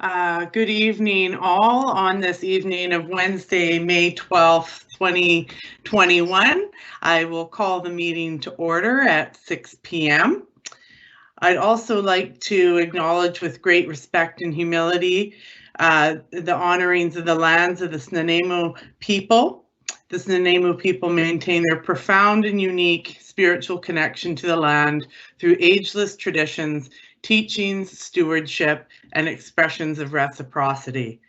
Good evening, all, on this evening of Wednesday, May 12th, 2021. I will call the meeting to order at 6 p.m. I'd also like to acknowledge with great respect and humility the honorings of the lands of the Snuneymuxw people. The Snuneymuxw people maintain their profound and unique spiritual connection to the land through ageless traditions, teachings, stewardship, and expressions of reciprocity.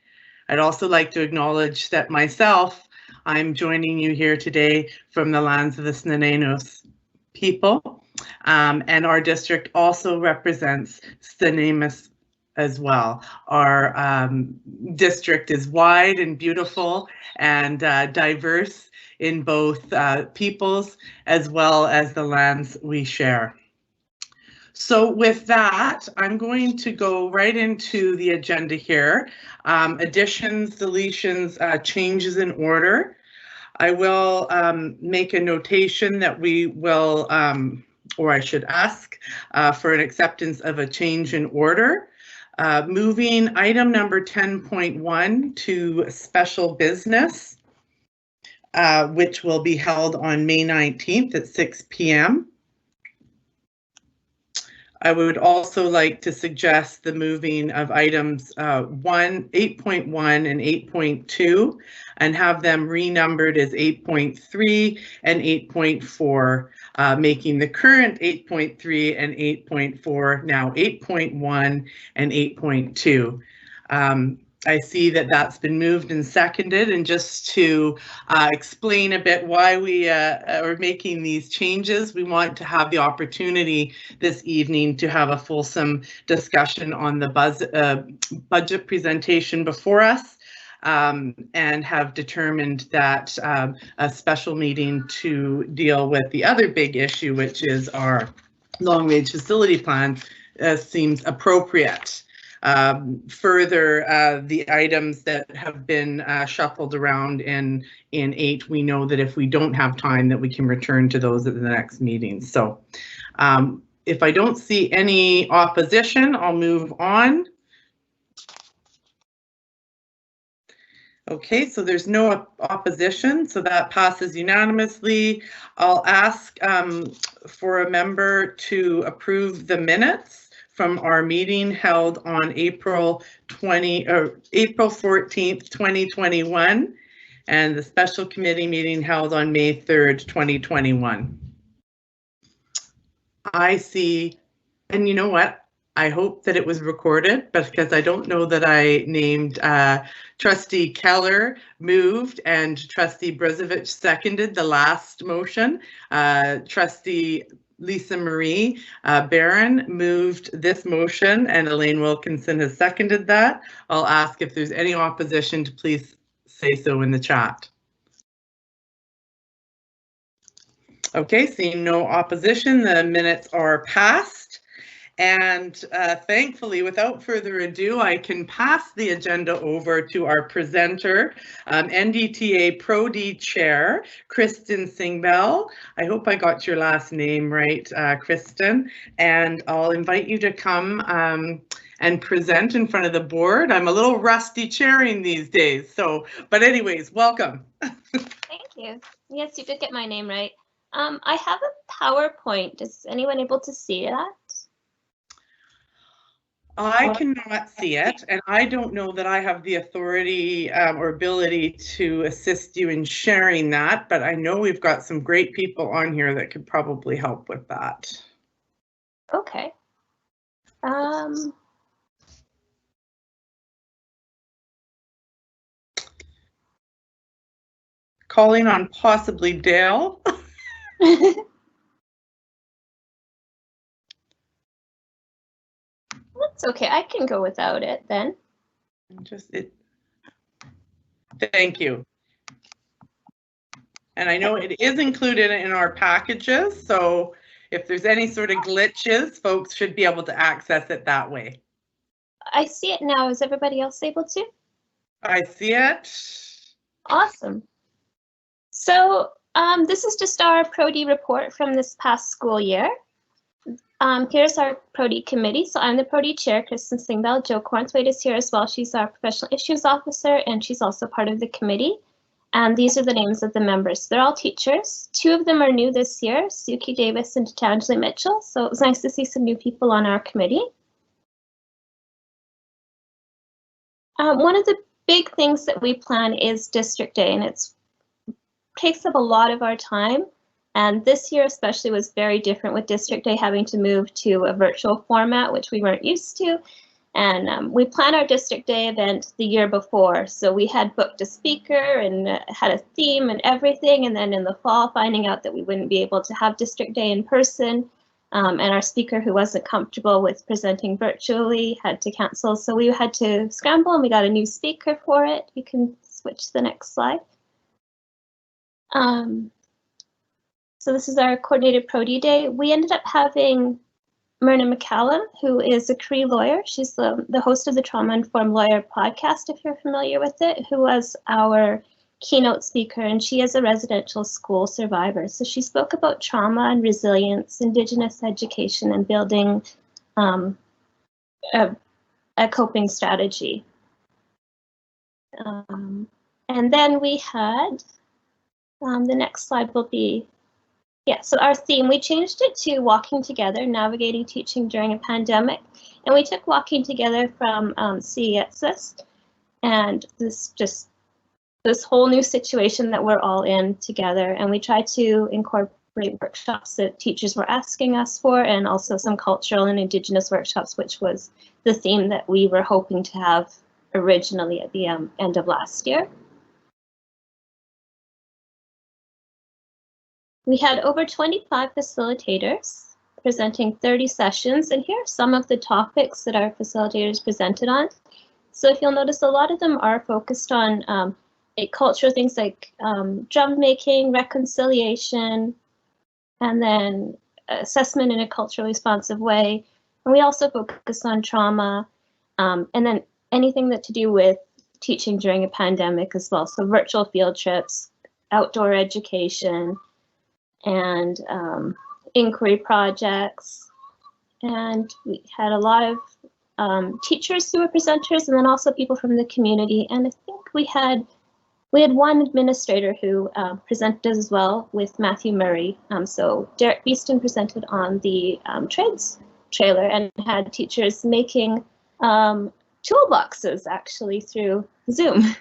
I'd also like to acknowledge that myself, I'm joining you here today from the lands of the Snuneymuxw people, and our district also represents Snuneymuxw as well. Our district is wide and beautiful and diverse in both peoples as well as the lands we share. So with that, I'm going to go right into the agenda here. Additions, deletions, changes in order. I will make a notation that we will, or I should ask for an acceptance of a change in order. Moving item number 10.1 to special business, which will be held on May 19th at 6 p.m. I would also like to suggest the moving of items 8.1 and 8.2 and have them renumbered as 8.3 and 8.4, making the current 8.3 and 8.4 now 8.1 and 8.2. I see that that's been moved and seconded, and just to explain a bit why we are making these changes, we want to have the opportunity this evening to have a fulsome discussion on the budget presentation before us, and have determined that a special meeting to deal with the other big issue, which is our long-range facility plan, seems appropriate. Further, the items that have been shuffled around in 8, we know that if we don't have time, that we can return to those at the next meeting. So if I don't see any opposition, I'll move on. Okay, so there's no opposition, so that passes unanimously. I'll ask for a member to approve the minutes from our meeting held on April 14th, 2021, and the special committee meeting held on May 3rd, 2021. I see, and you know what? I hope that it was recorded, but because I don't know that I named Trustee Keller moved and Trustee Brzovic seconded the last motion. Trustee Lisa Marie Barron moved this motion and Elaine Wilkinson has seconded that. I'll ask if there's any opposition to please say so in the chat. Okay, seeing no opposition, the minutes are passed. And thankfully, without further ado, I can pass the agenda over to our presenter, NDTA Pro-D Chair, Kristen Singbell. I hope I got your last name right, Kristen. And I'll invite you to come and present in front of the board. I'm a little rusty chairing these days, so, but anyways, welcome. Thank you. Yes, you did get my name right. I have a PowerPoint. Is anyone able to see that? I cannot see it, and I don't know that I have the authority or ability to assist you in sharing that, but I know we've got some great people on here that could probably help with that. Okay. Calling on possibly Dale. That's okay. I can go without it then. Thank you. And I know it is included in our packages, so if there's any sort of glitches, folks should be able to access it that way. I see it now. Is everybody else able to? I see it. Awesome. So this is just our Pro-D report from this past school year. Here's our Prody committee. So I'm the Prody chair, Kristen Singbell. Jo Cornthwaite is here as well. She's our professional issues officer, and she's also part of the committee. And these are the names of the members. They're all teachers. 2 of them are new this year, Suki Davis and Tangela Mitchell. So it was nice to see some new people on our committee. One of the big things that we plan is District Day, and it takes up a lot of our time. And this year especially was very different, with District Day having to move to a virtual format, which we weren't used to. And we planned our District Day event the year before. So we had booked a speaker and had a theme and everything. And then in the fall, finding out that we wouldn't be able to have District Day in person. And our speaker, who wasn't comfortable with presenting virtually, had to cancel. So we had to scramble, and we got a new speaker for it. You can switch to the next slide. So this is our coordinated Prody Day. We ended up having Myrna McCallum, who is a Cree lawyer. She's the host of the Trauma Informed Lawyer podcast, if you're familiar with it, who was our keynote speaker, and she is a residential school survivor. So she spoke about trauma and resilience, Indigenous education, and building a coping strategy. And then we had, the next slide will be, so our theme, we changed it to Walking Together, Navigating Teaching During a Pandemic. And we took Walking Together from CESIS, and this whole new situation that we're all in together. And we tried to incorporate workshops that teachers were asking us for, and also some cultural and Indigenous workshops, which was the theme that we were hoping to have originally at the end of last year. We had over 25 facilitators presenting 30 sessions, and here are some of the topics that our facilitators presented on. So if you'll notice, a lot of them are focused on cultural things like drum making, reconciliation, and then assessment in a culturally responsive way. And we also focus on trauma, and then anything that to do with teaching during a pandemic as well. So virtual field trips, outdoor education, and inquiry projects. And we had a lot of teachers who were presenters, and then also people from the community. And I think we had one administrator who presented as well, with Matthew Murray. So Derek Beeston presented on the trades trailer, and had teachers making toolboxes actually through Zoom.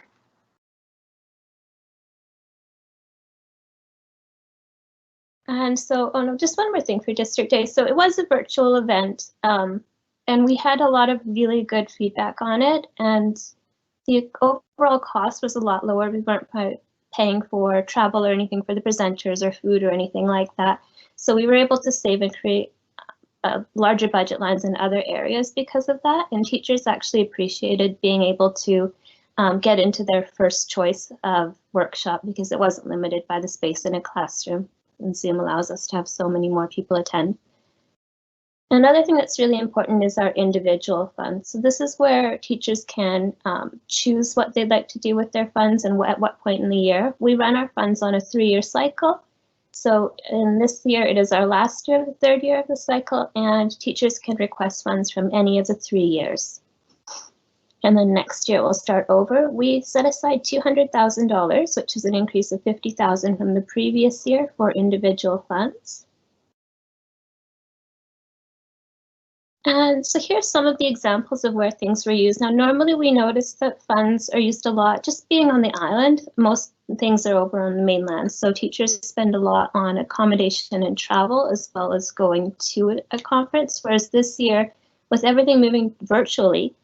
And so, just one more thing for District Day. So it was a virtual event, and we had a lot of really good feedback on it, and the overall cost was a lot lower. We weren't paying for travel or anything for the presenters or food or anything like that. So we were able to save and create larger budget lines in other areas because of that. And teachers actually appreciated being able to get into their first choice of workshop, because it wasn't limited by the space in a classroom. And Zoom allows us to have so many more people attend. Another thing that's really important is our individual funds. So this is where teachers can choose what they'd like to do with their funds and at what point in the year. We run our funds on a 3-year cycle. So in this year, it is our last year, the 3rd year of the cycle, and teachers can request funds from any of the 3 years. And then next year we'll start over. We set aside $200,000, which is an increase of $50,000 from the previous year for individual funds. And so here's some of the examples of where things were used. Now, normally we notice that funds are used a lot just being on the island. Most things are over on the mainland. So teachers spend a lot on accommodation and travel, as well as going to a conference. Whereas this year, with everything moving virtually,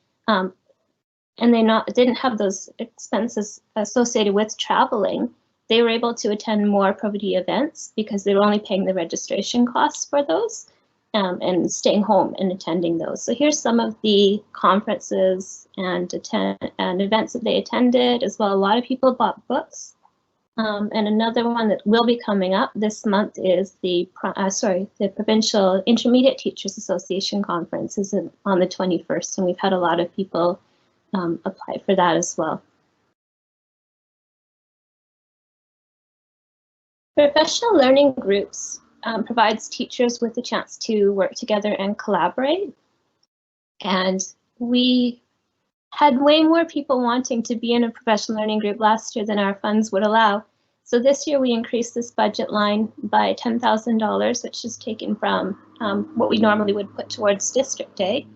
and they didn't have those expenses associated with traveling, they were able to attend more Prody events because they were only paying the registration costs for those and staying home and attending those. So here's some of the conferences and events that they attended as well. A lot of people bought books. And another one that will be coming up this month is the Provincial Intermediate Teachers Association Conference is on the 21st, and we've had a lot of people apply for that as well. Professional learning groups. provides teachers with the chance to work together and collaborate. And we had way more people wanting to be in a professional learning group last year than our funds would allow. So this year we increased this budget line by $10,000, which is taken from what we normally would put towards District Day.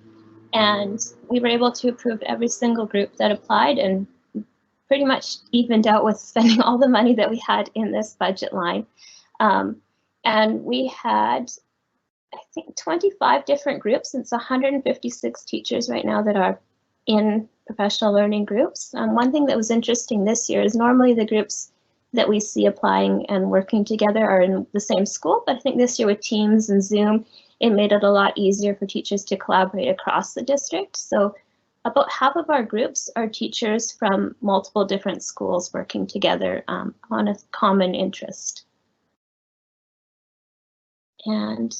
And we were able to approve every single group that applied and pretty much evened out with spending all the money that we had in this budget line. And we had, I think, 25 different groups. It's 156 teachers right now that are in professional learning groups. One thing that was interesting this year is normally the groups that we see applying and working together are in the same school, but I think this year with Teams and Zoom, it made it a lot easier for teachers to collaborate across the district. So about half of our groups are teachers from multiple different schools working together on a common interest. And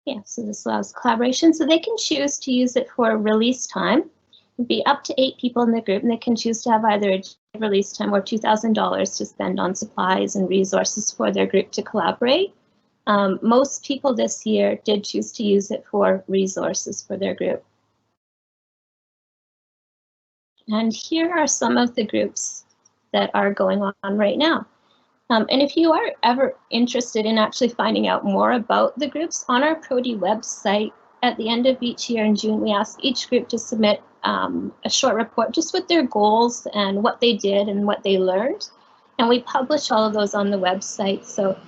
yeah, so this allows collaboration. So they can choose to use it for release time. It'd be up to 8 people in the group, and they can choose to have either a release time or $2,000 to spend on supplies and resources for their group to collaborate. Most people this year did choose to use it for resources for their group. And here are some of the groups that are going on right now. And if you are ever interested in actually finding out more about the groups, on our Prodi website, at the end of each year in June, we ask each group to submit a short report just with their goals and what they did and what they learned. And we publish all of those on the website. So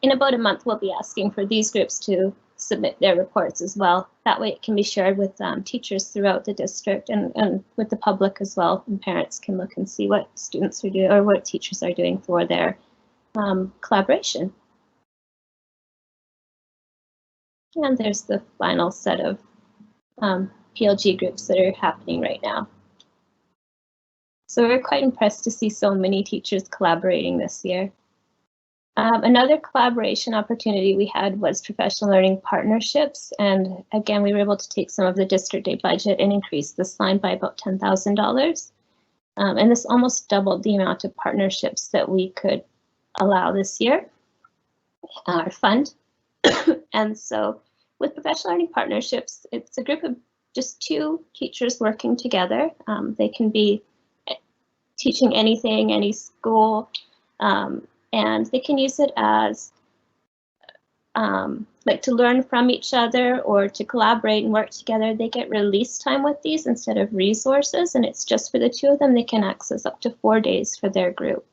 in about a month, we'll be asking for these groups to submit their reports as well. That way it can be shared with teachers throughout the district and with the public as well. And parents can look and see what students are doing or what teachers are doing for their collaboration. And there's the final set of PLG groups that are happening right now. So we're quite impressed to see so many teachers collaborating this year. Another collaboration opportunity we had was professional learning partnerships. And again, we were able to take some of the District Day budget and increase this line by about $10,000. And this almost doubled the amount of partnerships that we could allow this year, our fund. And so with professional learning partnerships, it's a group of just 2 teachers working together. They can be teaching anything, any school, and they can use it as like to learn from each other or to collaborate and work together. They get release time with these instead of resources, and it's just for the 2 of them. They can access up to 4 days for their group.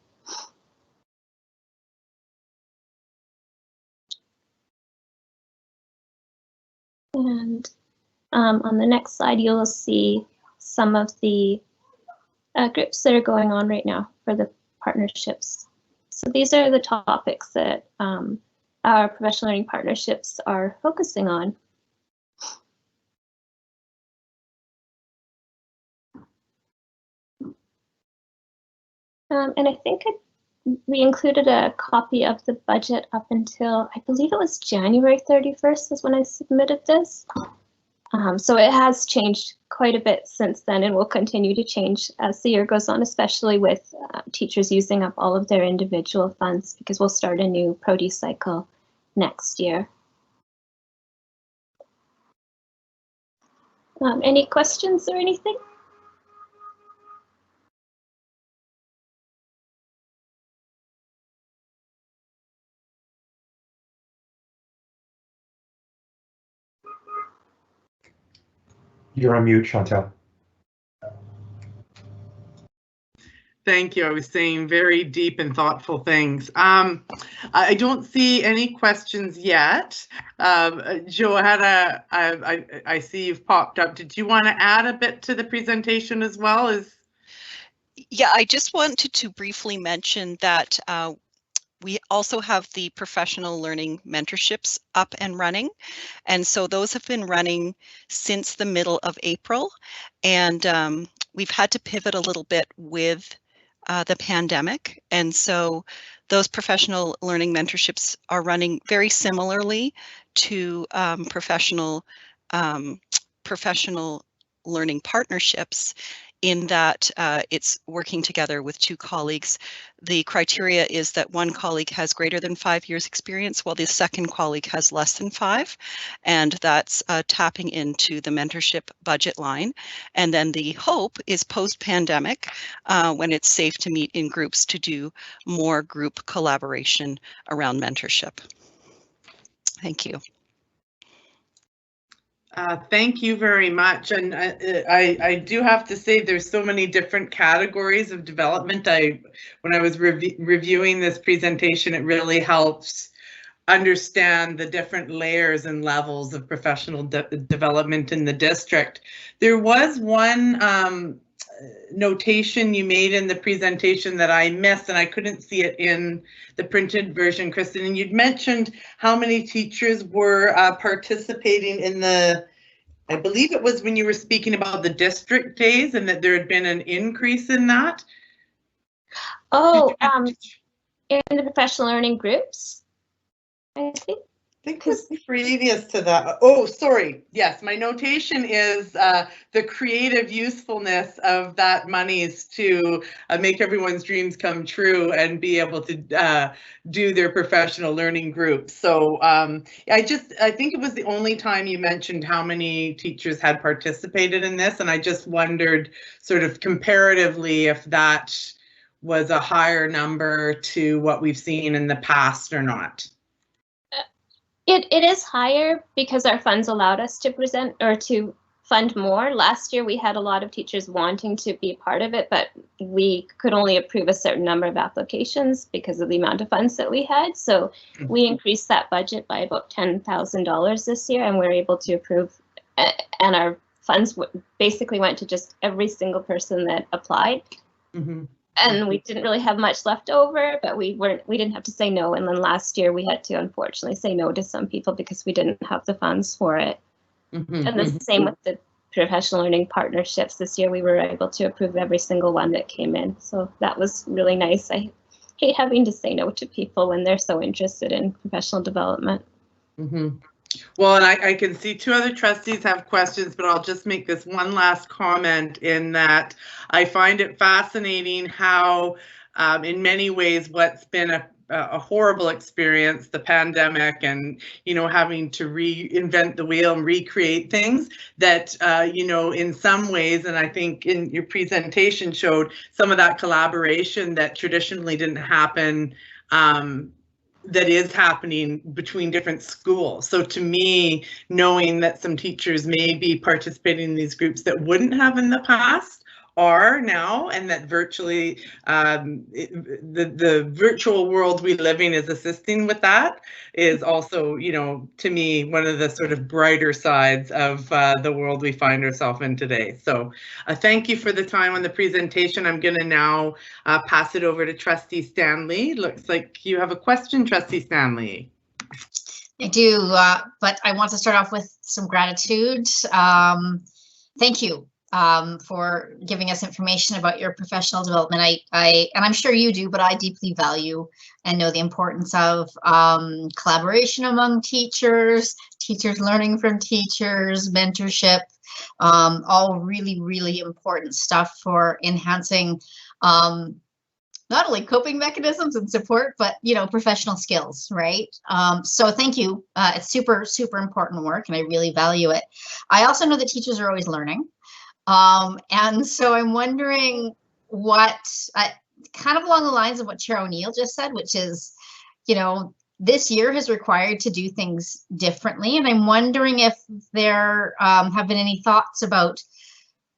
And on the next slide, you'll see some of the groups that are going on right now for the partnerships. So these are the topics that our professional learning partnerships are focusing on. And I think we included a copy of the budget up until, I believe it was January 31st is when I submitted this. So it has changed quite a bit since then and will continue to change as the year goes on, especially with teachers using up all of their individual funds, because we'll start a new Prodi cycle next year. Any questions or anything? You're on mute, Chantel. Thank you. I was saying very deep and thoughtful things. I don't see any questions yet. Johanna, I see you've popped up. Did you want to add a bit to the presentation as well? Yeah, I just wanted to briefly mention that we also have the professional learning mentorships up and running. And so those have been running since the middle of April. And we've had to pivot a little bit with the pandemic. And so those professional learning mentorships are running very similarly to professional learning partnerships, in that it's working together with 2 colleagues. The criteria is that one colleague has greater than 5 years experience while the second colleague has less than 5, and that's tapping into the mentorship budget line. And then the hope is post-pandemic, when it's safe to meet in groups, to do more group collaboration around mentorship. Thank you. Thank you very much. And I do have to say there's so many different categories of development. When I was reviewing this presentation, it really helps understand the different layers and levels of professional development in the district. There was one notation you made in the presentation that I missed, and I couldn't see it in the printed version, Kristen. And you'd mentioned how many teachers were participating in the, I believe it was when you were speaking about the district days, and that there had been an increase in that. Oh, in the professional learning groups, I think. I think it was previous to that. Oh, sorry. Yes, my notation is the creative usefulness of that monies to make everyone's dreams come true and be able to do their professional learning groups. So I think it was the only time you mentioned how many teachers had participated in this, and I just wondered sort of comparatively if that was a higher number to what we've seen in the past or not. It is higher because our funds allowed us to present or to fund more. Last year we had a lot of teachers wanting to be part of it, but we could only approve a certain number of applications because of the amount of funds that we had. So we increased that budget by about $10,000 this year, and we're able to approve, and our funds basically went to just every single person that applied. Mm-hmm. And we didn't really have much left over, but we didn't have to say no. And then last year we had to unfortunately say no to some people because we didn't have the funds for it. Mm-hmm. And the same with the professional learning partnerships. This year we were able to approve every single one that came in. So that was really nice. I hate having to say no to people when they're so interested in professional development. Mm-hmm. Well, and I can see 2 other trustees have questions, but I'll just make this one last comment in that I find it fascinating how, in many ways, what's been a horrible experience, the pandemic, and, you know, having to reinvent the wheel and recreate things that, you know, in some ways, and I think in your presentation showed some of that collaboration that traditionally didn't happen, that is happening between different schools. So to me, knowing that some teachers may be participating in these groups that wouldn't have in the past are now, and that virtually the virtual world we live in is assisting with that, is also, you know, to me, one of the sort of brighter sides of the world we find ourselves in today. So thank you for the time on the presentation. I'm going to now pass it over to Trustee Stanley. Looks like you have a question, Trustee Stanley. I do, but I want to start off with some gratitude. Thank you. For giving us information about your professional development. And I'm sure you do, but I deeply value and know the importance of collaboration among teachers, teachers learning from teachers, mentorship, all really, really important stuff for enhancing not only coping mechanisms and support, but, you know, professional skills, right? So thank you. It's super, super important work, and I really value it. I also know that teachers are always learning. And so I'm wondering what, kind of along the lines of what Chair O'Neill just said, which is, you know, this year has required to do things differently. And I'm wondering if there have been any thoughts about,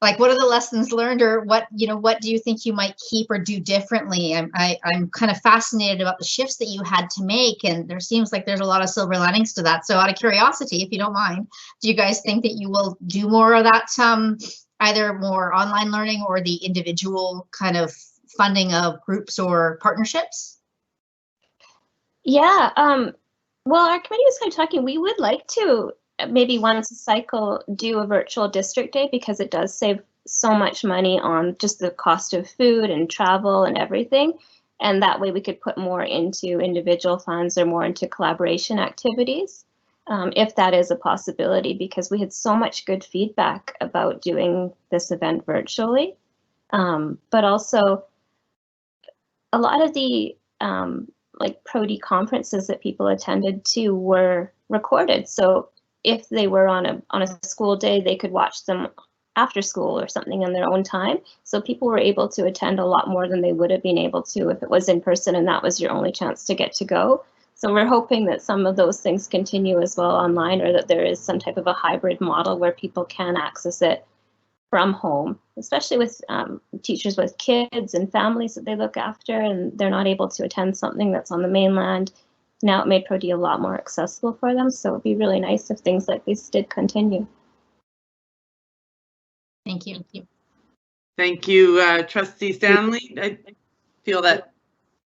like, what are the lessons learned, or what, you know, what do you think you might keep or do differently? I'm kind of fascinated about the shifts that you had to make, and there seems like there's a lot of silver linings to that. So out of curiosity, if you don't mind, do you guys think that you will do more of that, either more online learning or the individual kind of funding of groups or partnerships? Yeah, well, our committee was kind of talking, we would like to maybe once a cycle do a virtual district day, because it does save so much money on just the cost of food and travel and everything. And that way we could put more into individual funds or more into collaboration activities. If that is a possibility, because we had so much good feedback about doing this event virtually. But also a lot of the like Prodi conferences that people attended to were recorded. So if they were on a school day, they could watch them after school or something in their own time. So people were able to attend a lot more than they would have been able to if it was in person and that was your only chance to get to go. So we're hoping that some of those things continue as well online, or that there is some type of a hybrid model where people can access it from home, especially with teachers with kids and families that they look after and they're not able to attend something that's on the mainland. Now it made Prodi a lot more accessible for them, so it'd be really nice if things like this did continue. Thank you. Thank you, Trustee Stanley. I feel that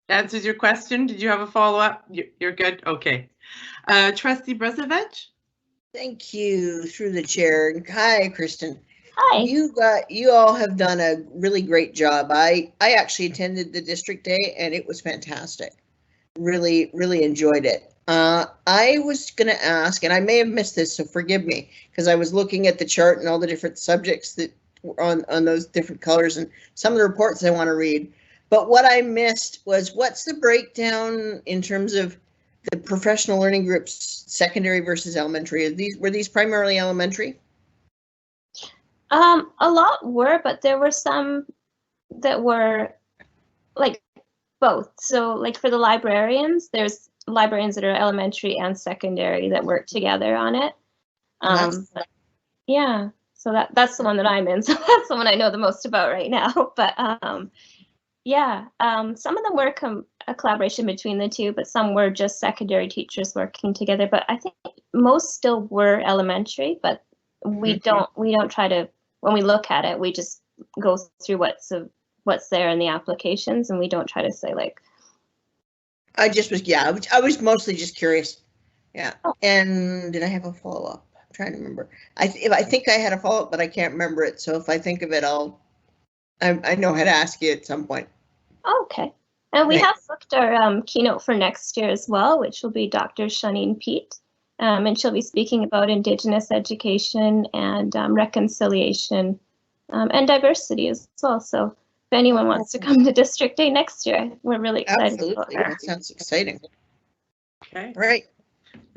answers your question. Did you have a follow-up? You're good? Okay. Trustee Brezovich? Thank you, through the chair. Hi, Kristen. Hi. You all have done a really great job. I actually attended the district day and it was fantastic. Really enjoyed it. I was going to ask, and I may have missed this, so forgive me, because I was looking at the chart and all the different subjects that were on those different colors and some of the reports I want to read. But what I missed was, what's the breakdown in terms of the professional learning groups, secondary versus elementary? Were these primarily elementary? A lot were, but there were some that were like both. So like for the librarians, there's librarians that are elementary and secondary that work together on it. Yeah, so that's the one that I'm in. So that's the one I know the most about right now. But yeah, some of them were a collaboration between the two, but some were just secondary teachers working together. But I think most still were elementary, but we don't try to, when we look at it, we just go through what's there in the applications, and we don't try to say like. I was mostly just curious. Yeah. Oh. And did I have a follow-up? I'm trying to remember. I think I had a follow-up, but I can't remember it. So if I think of it, I know how to ask you at some point. Okay. And we have booked our keynote for next year as well, which will be Dr. Shanine Pete. And she'll be speaking about Indigenous education and reconciliation and diversity as well. So if anyone wants to come to District Day next year, we're really excited. Absolutely, that sounds exciting. Okay. Right.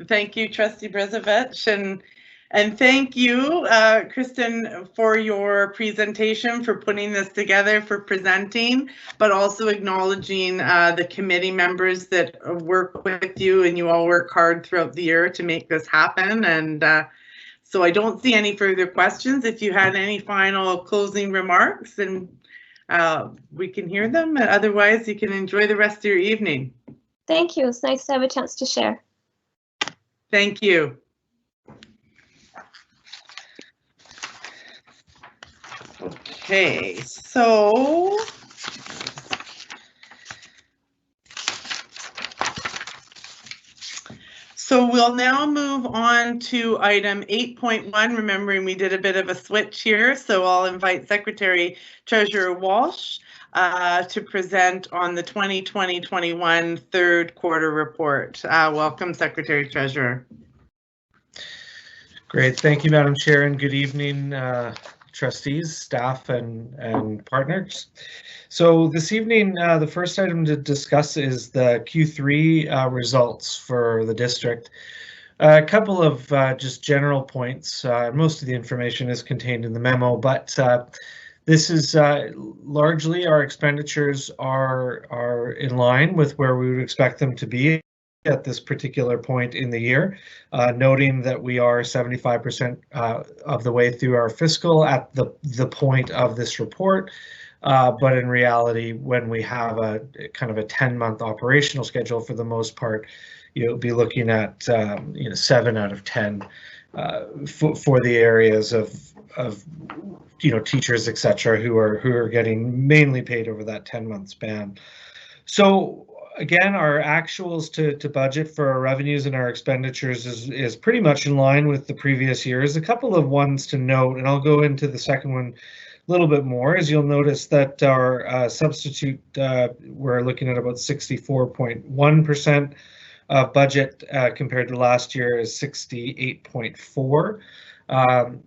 Thank you, Trustee Brezovich, and thank you, Kristen, for your presentation, for putting this together, for presenting, but also acknowledging the committee members that work with you, and you all work hard throughout the year to make this happen. And so I don't see any further questions. If you had any final closing remarks, then we can hear them. Otherwise, you can enjoy the rest of your evening. Thank you. It's nice to have a chance to share. Thank you. Okay, so we'll now move on to item 8.1, remembering we did a bit of a switch here, so I'll invite Secretary Treasurer Walsh to present on the 2020-21 third quarter report. Welcome, Secretary Treasurer. Great, thank you, Madam Chair, and good evening, trustees, staff, and partners. So this evening, the first item to discuss is the Q3 results for the district. A couple of just general points. Most of the information is contained in the memo, but this is largely our expenditures are in line with where we would expect them to be at this particular point in the year, noting that we are 75% of the way through our fiscal at the point of this report. But in reality, when we have a kind of a 10-month operational schedule, for the most part, you'll be looking at 7 out of 10 for the areas of teachers, etc., who are getting mainly paid over that 10-month span. So again, our actuals to budget for our revenues and our expenditures is pretty much in line with the previous years. A couple of ones to note, and I'll go into the second one a little bit more, as you'll notice that our substitute, we're looking at about 64.1% budget compared to last year is 68.4%.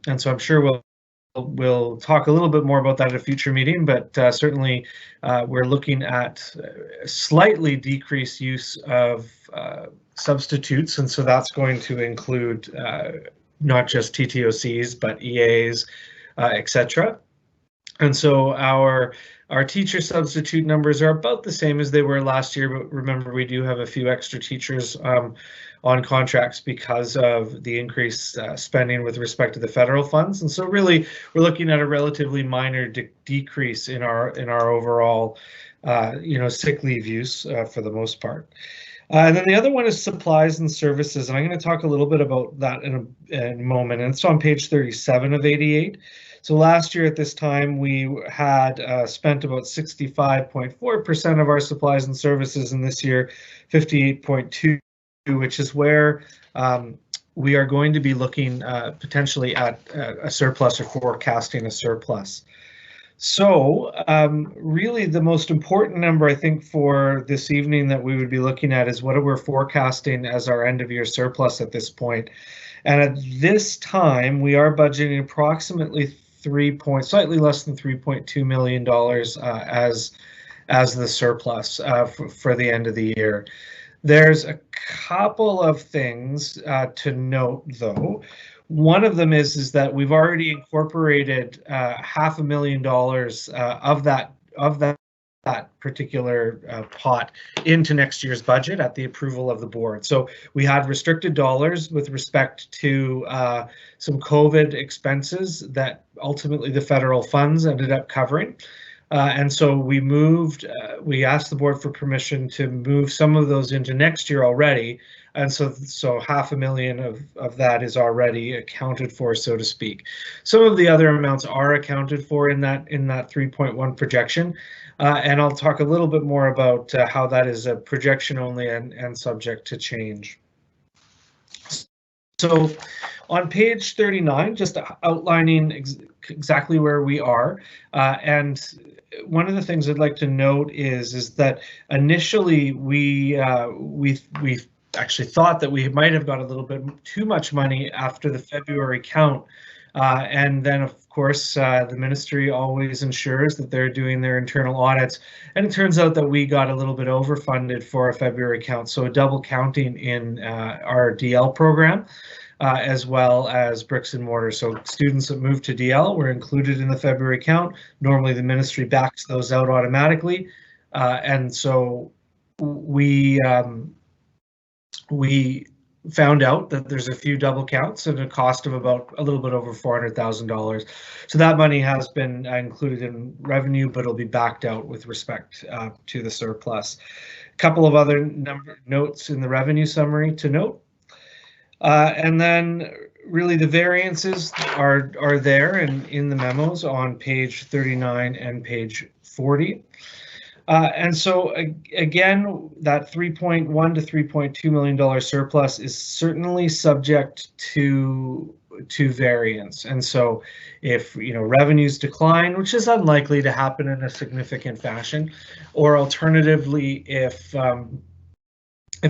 And so I'm sure we'll we'll talk a little bit more about that at a future meeting, but certainly we're looking at slightly decreased use of substitutes, and so that's going to include not just TTOCs, but EAs, etc. And so our teacher substitute numbers are about the same as they were last year, but remember we do have a few extra teachers on contracts because of the increased spending with respect to the federal funds. And so really we're looking at a relatively minor decrease in our overall sick leave use for the most part. And then the other one is supplies and services, and I'm going to talk a little bit about that in a moment, and it's on page 37 of 88. So last year at this time, we had spent about 65.4% of our supplies and services, and this year 58.2%, which is where we are going to be looking potentially at a surplus or forecasting a surplus. So really the most important number I think for this evening that we would be looking at is what we're forecasting as our end of year surplus at this point. And at this time, we are budgeting approximately slightly less than $3.2 million as the surplus for the end of the year. There's a couple of things to note, though. One of them is that we've already incorporated $500,000 of that particular pot into next year's budget at the approval of the board. So we had restricted dollars with respect to some COVID expenses that ultimately the federal funds ended up covering. And so we asked the board for permission to move some of those into next year already. And so $500,000 of that is already accounted for, so to speak. Some of the other amounts are accounted for in that 3.1 projection. And I'll talk a little bit more about how that is a projection only and subject to change. So on page 39, just outlining exactly where we are, and one of the things I'd like to note is that initially we actually thought that we might have got a little bit too much money after the February count. And then, of course, the ministry always ensures that they're doing their internal audits. And it turns out that we got a little bit overfunded for a February count. So a double counting in our DL program, as well as bricks and mortar. So students that moved to DL were included in the February count. Normally the ministry backs those out automatically. And so we found out that there's a few double counts at a cost of about a little bit over $400,000. So that money has been included in revenue, but it'll be backed out with respect to the surplus. A couple of other notes in the revenue summary to note. And then really the variances are there and in the memos on page 39 and page 40. And so again, that $3.1 to $3.2 million surplus is certainly subject to variance. And so if revenues decline, which is unlikely to happen in a significant fashion, or alternatively if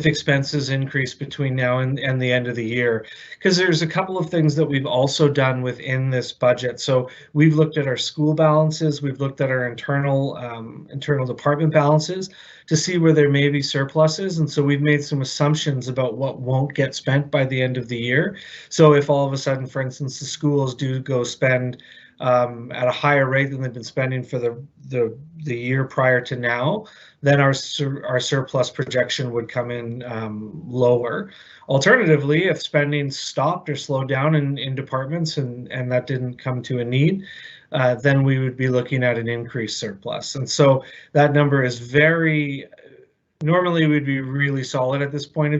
expenses increase between now and the end of the year, because there's a couple of things that we've also done within this budget. So we've looked at our school balances, we've looked at our internal department balances to see where there may be surpluses, and so we've made some assumptions about what won't get spent by the end of the year. So if all of a sudden, for instance, the schools do go spend at a higher rate than they've been spending for the year prior to now, then our surplus projection would come in lower. Alternatively, if spending stopped or slowed down in departments and that didn't come to a need, then we would be looking at an increased surplus. And so that number is normally we'd be really solid at this point of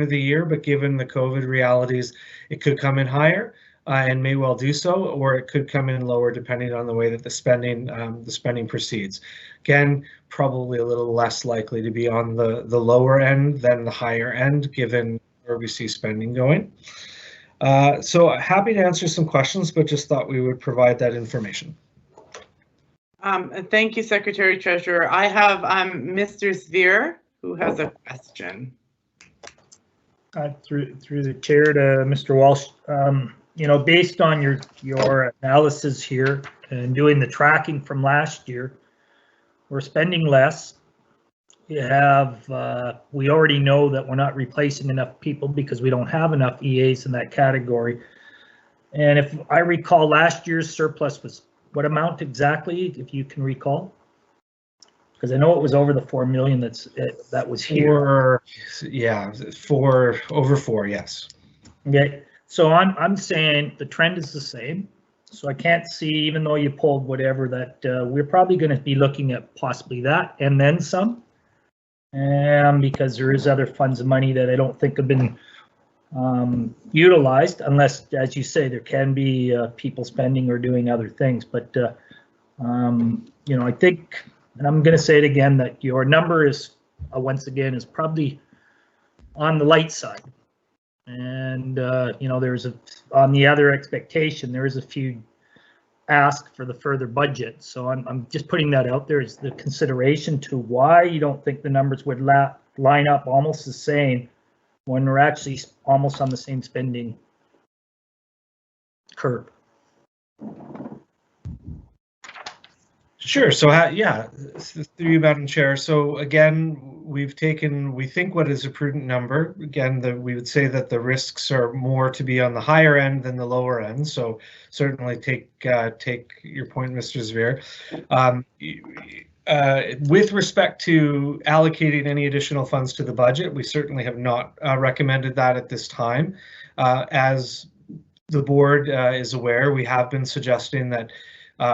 the year, but given the COVID realities, it could come in higher. And may well do so, or it could come in lower depending on the way that the spending proceeds. Again, probably a little less likely to be on the lower end than the higher end, given where we see spending going. So happy to answer some questions, but just thought we would provide that information. Thank you, Secretary Treasurer. I have Mr. Sveer, who has a question. Through the chair to Mr. Walsh. you know, based on your analysis here and doing the tracking from last year, we're spending less. We already know that we're not replacing enough people because we don't have enough EAs in that category. And if I recall, last year's surplus was what amount exactly, if you can recall? Because I know it was over the 4 million that was here. Over 4, yes. Okay, so I'm saying the trend is the same. So I can't see, even though you pulled whatever, that we're probably going to be looking at possibly that and then some. Because there is other funds of money that I don't think have been utilized, unless, as you say, there can be people spending or doing other things. But you know, I think, and I'm going to say it again, that your number is once again is probably on the light side. And you know, there's on the other expectation, there is a few ask for the further budget. So I'm just putting that out there as the consideration to why you don't think the numbers would line up almost the same when we're actually almost on the same spending curve. Sure. So yeah, through you, Madam Chair. So again, we think what is a prudent number. Again, we would say that the risks are more to be on the higher end than the lower end. So certainly take your point, Mr. Zveer. With respect to allocating any additional funds to the budget, we certainly have not recommended that at this time. As the board is aware, we have been suggesting that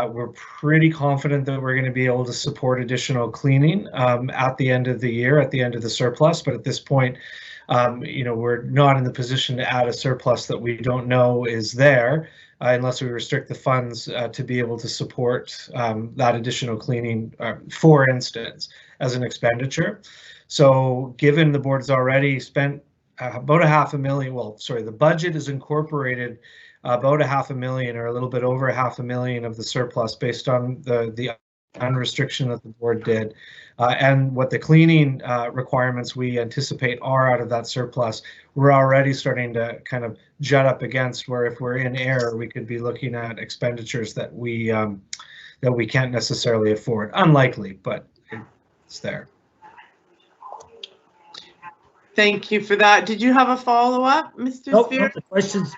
we're pretty confident that we're going to be able to support additional cleaning at the end of the year, at the end of the surplus. But at this point, you know, we're not in the position to add a surplus that we don't know is there unless we restrict the funds to be able to support that additional cleaning, for instance, as an expenditure. So given the board's already spent about $500,000, well, sorry, the budget is incorporated about $500,000 or a little bit over $500,000 of the surplus based on the unrestriction that the board did, and what the cleaning requirements we anticipate are out of that surplus. We're already starting to kind of jut up against where, if we're in error, we could be looking at expenditures that we can't necessarily afford. Unlikely, but it's there. Thank you for that. Did you have a follow-up, Mr. Nope, Zveer?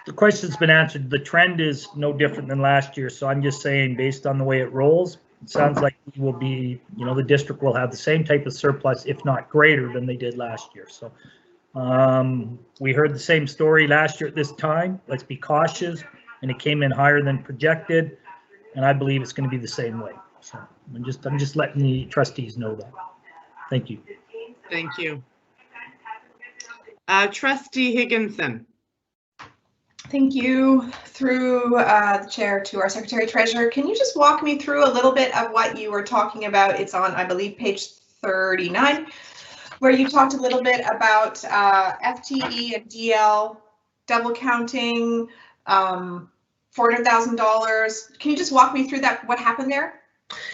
the question's been answered. The trend is no different than last year. So I'm just saying, based on the way it rolls, it sounds like we will be, you know, the district will have the same type of surplus, if not greater than they did last year. So we heard the same story last year at this time. Let's be cautious, and it came in higher than projected, and I believe it's going to be the same way. So I'm just letting the trustees know that. Thank you. Thank you. Trustee Higginson. Thank you. Through the chair to our Secretary Treasurer, can you just walk me through a little bit of what you were talking about? It's on, I believe, page 39, where you talked a little bit about FTE and DL double counting, $400,000. Can you just walk me through that? What happened there?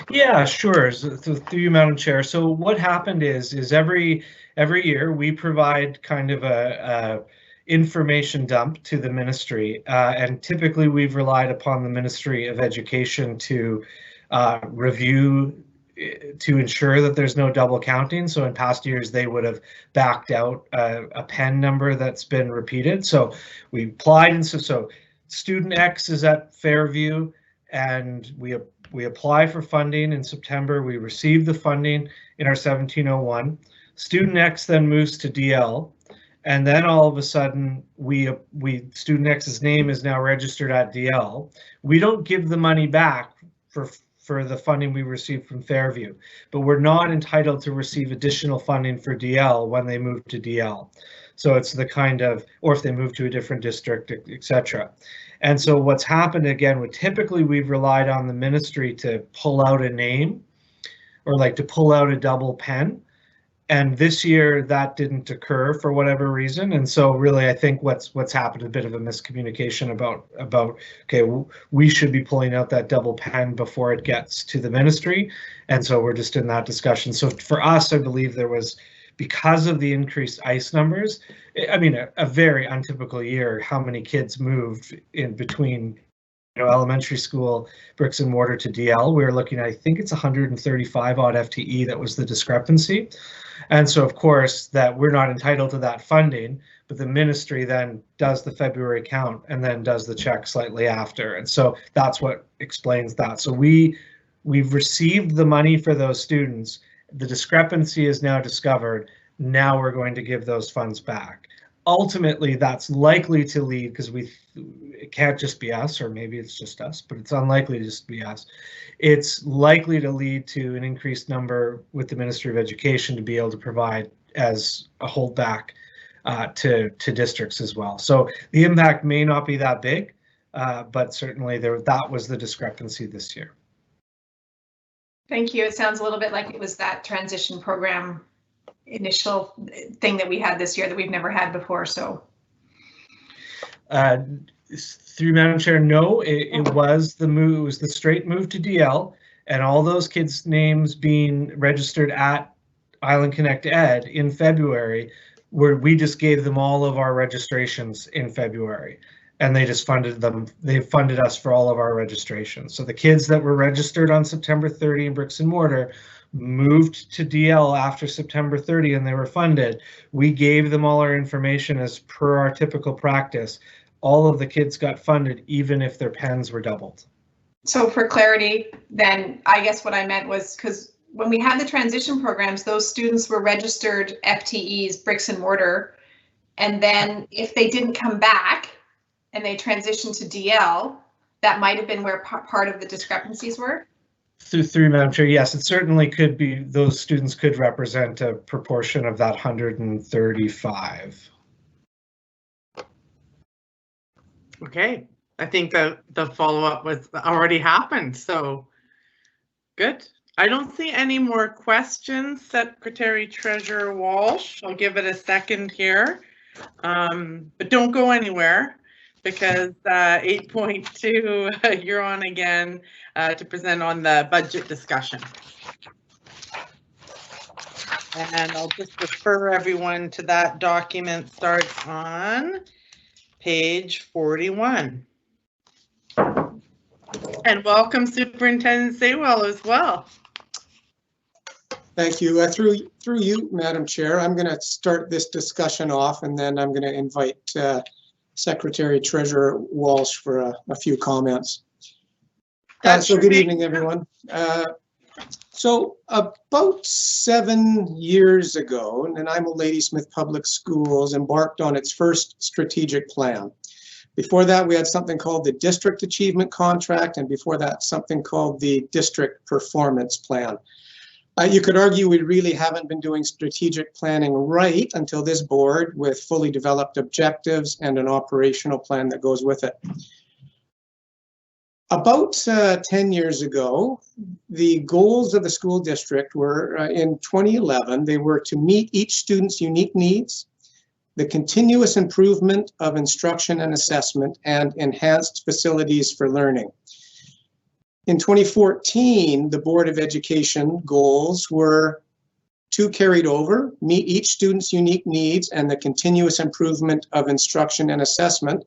Yeah, sure. So, through you, Madam Chair. So what happened is every year we provide kind of a information dump to the ministry, and typically we've relied upon the Ministry of Education to review to ensure that there's no double counting. So in past years they would have backed out a pen number that's been repeated. So we applied, and so student X is at Fairview, and we apply for funding in September. We receive the funding in our 1701. Student X then moves to DL, and then all of a sudden student X's name is now registered at DL. We don't give the money back for the funding we received from Fairview, but we're not entitled to receive additional funding for DL when they move to DL. So it's the kind of, or if they move to a different district, etc. And so what's happened again, typically we've relied on the ministry to pull out a name or like to pull out a double pen. And this year that didn't occur for whatever reason. And so really I think what's happened, a bit of a miscommunication about okay, we should be pulling out that double pen before it gets to the ministry. And so we're just in that discussion. So for us, I believe there was because of the increased ICE numbers, I mean, a very untypical year, how many kids moved in between, elementary school, bricks and mortar to DL. We were looking at, I think it's 135 odd FTE that was the discrepancy. And so, of course, that we're not entitled to that funding, but the ministry then does the February count and then does the check slightly after. And so that's what explains that. So we've received the money for those students. The discrepancy is now discovered. Now we're going to give those funds back. Ultimately, that's likely to lead, because it can't just be us, or maybe it's just us, but it's unlikely to just be us. It's likely to lead to an increased number with the Ministry of Education to be able to provide as a holdback to districts as well. So the impact may not be that big, but certainly that was the discrepancy this year. Thank you. It sounds a little bit like it was that transition program initial thing that we had this year that we've never had before. So through Madam Chair, no, it was the move. It was the straight move to DL, and all those kids' names being registered at Island Connect Ed in February, where we just gave them all of our registrations in February, and they just funded them. They funded us for all of our registrations. So the kids that were registered on September 30 in bricks and mortar moved to DL after September 30 and they were funded. We gave them all our information as per our typical practice. All of the kids got funded, even if their pens were doubled. So for clarity, then I guess what I meant was, because when we had the transition programs, those students were registered FTEs, bricks and mortar, and then if they didn't come back and they transitioned to DL, that might have been where part of the discrepancies were. Through Madam Chair, yes, it certainly could be. Those students could represent a proportion of that 135. Okay, I think the follow-up was already happened, so good. I don't see any more questions, Secretary Treasurer Walsh. I'll give it a second here, but don't go anywhere, because 8.2, you're on again to present on the budget discussion. And I'll just refer everyone to that document. Starts on page 41. And welcome Superintendent Saywell as well. Thank you. Through you, Madam Chair, I'm going to start this discussion off, and then I'm going to invite Secretary Treasurer Walsh for a few comments. So good evening, everyone. So about 7 years ago, Nanaimo Ladysmith Public Schools embarked on its first strategic plan. Before that, we had something called the District Achievement Contract, and before that, something called the District Performance Plan. You could argue we really haven't been doing strategic planning right until this board, with fully developed objectives and an operational plan that goes with it. About 10 years ago, the goals of the school district were, in 2011, they were to meet each student's unique needs, the continuous improvement of instruction and assessment, and enhanced facilities for learning. In 2014, the Board of Education goals were two carried over: meet each student's unique needs and the continuous improvement of instruction and assessment,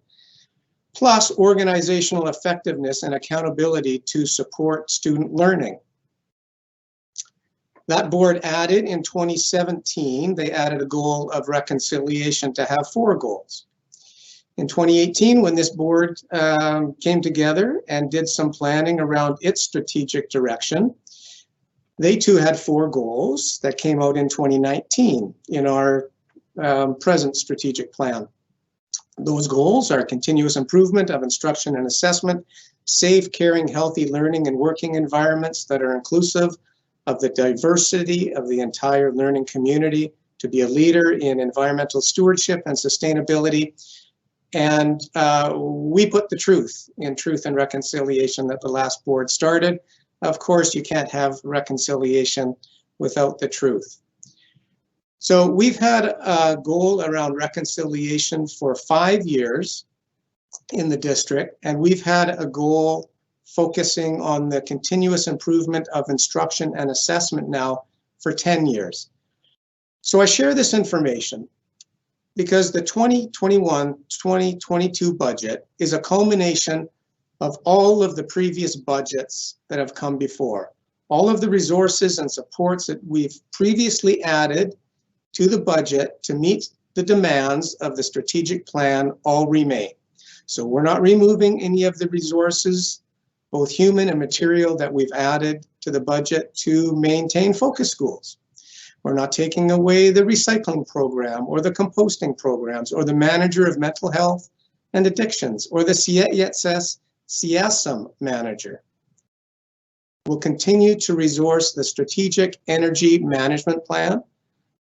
plus organizational effectiveness and accountability to support student learning. That board added in 2017, they added a goal of reconciliation to have 4 goals. In 2018, when this board came together and did some planning around its strategic direction, they too had 4 goals that came out in 2019 in our present strategic plan. Those goals are continuous improvement of instruction and assessment, safe, caring, healthy learning and working environments that are inclusive of the diversity of the entire learning community, to be a leader in environmental stewardship and sustainability. And we put the truth in Truth and Reconciliation that the last board started. Of course, you can't have reconciliation without the truth. So we've had a goal around reconciliation for 5 years in the district, and we've had a goal focusing on the continuous improvement of instruction and assessment now for 10 years. So I share this information because the 2021-2022 budget is a culmination of all of the previous budgets that have come before. All of the resources and supports that we've previously added to the budget to meet the demands of the strategic plan all remain. So we're not removing any of the resources, both human and material, that we've added to the budget to maintain focus schools. We're not taking away the recycling program or the composting programs or the manager of mental health and addictions or the CIESM manager. We'll continue to resource the strategic energy management plan,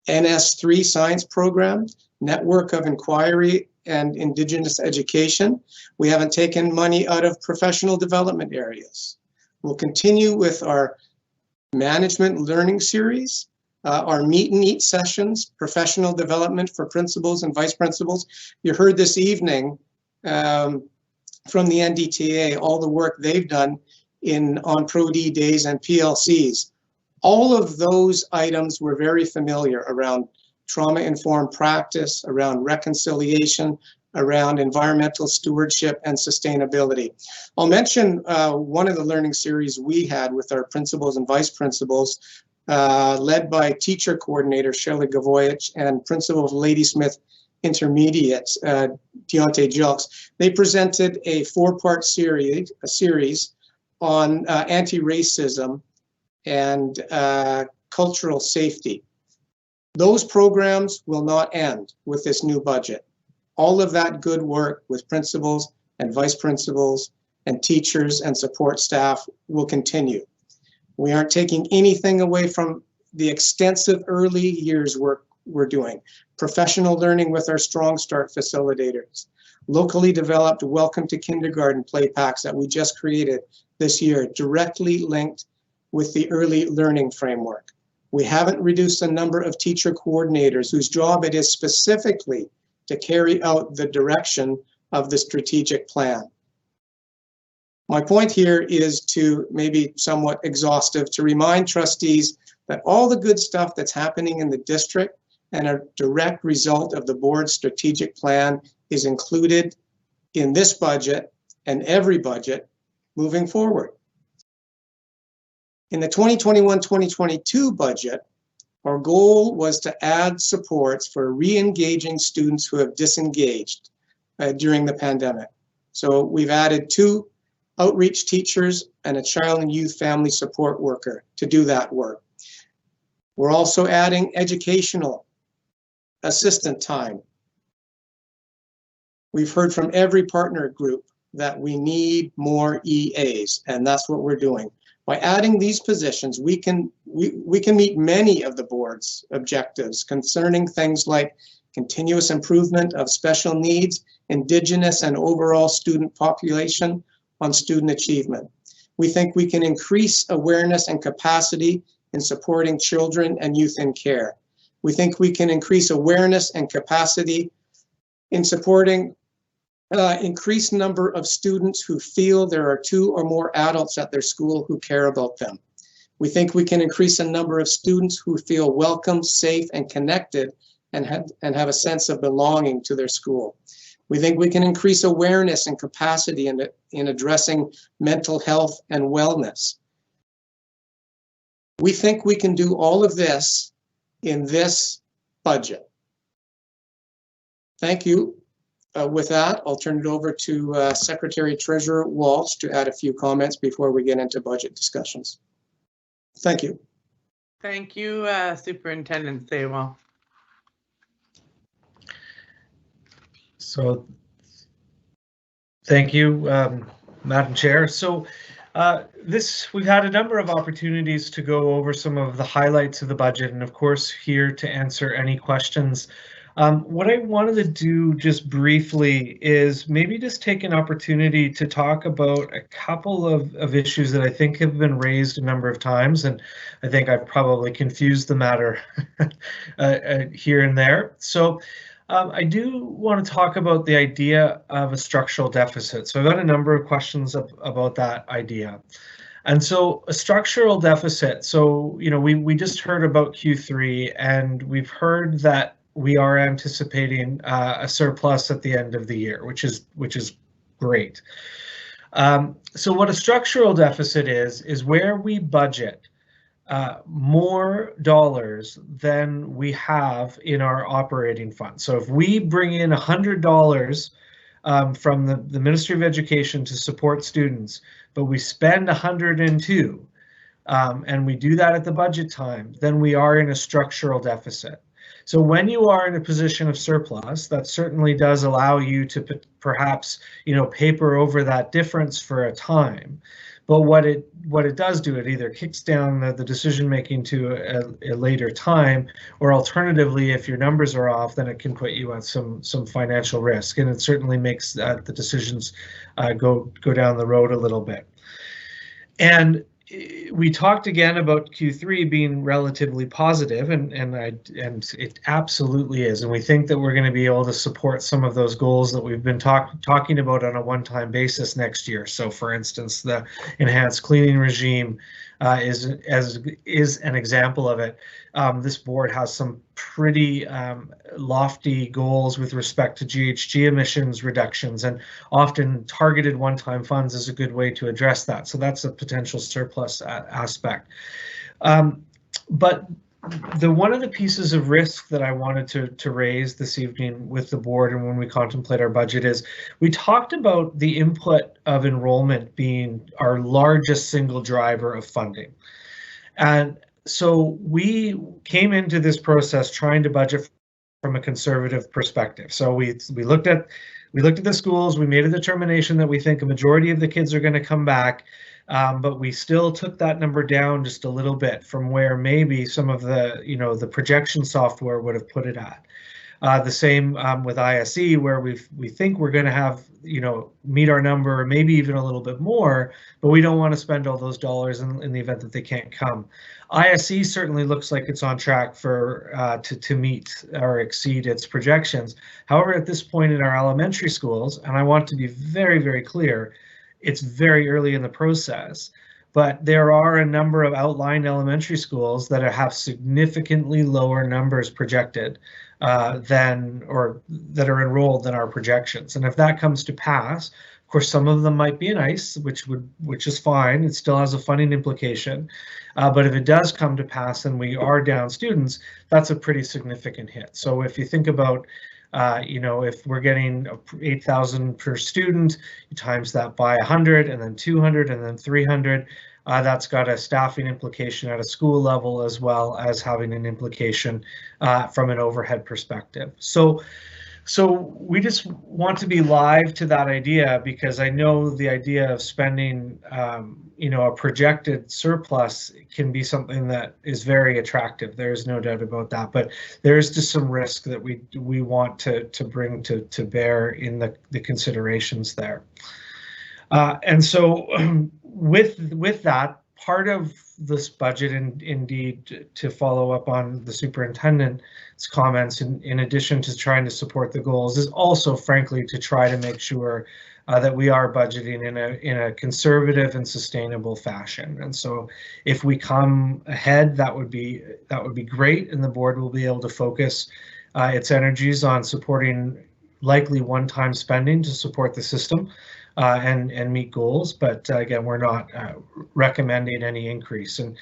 NS3 science program, network of inquiry and Indigenous education. We haven't taken money out of professional development areas. We'll continue with our management learning series, our meet and eat sessions, professional development for principals and vice principals. You heard this evening from the NDTA, all the work they've done on Pro-D days and PLCs. All of those items were very familiar around trauma-informed practice, around reconciliation, around environmental stewardship and sustainability. I'll mention one of the learning series we had with our principals and vice principals, led by teacher coordinator Shelley Gavoyich and principal of Ladysmith Intermediate, Deontay Jelks. They presented a 4-part series on anti-racism and cultural safety. Those programs will not end with this new budget. All of that good work with principals and vice principals and teachers and support staff will continue. We aren't taking anything away from the extensive early years work we're doing. Professional learning with our Strong Start facilitators. Locally developed Welcome to Kindergarten play packs that we just created this year, directly linked with the early learning framework. We haven't reduced the number of teacher coordinators whose job it is specifically to carry out the direction of the strategic plan. My point here is to, maybe somewhat exhaustive, to remind trustees that all the good stuff that's happening in the district and a direct result of the board's strategic plan is included in this budget and every budget moving forward. In the 2021-2022 budget, our goal was to add supports for re-engaging students who have disengaged during the pandemic. So we've added 2 outreach teachers and a child and youth family support worker to do that work. We're also adding educational assistant time. We've heard from every partner group that we need more EAs, and that's what we're doing. By adding these positions, we can meet many of the board's objectives concerning things like continuous improvement of special needs, Indigenous and overall student population on student achievement. We think we can increase awareness and capacity in supporting children and youth in care. We think we can increase awareness and capacity in supporting increased number of students who feel there are 2 or more adults at their school who care about them. We think we can increase the number of students who feel welcome, safe, and connected and have a sense of belonging to their school. We think we can increase awareness and capacity in addressing mental health and wellness. We think we can do all of this in this budget. Thank you. With that, I'll turn it over to Secretary Treasurer Walsh to add a few comments before we get into budget discussions. Thank you. Thank you, Superintendent Saywell. So, thank you, Madam Chair. So, we've had a number of opportunities to go over some of the highlights of the budget, and of course, here to answer any questions. What I wanted to do just briefly is maybe just take an opportunity to talk about a couple of issues that I think have been raised a number of times, and I think I've probably confused the matter here and there. So I do want to talk about the idea of a structural deficit. So I've got a number of questions about that idea. And so a structural deficit, so, you know, we just heard about Q3, and we've heard that we are anticipating a surplus at the end of the year, which is great. So what a structural deficit is where we budget more dollars than we have in our operating fund. So if we bring in $100 from the Ministry of Education to support students, but we spend 102, and we do that at the budget time, then we are in a structural deficit. So when you are in a position of surplus, that certainly does allow you to perhaps, you know, paper over that difference for a time. But what it does do, it either kicks down the decision making to a later time, or alternatively, if your numbers are off, then it can put you at some financial risk, and it certainly makes the decisions go down the road a little bit. And we talked again about Q3 being relatively positive, and it absolutely is, and we think that we're going to be able to support some of those goals that we've been talking about on a one-time basis next year. So, for instance, the enhanced cleaning regime is an example of it. This board has some pretty lofty goals with respect to GHG emissions reductions, and often targeted one-time funds is a good way to address that. So that's a potential surplus aspect. But one of the pieces of risk that I wanted to raise this evening with the board and when we contemplate our budget is we talked about the input of enrollment being our largest single driver of funding. And so we came into this process trying to budget from a conservative perspective. So we looked at the schools, we made a determination that we think a majority of the kids are going to come back, but we still took that number down just a little bit from where maybe some of the, you know, the projection software would have put it at. The same with ISE, where we think we're going to have, you know, meet our number, or maybe even a little bit more, but we don't want to spend all those dollars in the event that they can't come. ISE certainly looks like it's on track for to meet or exceed its projections. However, at this point in our elementary schools, and I want to be very, very clear, it's very early in the process, but there are a number of outlying elementary schools that have significantly lower numbers projected that are enrolled than our projections. And if that comes to pass, of course, some of them might be in ICE, which is fine. It still has a funding implication. But if it does come to pass and we are down students, that's a pretty significant hit. So if you think about, you know, if we're getting 8,000 per student, you times that by 100, and then 200, and then 300. That's got a staffing implication at a school level, as well as having an implication from an overhead perspective. So we just want to be live to that idea, because I know the idea of spending, you know, a projected surplus can be something that is very attractive. There's no doubt about that, but there's just some risk that we want to bring to bear in the considerations there. And so with that, part of this budget, and indeed to follow up on the superintendent's comments, in addition to trying to support the goals, is also frankly to try to make sure that we are budgeting in a conservative and sustainable fashion. And so if we come ahead, that would be great, and the board will be able to focus its energies on supporting likely one-time spending to support the system. And meet goals, but again, we're not recommending any increase. And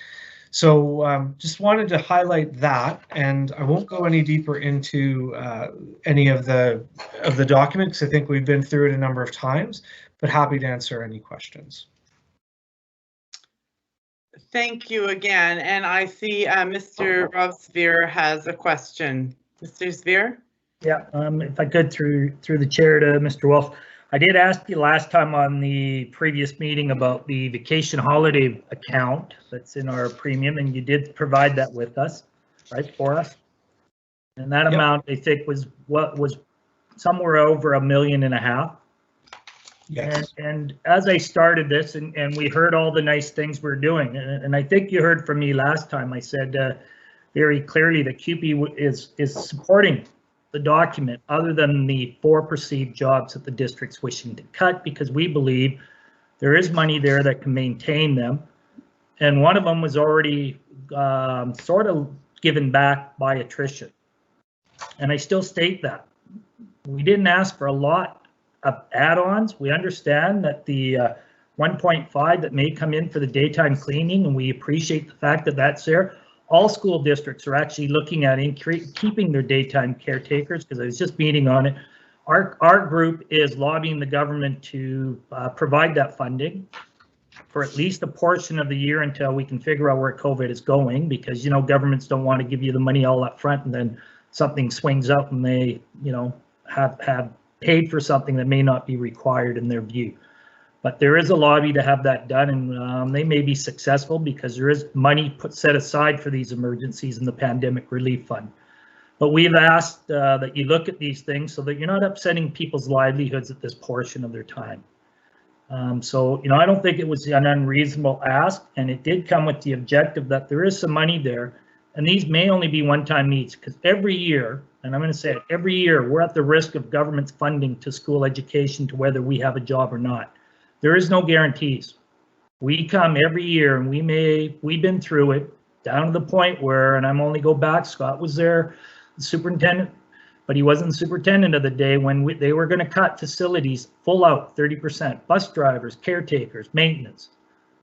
so just wanted to highlight that, and I won't go any deeper into any of the documents. I think we've been through it a number of times, but happy to answer any questions. Thank you again, and I see Mr. Rob Sveer has a question. Mr. Sveer? Yeah, if I could, through the chair to Mr. Wolf. I did ask you last time on the previous meeting about the vacation holiday account that's in our premium, and you did provide that with us, right, for us. And that amount, I think, was somewhere over $1.5 million. Yes. And as I started this, and we heard all the nice things we're doing, and I think you heard from me last time, I said very clearly that CUPE is supporting the document, other than the 4 perceived jobs that the district's wishing to cut, because we believe There is money there that can maintain them. And one of them was already sort of given back by attrition. And I still state that. We didn't ask for a lot of add-ons. We understand that the 1.5 that may come in for the daytime cleaning, and we appreciate the fact that that's there. All school districts are actually looking at keeping their daytime caretakers, because I was just meeting on it. Our group is lobbying the government to provide that funding for at least a portion of the year until we can figure out where COVID is going, because, you know, governments don't want to give you the money all up front and then something swings out and they, you know, have paid for something that may not be required in their view. But there is a lobby to have that done, and they may be successful because there is money set aside for these emergencies in the pandemic relief fund. But we've asked that you look at these things so that you're not upsetting people's livelihoods at this portion of their time. So, you know, I don't think it was an unreasonable ask, and it did come with the objective that there is some money there, and these may only be one-time needs, because every year, and I'm going to say it, every year we're at the risk of government's funding to school education to whether we have a job or not. There is no guarantees. We come every year, and we've been through it down to the point where, and I'm only go back, Scott was there, the superintendent, but he wasn't the superintendent of the day when they were going to cut facilities full out, 30%, bus drivers, caretakers, maintenance.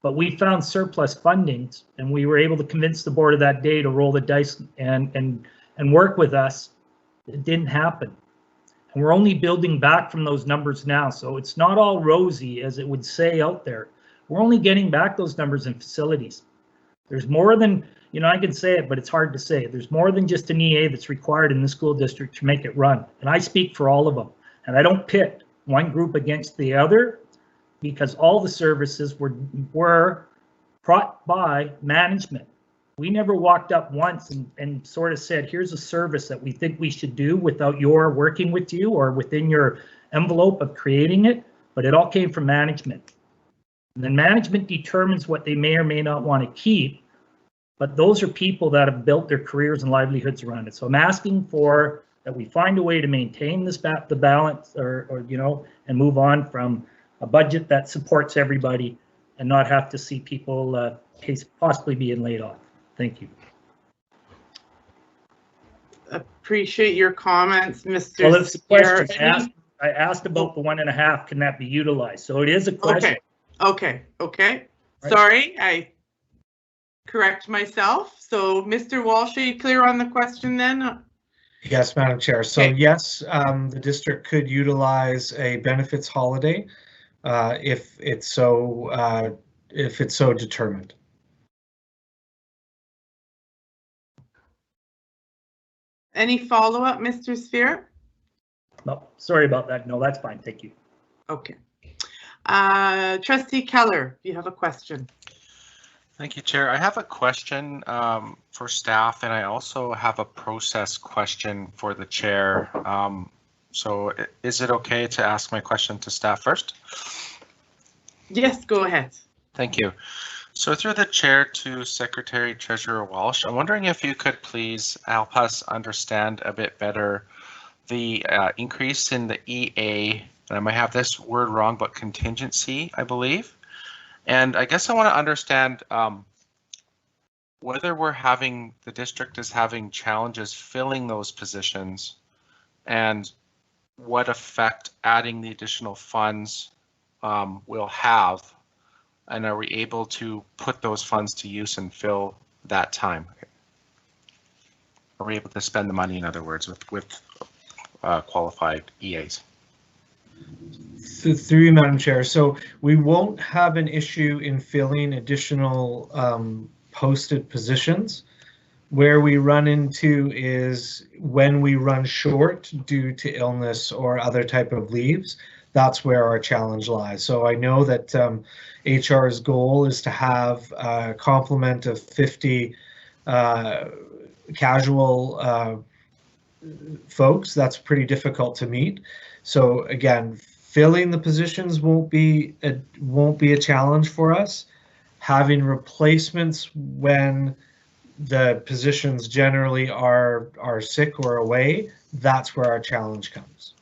But we found surplus fundings, and we were able to convince the board of that day to roll the dice and work with us. It didn't happen. And we're only building back from those numbers now. So it's not all rosy as it would say out there. We're only getting back those numbers in facilities. There's more than, you know, I can say it, but it's hard to say. There's more than just an EA that's required in the school district to make it run. And I speak for all of them. And I don't pit one group against the other, because all the services were brought by management. We never walked up once and sort of said, here's a service that we think we should do without your working with you or within your envelope of creating it, but it all came from management. And then management determines what they may or may not want to keep, but those are people that have built their careers and livelihoods around it. So I'm asking for that we find a way to maintain this the balance or you know, and move on from a budget that supports everybody and not have to see people possibly being laid off. Thank you. Appreciate your comments, Mr. Well, it's a question. I asked about the 1.5. Can that be utilized? So it is a question. Okay. Right. Sorry, I correct myself. So, Mr. Walsh, are you clear on the question then? Yes, Madam Chair. So yes, the district could utilize a benefits holiday if it's so determined. Any follow-up, Mr. Sphere? No, sorry about that. No, that's fine. Thank you. Okay. Trustee Keller, you have a question. Thank you, Chair. I have a question for staff, and I also have a process question for the chair. So is it okay to ask my question to staff first? Yes, go ahead. Thank you. So through the chair to Secretary Treasurer Walsh, I'm wondering if you could please help us understand a bit better the increase in the EA, and I might have this word wrong, but contingency, I believe. And I guess I want to understand whether the district is having challenges filling those positions and what effect adding the additional funds will have. And are we able to put those funds to use and fill that time? Are we able to spend the money, in other words, with qualified EAs? Through you, Madam Chair. So we won't have an issue in filling additional posted positions. Where we run into is when we run short due to illness or other type of leaves. That's where our challenge lies. So I know that HR's goal is to have a complement of 50 casual folks. That's pretty difficult to meet. So again, filling the positions won't be a challenge for us. Having replacements when the positions generally are sick or away, that's where our challenge comes.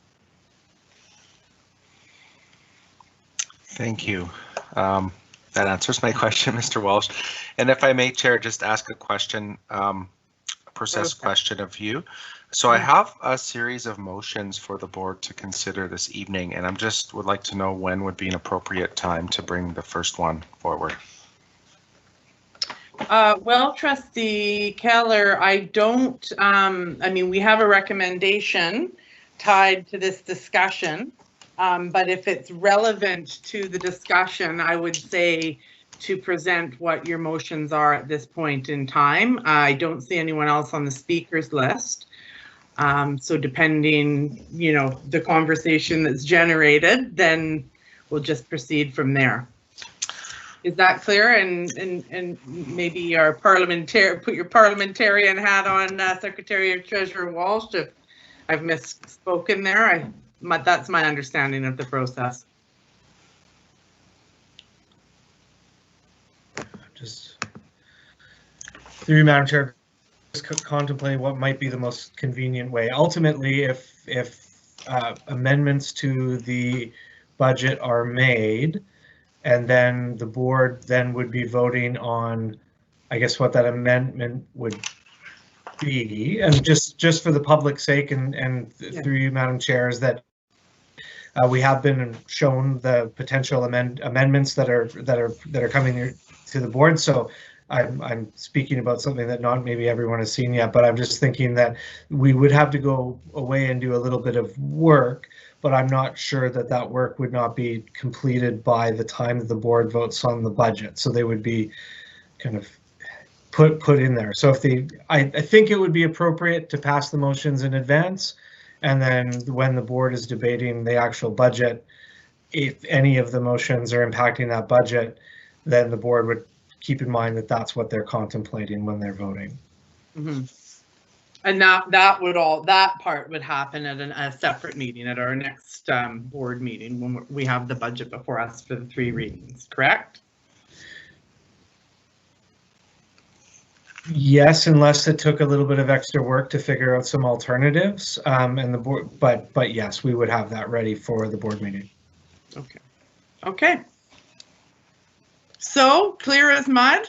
Thank you. That answers my question, Mr. Walsh. And if I may, Chair, just ask a question, process question of you. So I have a series of motions for the board to consider this evening, and I'm just would like to know when would be an appropriate time to bring the first one forward. Well, Trustee Keller, I don't, I mean, we have a recommendation tied to this discussion, but if it's relevant to the discussion, I would say to present what your motions are at this point in time. I don't see anyone else on the speakers list. So depending, you know, the conversation that's generated, then we'll just proceed from there. Is that clear? And maybe our parliamentary, put your parliamentarian hat on, Secretary of Treasurer Walsh, if I've misspoken there. That's my understanding of the process. Just through you, Madam Chair, just contemplate what might be the most convenient way. Ultimately, if amendments to the budget are made, and then the board then would be voting on, I guess, what that amendment would be, and just for the public's sake, and through you, Madam Chair, is that we have been shown the potential amendments that are coming to the board. So I'm speaking about something that not maybe everyone has seen yet, but I'm just thinking that we would have to go away and do a little bit of work, but I'm not sure that that work would not be completed by the time that the board votes on the budget. So they would be kind of put in there. So if I think it would be appropriate to pass the motions in advance, and then when the board is debating the actual budget, if any of the motions are impacting that budget, then the board would keep in mind that that's what they're contemplating when they're voting. Mm-hmm. And that part would happen at a separate meeting at our next board meeting when we have the budget before us for the 3 readings, correct? Yes, unless it took a little bit of extra work to figure out some alternatives, and the board, but yes, we would have that ready for the board meeting. Okay. Okay. So clear as mud,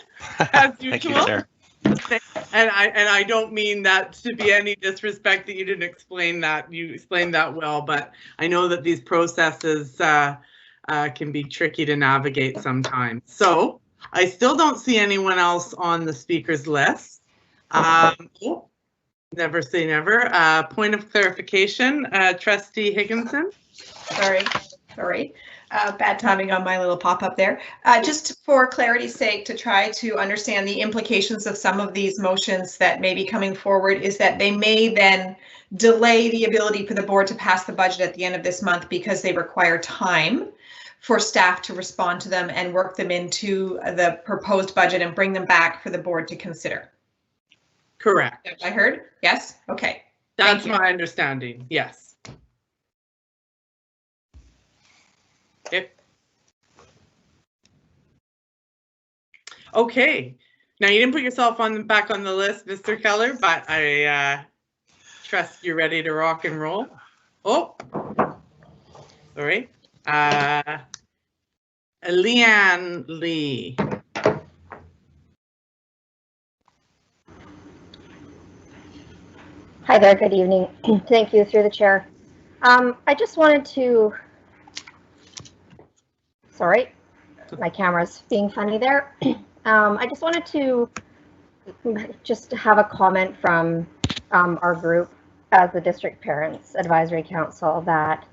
as usual. Thank you, Chair. And I don't mean that to be any disrespect that you didn't explain that. You explained that well, but I know that these processes can be tricky to navigate sometimes. So I still don't see anyone else on the speakers list. Never say never. Point of clarification, Trustee Higginson. Sorry. Bad timing on my little pop-up there. Just for clarity's sake, to try to understand the implications of some of these motions that may be coming forward, is that they may then delay the ability for the board to pass the budget at the end of this month because they require time for staff to respond to them and work them into the proposed budget and bring them back for the board to consider. Correct. I heard? Yes? Okay. That's my understanding. Yes. Okay. Now you didn't put yourself back on the list, Mr. Keller, but I trust you're ready to rock and roll. Oh, sorry. Leanne Lee. Hi there, good evening. Thank you, through the chair. I just wanted to, sorry, my camera's being funny there. I just wanted to have a comment from our group as the District Parents Advisory Council that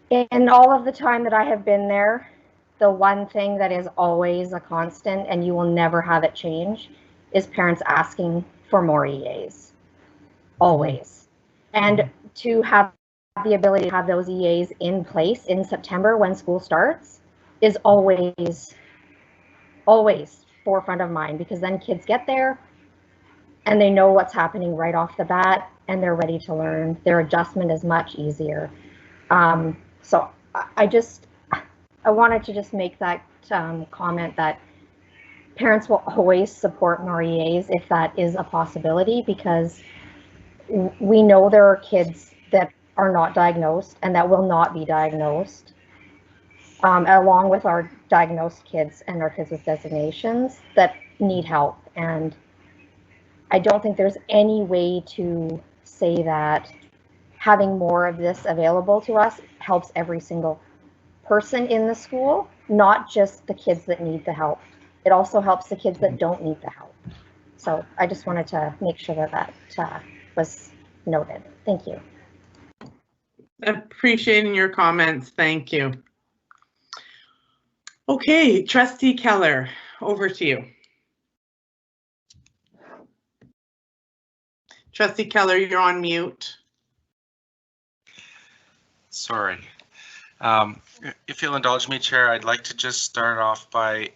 in all of the time that I have been there, the one thing that is always a constant and you will never have it change is parents asking for more EAs. Always. And to have the ability to have those EAs in place in September when school starts is always forefront of mind, because then kids get there and they know what's happening right off the bat and they're ready to learn. Their adjustment is much easier. So I wanted to just make that comment that parents will always support more EAs if that is a possibility, because we know there are kids that are not diagnosed and that will not be diagnosed. along with our diagnosed kids and our kids with designations that need help. And I don't think there's any way to say that having more of this available to us helps every single person in the school, not just the kids that need the help. It also helps the kids that don't need the help. So I just wanted to make sure that that was noted. Thank you. Appreciating your comments. Thank you. Okay, Trustee Keller, over to you. Trustee Keller, you're on mute. Sorry. If you'll indulge me, Chair, I'd like to just start off by,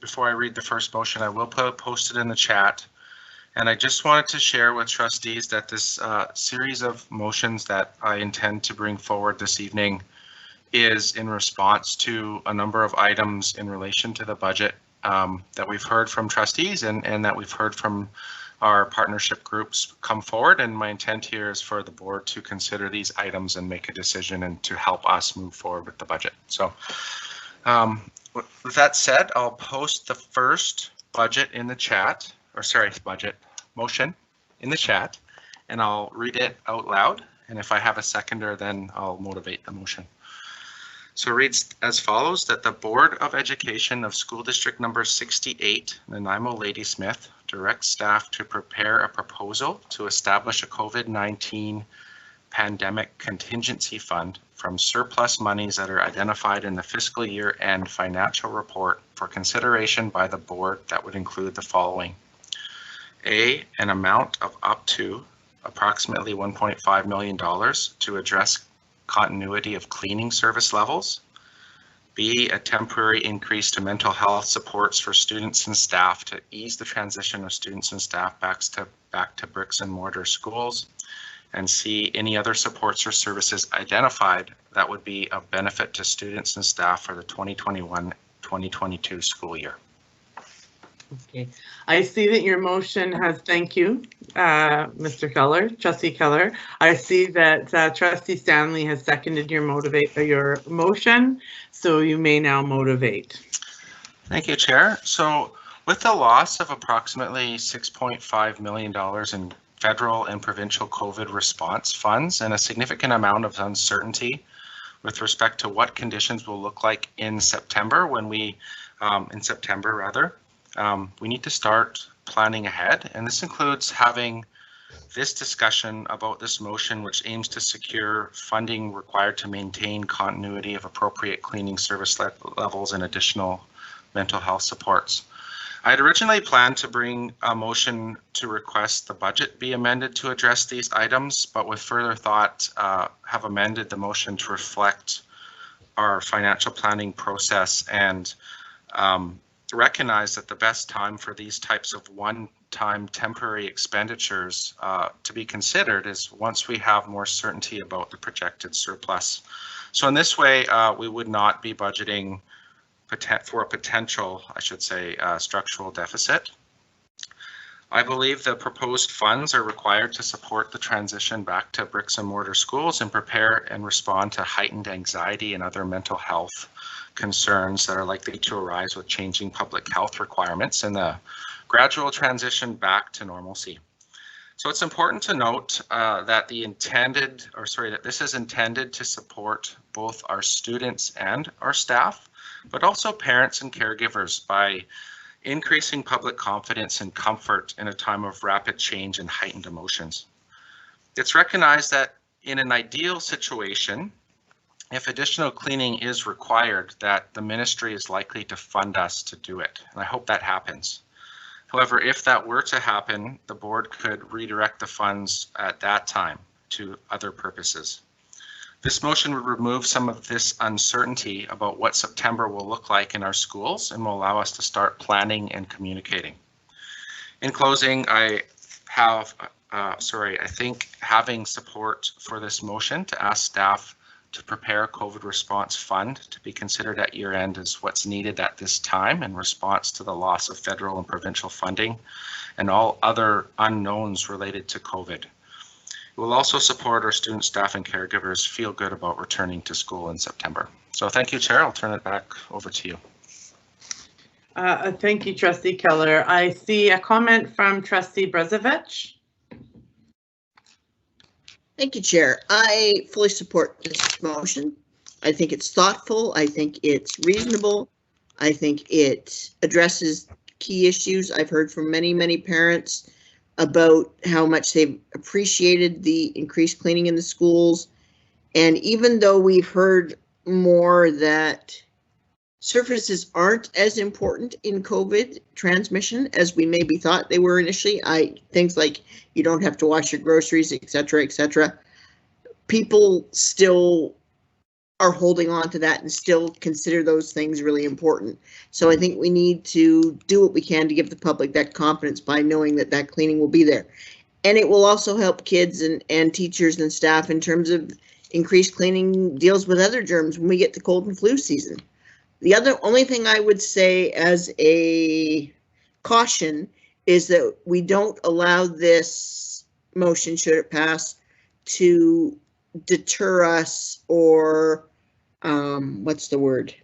before I read the first motion, I will post it in the chat. And I just wanted to share with trustees that this series of motions that I intend to bring forward this evening is in response to a number of items in relation to the budget that we've heard from trustees and that we've heard from our partnership groups come forward. And my intent here is for the board to consider these items and make a decision and to help us move forward with the budget. So with that said, I'll post the first budget in the chat, or sorry, budget motion in the chat, and I'll read it out loud. And if I have a seconder, then I'll motivate the motion. So it reads as follows: that the Board of Education of School District number 68, Nanaimo Ladysmith, directs staff to prepare a proposal to establish a COVID-19 pandemic contingency fund from surplus monies that are identified in the fiscal year end financial report for consideration by the board that would include the following. A, an amount of up to approximately $1.5 million to address continuity of cleaning service levels. B, a temporary increase to mental health supports for students and staff to ease the transition of students and staff back to bricks and mortar schools. And C, any other supports or services identified that would be of benefit to students and staff for the 2021-2022 school year. Okay, I see that your motion has, thank you, Mr. Keller, Trustee Keller. I see that Trustee Stanley has seconded your motion, so you may now motivate. Thank you, Chair. So with the loss of approximately $6.5 million in federal and provincial COVID response funds and a significant amount of uncertainty with respect to what conditions will look like in September when we, we need to start planning ahead, and this includes having this discussion about this motion, which aims to secure funding required to maintain continuity of appropriate cleaning service levels and additional mental health supports. I had originally planned to bring a motion to request the budget be amended to address these items, but with further thought, have amended the motion to reflect our financial planning process and recognize that the best time for these types of one-time temporary expenditures to be considered is once we have more certainty about the projected surplus. So in this way, we would not be budgeting for a potential, I should say, structural deficit. I believe the proposed funds are required to support the transition back to bricks and mortar schools and prepare and respond to heightened anxiety and other mental health concerns that are likely to arise with changing public health requirements and the gradual transition back to normalcy. So it's important to note that this is intended to support both our students and our staff, but also parents and caregivers by increasing public confidence and comfort in a time of rapid change and heightened emotions. It's recognized that in an ideal situation, if additional cleaning is required, that the ministry is likely to fund us to do it, and I hope that happens. However, if that were to happen, the board could redirect the funds at that time to other purposes. This motion would remove some of this uncertainty about what September will look like in our schools and will allow us to start planning and communicating. In closing, I think having support for this motion to ask staff to prepare a COVID response fund to be considered at year end is what's needed at this time in response to the loss of federal and provincial funding and all other unknowns related to COVID. It will also support our students, staff, and caregivers feel good about returning to school in September. So thank you, Chair. I'll turn it back over to you. Thank you, Trustee Keller. I see a comment from Trustee Brezovich. Thank you, Chair. I fully support this motion. I think it's thoughtful. I think it's reasonable. I think it addresses key issues. I've heard from many, many parents about how much they've appreciated the increased cleaning in the schools. And even though we've heard more that surfaces aren't as important in COVID transmission as we maybe thought they were initially, things like you don't have to wash your groceries, etc., etc. People still are holding on to that and still consider those things really important. So I think we need to do what we can to give the public that confidence by knowing that that cleaning will be there. And it will also help kids and teachers and staff in terms of increased cleaning deals with other germs when we get to cold and flu season. The only thing I would say as a caution is that we don't allow this motion, should it pass, to deter us or what's the word?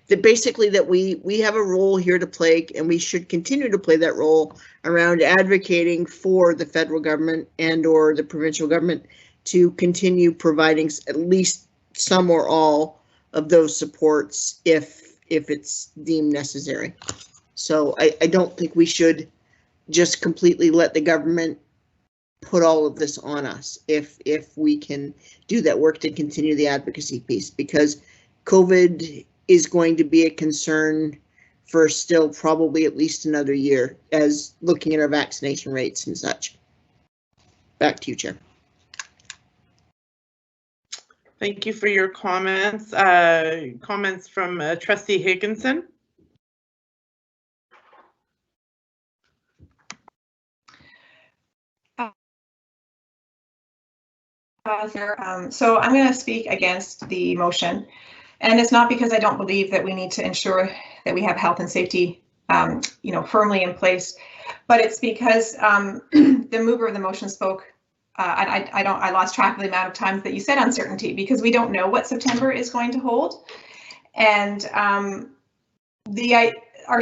That basically that we have a role here to play, and we should continue to play that role around advocating for the federal government and or the provincial government to continue providing at least some or all of those supports if it's deemed necessary. So I don't think we should just completely let the government put all of this on us if we can do that work to continue the advocacy piece, because COVID is going to be a concern for still probably at least another year as looking at our vaccination rates and such. Back to you, Chair. Thank you for your comments. Comments from Trustee Higginson. So I'm going to speak against the motion, and it's not because I don't believe that we need to ensure that we have health and safety, firmly in place, but it's because the mover of the motion spoke. I lost track of the amount of times that you said uncertainty, because we don't know what September is going to hold, and our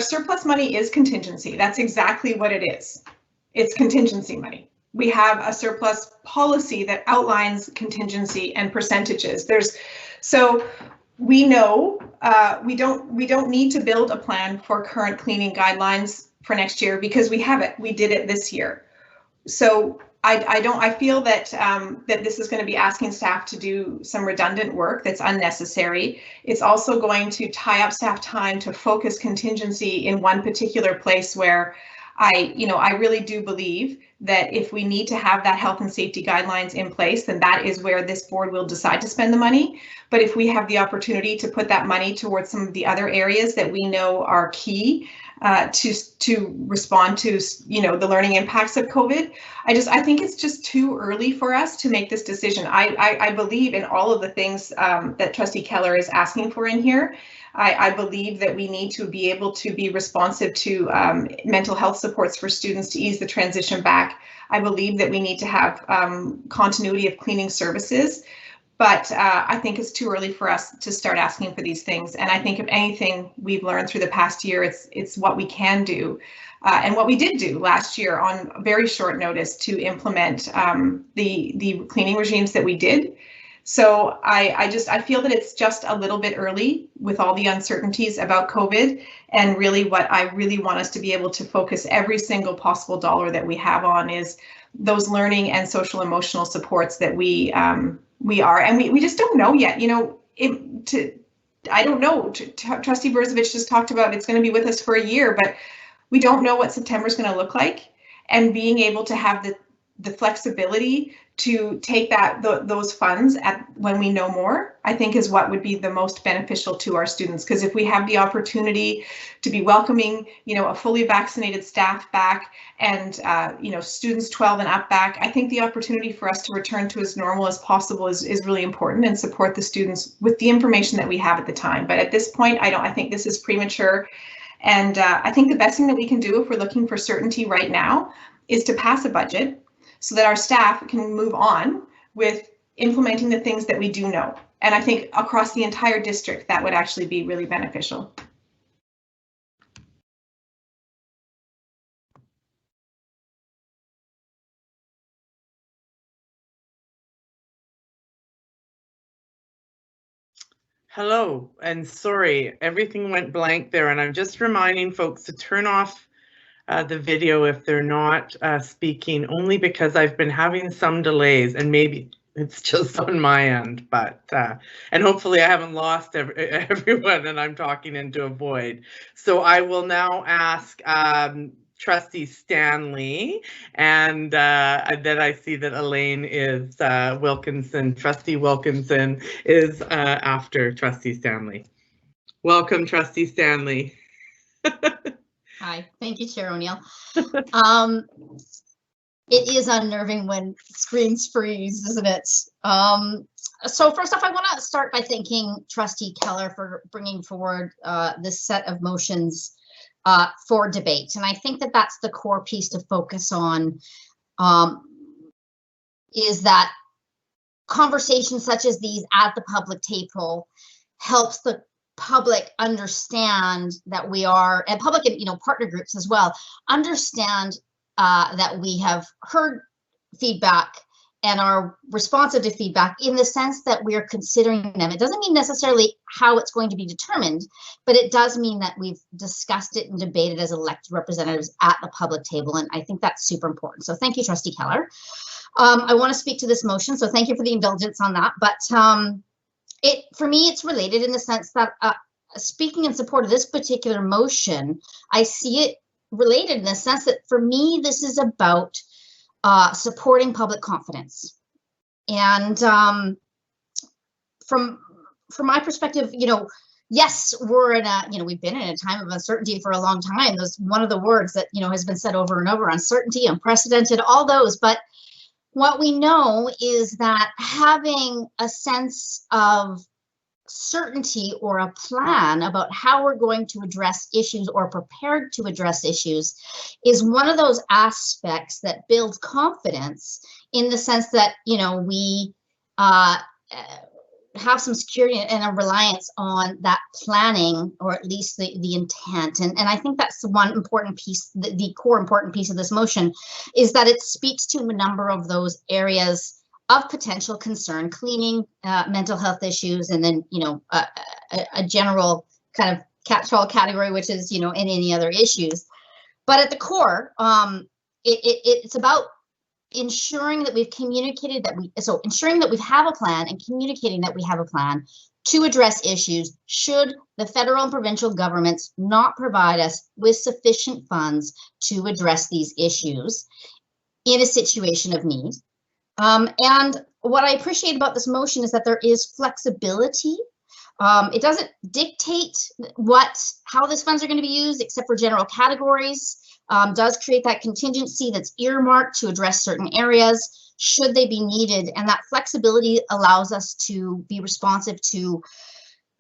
surplus money is contingency. That's exactly what it is. It's contingency money. We have a surplus policy that outlines contingency and percentages. So we know we don't need to build a plan for current cleaning guidelines for next year because we have it. We did it this year. So I feel that that this is going to be asking staff to do some redundant work that's unnecessary. It's also going to tie up staff time to focus contingency in one particular place where I really do believe that if we need to have that health and safety guidelines in place, then that is where this board will decide to spend the money. But if we have the opportunity to put that money towards some of the other areas that we know are key to respond to, the learning impacts of COVID, I think it's just too early for us to make this decision. I believe in all of the things that Trustee Keller is asking for in here. I believe that we need to be able to be responsive to mental health supports for students to ease the transition back. I believe that we need to have continuity of cleaning services, but I think it's too early for us to start asking for these things. And I think if anything we've learned through the past year, it's what we can do and what we did do last year on very short notice to implement the cleaning regimes that we did. So I feel that it's just a little bit early with all the uncertainties about COVID, and really what I really want us to be able to focus every single possible dollar that we have on is those learning and social emotional supports that we are, and we just don't know yet. I don't know. Trustee Brezovich just talked about it's going to be with us for a year, but we don't know what September is going to look like, and being able to have the flexibility to take those funds when we know more, I think is what would be the most beneficial to our students. Because if we have the opportunity to be welcoming, a fully vaccinated staff back and, students 12 and up back, I think the opportunity for us to return to as normal as possible is really important, and support the students with the information that we have at the time. But at this point, I think this is premature. And I think the best thing that we can do if we're looking for certainty right now is to pass a budget, so that our staff can move on with implementing the things that we do know. And I think across the entire district, that would actually be really beneficial. Hello, and sorry, everything went blank there, and I'm just reminding folks to turn off the video if they're not speaking, only because I've been having some delays, and maybe it's just on my end, but and hopefully I haven't lost everyone and I'm talking into a void. So I will now ask Trustee Stanley, and then I see that Elaine is Wilkinson. Trustee Wilkinson is after Trustee Stanley. Welcome, Trustee Stanley. Hi, thank you, Chair O'Neill. It is unnerving when screens freeze, isn't it? So first off, I want to start by thanking Trustee Keller for bringing forward this set of motions for debate. And I think that that's the core piece to focus on, is that conversations such as these at the public table helps the public understand that we are, and public and partner groups as well, understand that we have heard feedback and are responsive to feedback in the sense that we are considering them. It doesn't mean necessarily how it's going to be determined, but it does mean that we've discussed it and debated as elected representatives at the public table. And I think that's super important. So thank you, Trustee Keller. I want to speak to this motion, so thank you for the indulgence on that. But for me, it's related in the sense that speaking in support of this particular motion, I see it related in the sense that for me, this is about supporting public confidence. And from my perspective, yes, we're in a, we've been in a time of uncertainty for a long time. That's one of the words that, has been said over and over: uncertainty, unprecedented, all those. But what we know is that having a sense of certainty or a plan about how we're going to address issues or prepared to address issues is one of those aspects that builds confidence, in the sense that, we have some security and a reliance on that planning, or at least the intent. And I think that's the one important piece, the core important piece of this motion, is that it speaks to a number of those areas of potential concern: cleaning, mental health issues, and then, a general kind of catch-all category, which is, and any other issues. But at the core, it's about ensuring that we've communicated ensuring that we have a plan and communicating that we have a plan to address issues should the federal and provincial governments not provide us with sufficient funds to address these issues in a situation of need. And what I appreciate about this motion is that there is flexibility. It doesn't dictate how these funds are going to be used, except for general categories. Does create that contingency that's earmarked to address certain areas should they be needed. And that flexibility allows us to be responsive to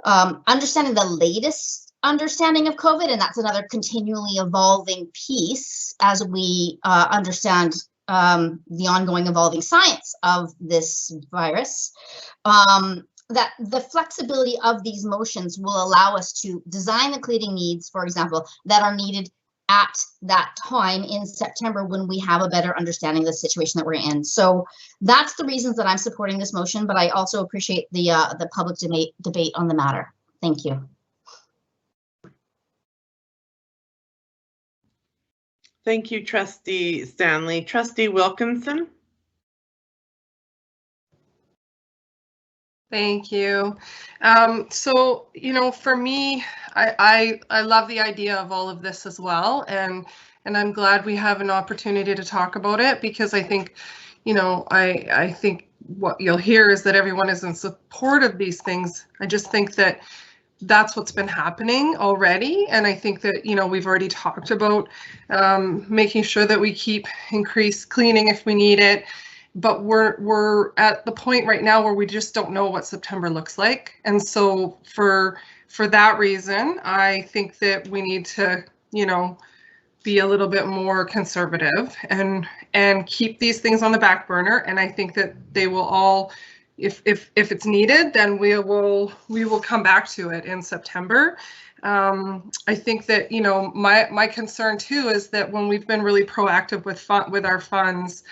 understanding the latest understanding of COVID. And that's another continually evolving piece as we understand the ongoing evolving science of this virus. That the flexibility of these motions will allow us to design the cleaning needs, for example, that are needed at that time in September, when we have a better understanding of the situation that we're in. So that's the reasons that I'm supporting this motion, but I also appreciate the public debate on the matter. Thank you. Thank you, Trustee Stanley. Trustee Wilkinson. Thank you. So, for me, I love the idea of all of this as well, and I'm glad we have an opportunity to talk about it, because I think, I think what you'll hear is that everyone is in support of these things. I just think that that's what's been happening already, and I think that we've already talked about making sure that we keep increased cleaning if we need it. But we're at the point right now where we just don't know what September looks like. And so for that reason, I think that we need to, be a little bit more conservative and keep these things on the back burner. And I think that they will all if it's needed, then we will come back to it in September. I think that, you know, my concern too is that when we've been really proactive with our funds,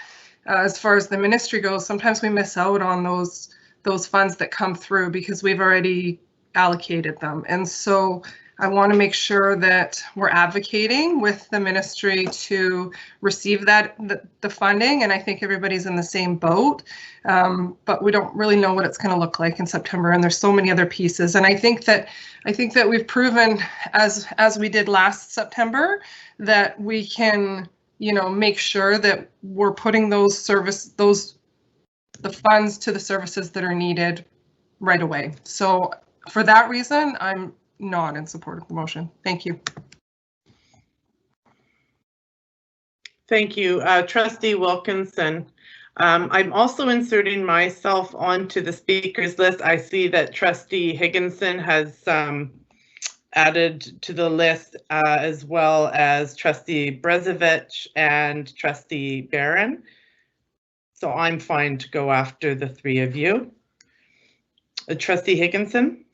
as far as the ministry goes, sometimes we miss out on those funds that come through because we've already allocated them. And so I want to make sure that we're advocating with the ministry to receive the funding, and I think everybody's in the same boat. But we don't really know what it's going to look like in September, and there's so many other pieces. And I think that we've proven, as we did last September, that we can, you know, make sure that we're putting the funds to the services that are needed right away. So for that reason, I'm not in support of the motion. Thank you. Thank you, Trustee Wilkinson. I'm also inserting myself onto the speakers list. I see that Trustee Higginson has added to the list, as well as Trustee Brezovich and Trustee Barron. So I'm fine to go after the three of you. Trustee Higginson?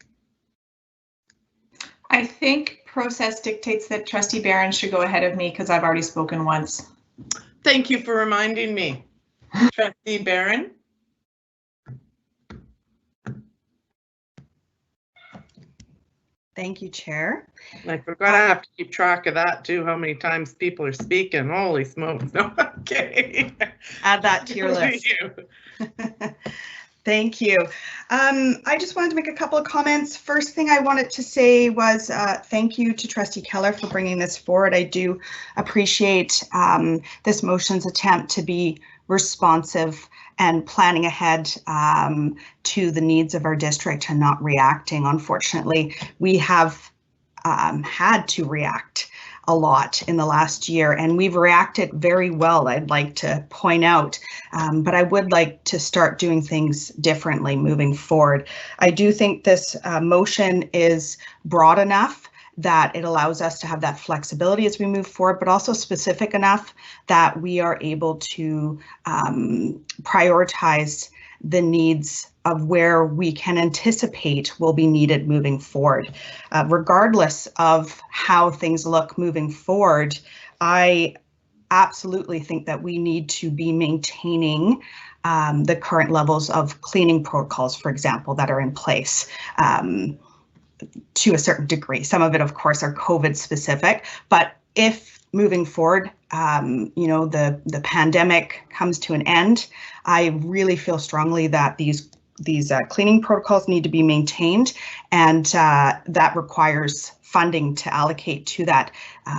I think process dictates that Trustee Barron should go ahead of me because I've already spoken once. Thank you for reminding me. Trustee Barron? Thank you, Chair. I forgot I have to keep track of that too, how many times people are speaking. Holy smokes. No, okay. Add that to your list. Thank you. I just wanted to make a couple of comments. First thing I wanted to say was thank you to Trustee Keller for bringing this forward. I do appreciate this motion's attempt to be responsive and planning ahead to the needs of our district and not reacting. Unfortunately, we have had to react a lot in the last year, and we've reacted very well, I'd like to point out, but I would like to start doing things differently moving forward. I do think this motion is broad enough that it allows us to have that flexibility as we move forward, but also specific enough that we are able to prioritize the needs of where we can anticipate will be needed moving forward. Regardless of how things look moving forward, I absolutely think that we need to be maintaining the current levels of cleaning protocols, for example, that are in place. To a certain degree. Some of it, of course, are COVID specific, but if moving forward, you know, the pandemic comes to an end, I really feel strongly that these cleaning protocols need to be maintained, and that requires funding to allocate to that.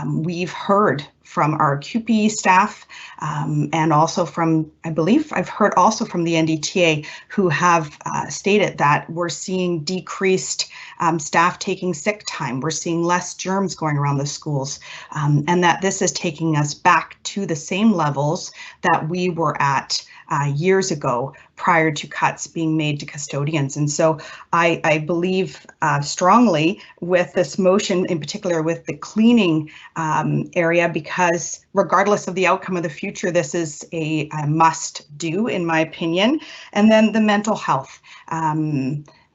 We've heard from our QP staff and also from, I believe I've heard also from the NDTA, who have stated that we're seeing decreased staff taking sick time. We're seeing less germs going around the schools, and that this is taking us back to the same levels that we were at years ago prior to cuts being made to custodians. And so I believe strongly with this motion, in particular with the cleaning area, because regardless of the outcome of the future, this is a must do, in my opinion. And then the mental health.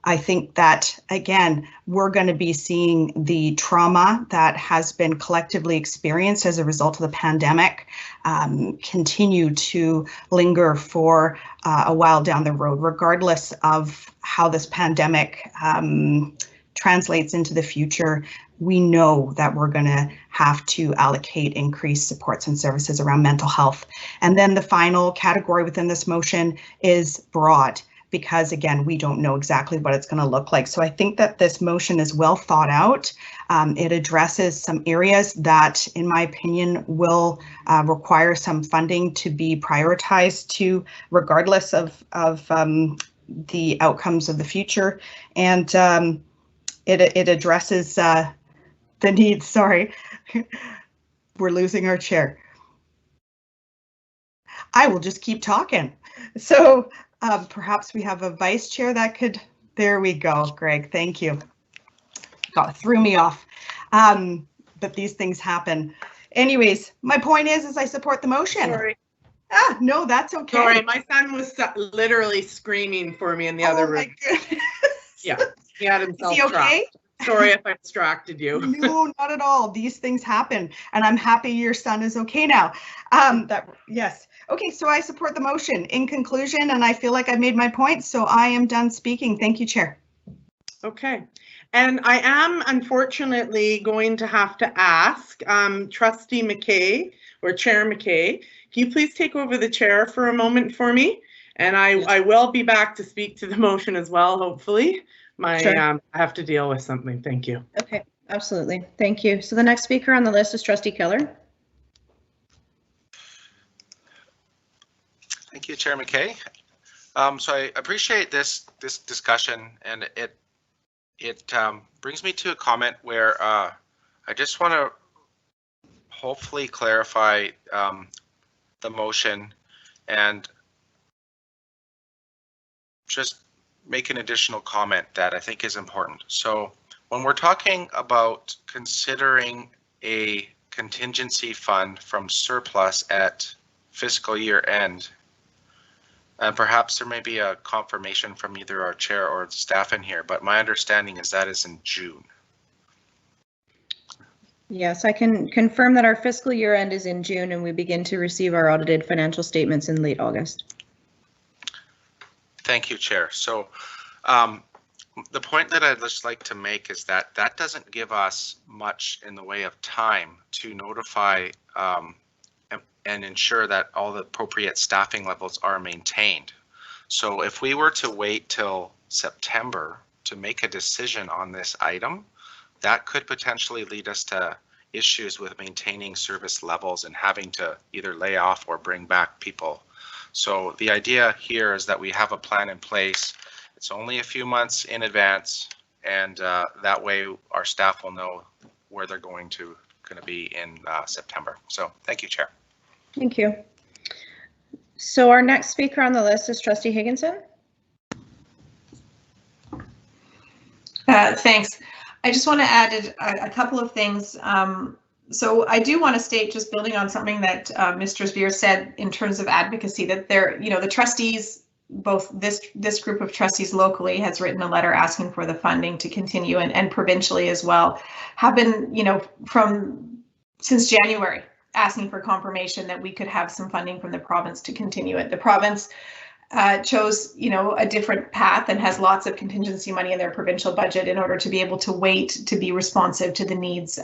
I think that, again, we're going to be seeing the trauma that has been collectively experienced as a result of the pandemic continue to linger for a while down the road, regardless of how this pandemic translates into the future. We know that we're going to have to allocate increased supports and services around mental health. And then the final category within this motion is broad, because again, we don't know exactly what it's going to look like. So I think that this motion is well thought out. It addresses some areas that, in my opinion, will require some funding to be prioritized to, regardless of the outcomes of the future. And it addresses the needs. Sorry, we're losing our chair. I will just keep talking. So perhaps we have a vice chair that could, there we go, Greg, thank you. Threw me off, but these things happen. Anyways, my point is I support the motion. Sorry. No, that's okay. Sorry, my son was literally screaming for me in the other room. My goodness. Yeah, he had himself Is he okay? trapped. Sorry if I distracted you. No, not at all. These things happen, and I'm happy your son is okay now. Yes. Okay, so I support the motion. In conclusion, and I feel like I made my point, so I am done speaking. Thank you, Chair. Okay, and I am unfortunately going to have to ask Trustee McKay or Chair McKay, can you please take over the chair for a moment for me? And I will be back to speak to the motion as well, hopefully. Sure. I have to deal with something. Thank you. Okay, absolutely. Thank you. So the next speaker on the list is Trustee Keller. Thank you, Chair McKay. So I appreciate this discussion, and it brings me to a comment where I just want to hopefully clarify the motion and just make an additional comment that I think is important. So when we're talking about considering a contingency fund from surplus at fiscal year end, and perhaps there may be a confirmation from either our chair or the staff in here, but my understanding is that is in June. Yes, I can confirm that our fiscal year end is in June and we begin to receive our audited financial statements in late August. Thank you, Chair. So the point that I'd just like to make is that that doesn't give us much in the way of time to notify and ensure that all the appropriate staffing levels are maintained. So if we were to wait till September to make a decision on this item, that could potentially lead us to issues with maintaining service levels and having to either lay off or bring back people. So the idea here is that we have a plan in place. It's only a few months in advance, and that way our staff will know where they're going to be in September. So thank you, Chair. Thank you. So our next speaker on the list is Trustee Higginson. Thanks. I just want to add a couple of things. So I do want to state, just building on something that Mr. Spear said in terms of advocacy, that there, the trustees, both this group of trustees locally has written a letter asking for the funding to continue, and provincially as well, have been, since January, asking for confirmation that we could have some funding from the province to continue it. The province chose, a different path and has lots of contingency money in their provincial budget in order to be able to wait to be responsive to the needs,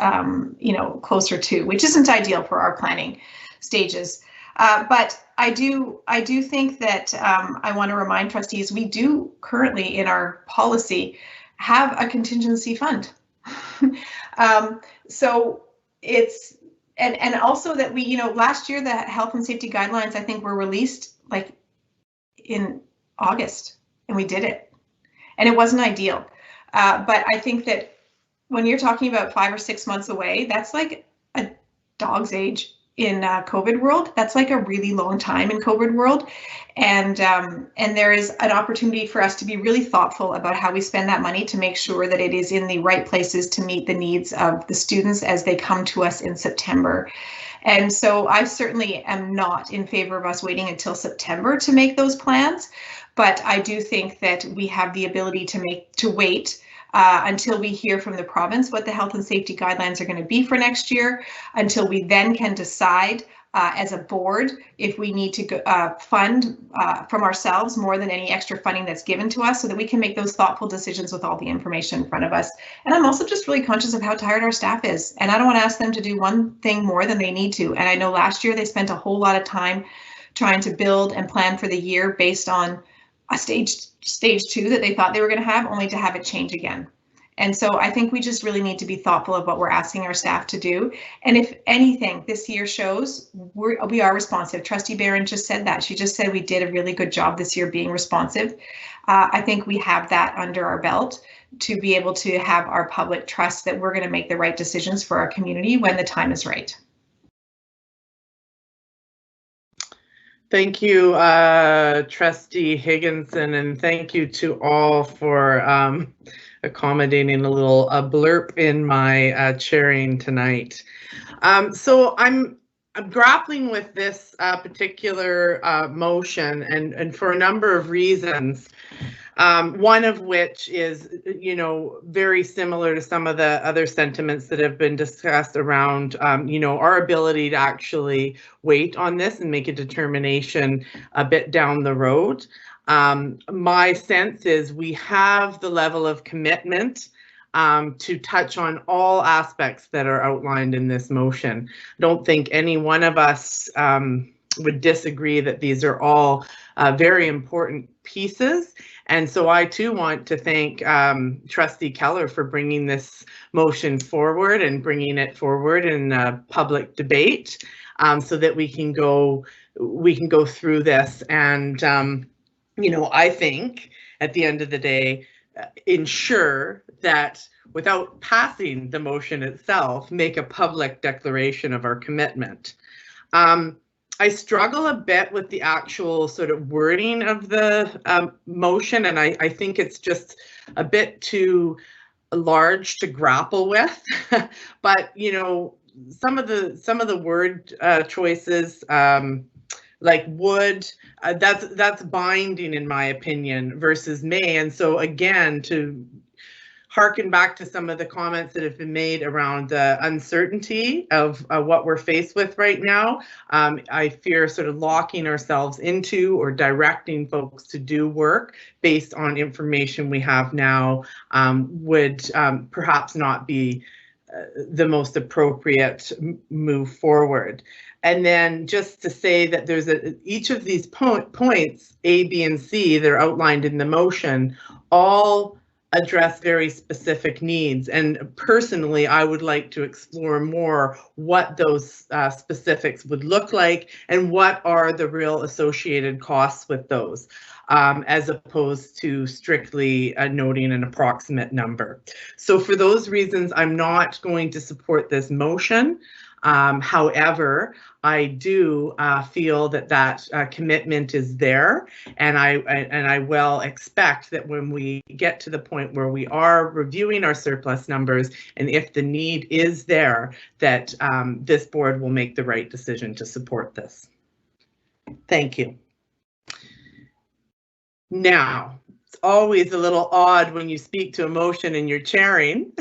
closer to, which isn't ideal for our planning stages. But I do think that I want to remind trustees, we do currently in our policy have a contingency fund. So it's, and also that we, last year the health and safety guidelines, I think, were released like in August, and we did it, and it wasn't ideal. But I think that when you're talking about 5 or 6 months away, that's like a dog's age in COVID world. That's like a really long time in COVID world, and there is an opportunity for us to be really thoughtful about how we spend that money to make sure that it is in the right places to meet the needs of the students as they come to us in September. And so I certainly am not in favor of us waiting until September to make those plans, but I do think that we have the ability to wait until we hear from the province what the health and safety guidelines are going to be for next year, until we then can decide as a board if we need to fund from ourselves more than any extra funding that's given to us, so that we can make those thoughtful decisions with all the information in front of us. And I'm also just really conscious of how tired our staff is, and I don't want to ask them to do one thing more than they need to. And I know last year they spent a whole lot of time trying to build and plan for the year based on a stage 2 that they thought they were going to have, only to have it change again. And so I think we just really need to be thoughtful of what we're asking our staff to do. And if anything, this year shows we are responsive. Trustee Barron just said that. She just said we did a really good job this year being responsive. I think we have that under our belt to be able to have our public trust that we're going to make the right decisions for our community when the time is right. Thank you, Trustee Higginson, and thank you to all for accommodating a little blurb in my chairing tonight. So I'm I'm grappling with this particular motion and for a number of reasons. One of which is, you know, very similar to some of the other sentiments that have been discussed around, you know, our ability to actually wait on this and make a determination a bit down the road. My sense is we have the level of commitment to touch on all aspects that are outlined in this motion. I don't think any one of us would disagree that these are all very important pieces. And so I too want to thank Trustee Keller for bringing this motion forward and bringing it forward in a public debate so that we can go through this and you know, I think at the end of the day, ensure that without passing the motion itself, make a public declaration of our commitment. I struggle a bit with the actual sort of wording of the motion, and I think it's just a bit too large to grapple with. But you know, some of the word choices, like would, that's binding in my opinion versus may, and so again, to harken back to some of the comments that have been made around the uncertainty of what we're faced with right now. I fear sort of locking ourselves into or directing folks to do work based on information we have now would perhaps not be the most appropriate move forward. And then just to say that there's each of these points, A, B, and C, that are outlined in the motion, all address very specific needs. And personally, I would like to explore more what those specifics would look like and what are the real associated costs with those, as opposed to strictly noting an approximate number. So for those reasons, I'm not going to support this motion. However, I do feel that commitment is there, and I will expect that when we get to the point where we are reviewing our surplus numbers, and if the need is there, that this board will make the right decision to support this. Thank you. Now, it's always a little odd when you speak to a motion and you're chairing.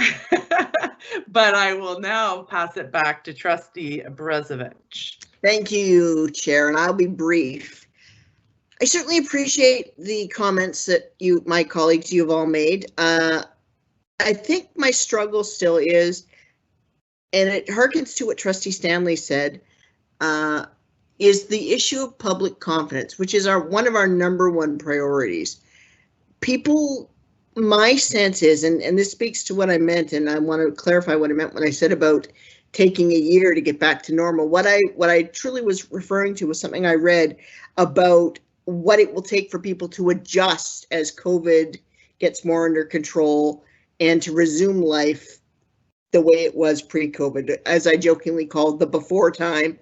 But I will now pass it back to Trustee Brezovich. Thank you, Chair, and I'll be brief. I certainly appreciate the comments that my colleagues, you've all made. I think my struggle still is, and it harkens to what Trustee Stanley said, is the issue of public confidence, which is one of our #1 priorities. People, my sense is, and this speaks to what I meant, and I want to clarify what I meant when I said about taking a year to get back to normal. What I truly was referring to was something I read about what it will take for people to adjust as COVID gets more under control and to resume life the way it was pre-COVID, as I jokingly called the before time.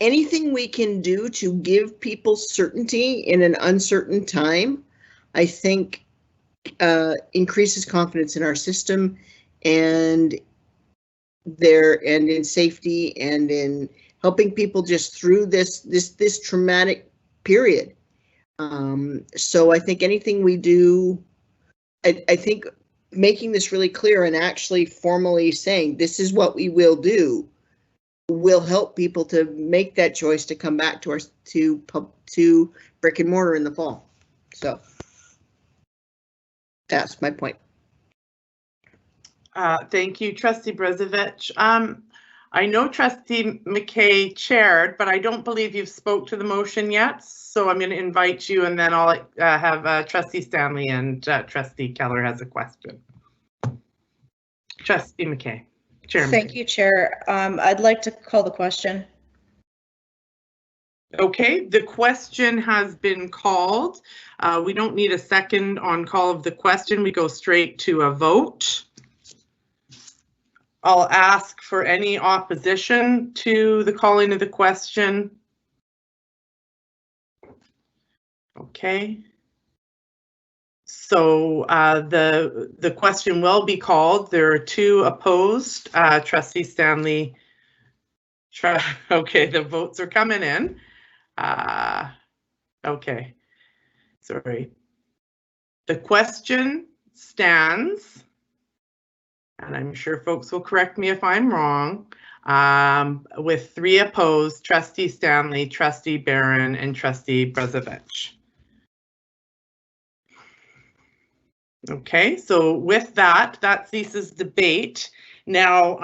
Anything we can do to give people certainty in an uncertain time, I think increases confidence in our system and in safety and in helping people just through this traumatic period. So I think anything we do, I think making this really clear and actually formally saying this is what we will do will help people to make that choice to come back to brick and mortar in the fall. So that's my point. Thank you, Trustee Brezovich. I know Trustee McKay chaired, but I don't believe you've spoke to the motion yet. So I'm going to invite you, and then I'll have Trustee Stanley and Trustee Keller has a question. Trustee McKay. Chairman. Thank you, Chair. I'd like to call the question. Okay, the question has been called. We don't need a second on call of the question. We go straight to a vote. I'll ask for any opposition to the calling of the question. Okay. So the question will be called. There are 2 opposed. Trustee Stanley Okay, the votes are coming in. Okay, sorry. The question stands, and I'm sure folks will correct me if I'm wrong, with 3 opposed, Trustee Stanley, Trustee Barron, and Trustee Brezovich. Okay, so with that, that ceases debate. Now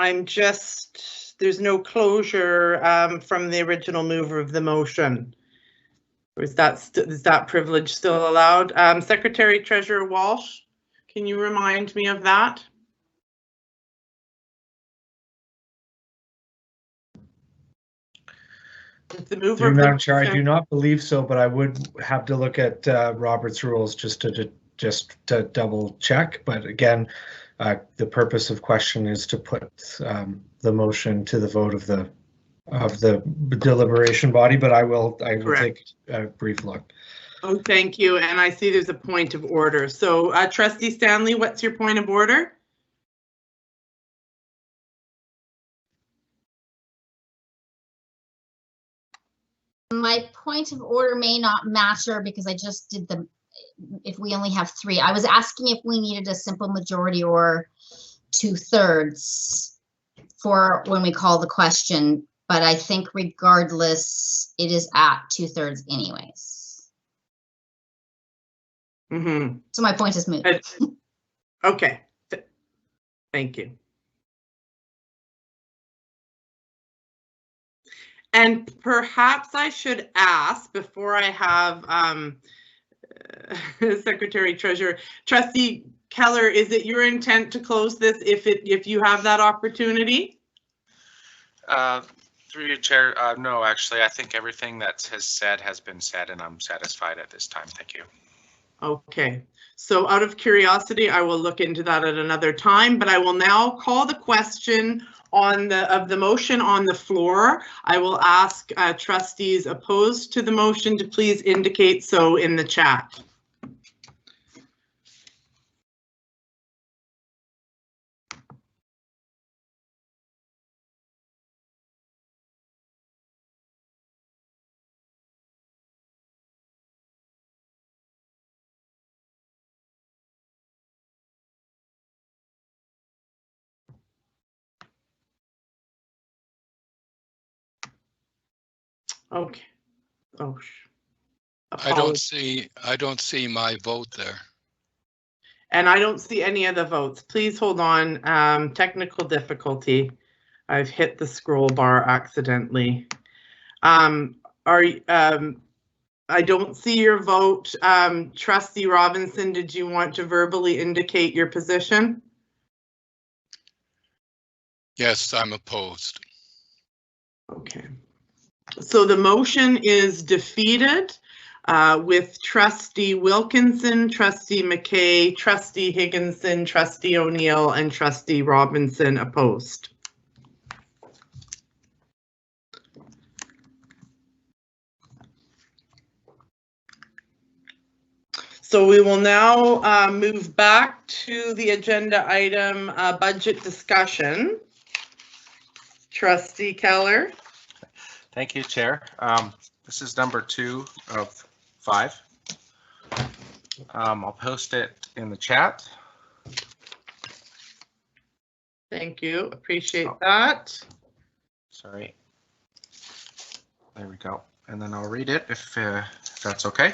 there's no closure from the original mover of the motion. Or is that privilege still allowed? Secretary Treasurer Walsh, can you remind me of that? Through Madam Chair, I do not believe so, but I would have to look at Robert's rules just to double check. But again, the purpose of question is to put the motion to the vote of the deliberation body. But I will take a brief look. Oh, thank you. And I see there's a point of order. So Trustee Stanley, what's your point of order? My point of order may not matter because I just did if we only have 3. I was asking if we needed a simple majority or 2/3 for when we call the question, but I think regardless, it is at 2/3 anyways. Mm-hmm. So my point is moot. Okay, thank you. And perhaps I should ask before I have Secretary Treasurer, Trustee Keller, is it your intent to close this if you have that opportunity? Through your chair, no, actually, I think everything that has been said, and I'm satisfied at this time. Thank you. Okay. So out of curiosity, I will look into that at another time, but I will now call the question of the motion on the floor. I will ask trustees opposed to the motion to please indicate so in the chat. Okay. Oh, I don't see my vote there. And I don't see any of the votes. Please hold on. Technical difficulty. I've hit the scroll bar accidentally. I don't see your vote. Trustee Robinson, did you want to verbally indicate your position? Yes, I'm opposed. Okay. So the motion is defeated with Trustee Wilkinson, Trustee McKay, Trustee Higginson, Trustee O'Neill, and Trustee Robinson opposed. So we will now move back to the agenda item budget discussion. Trustee Keller. Thank you, Chair. This is number 2 of 5. I'll post it in the chat. Thank you. Appreciate that. Sorry. There we go. And then I'll read it if that's okay.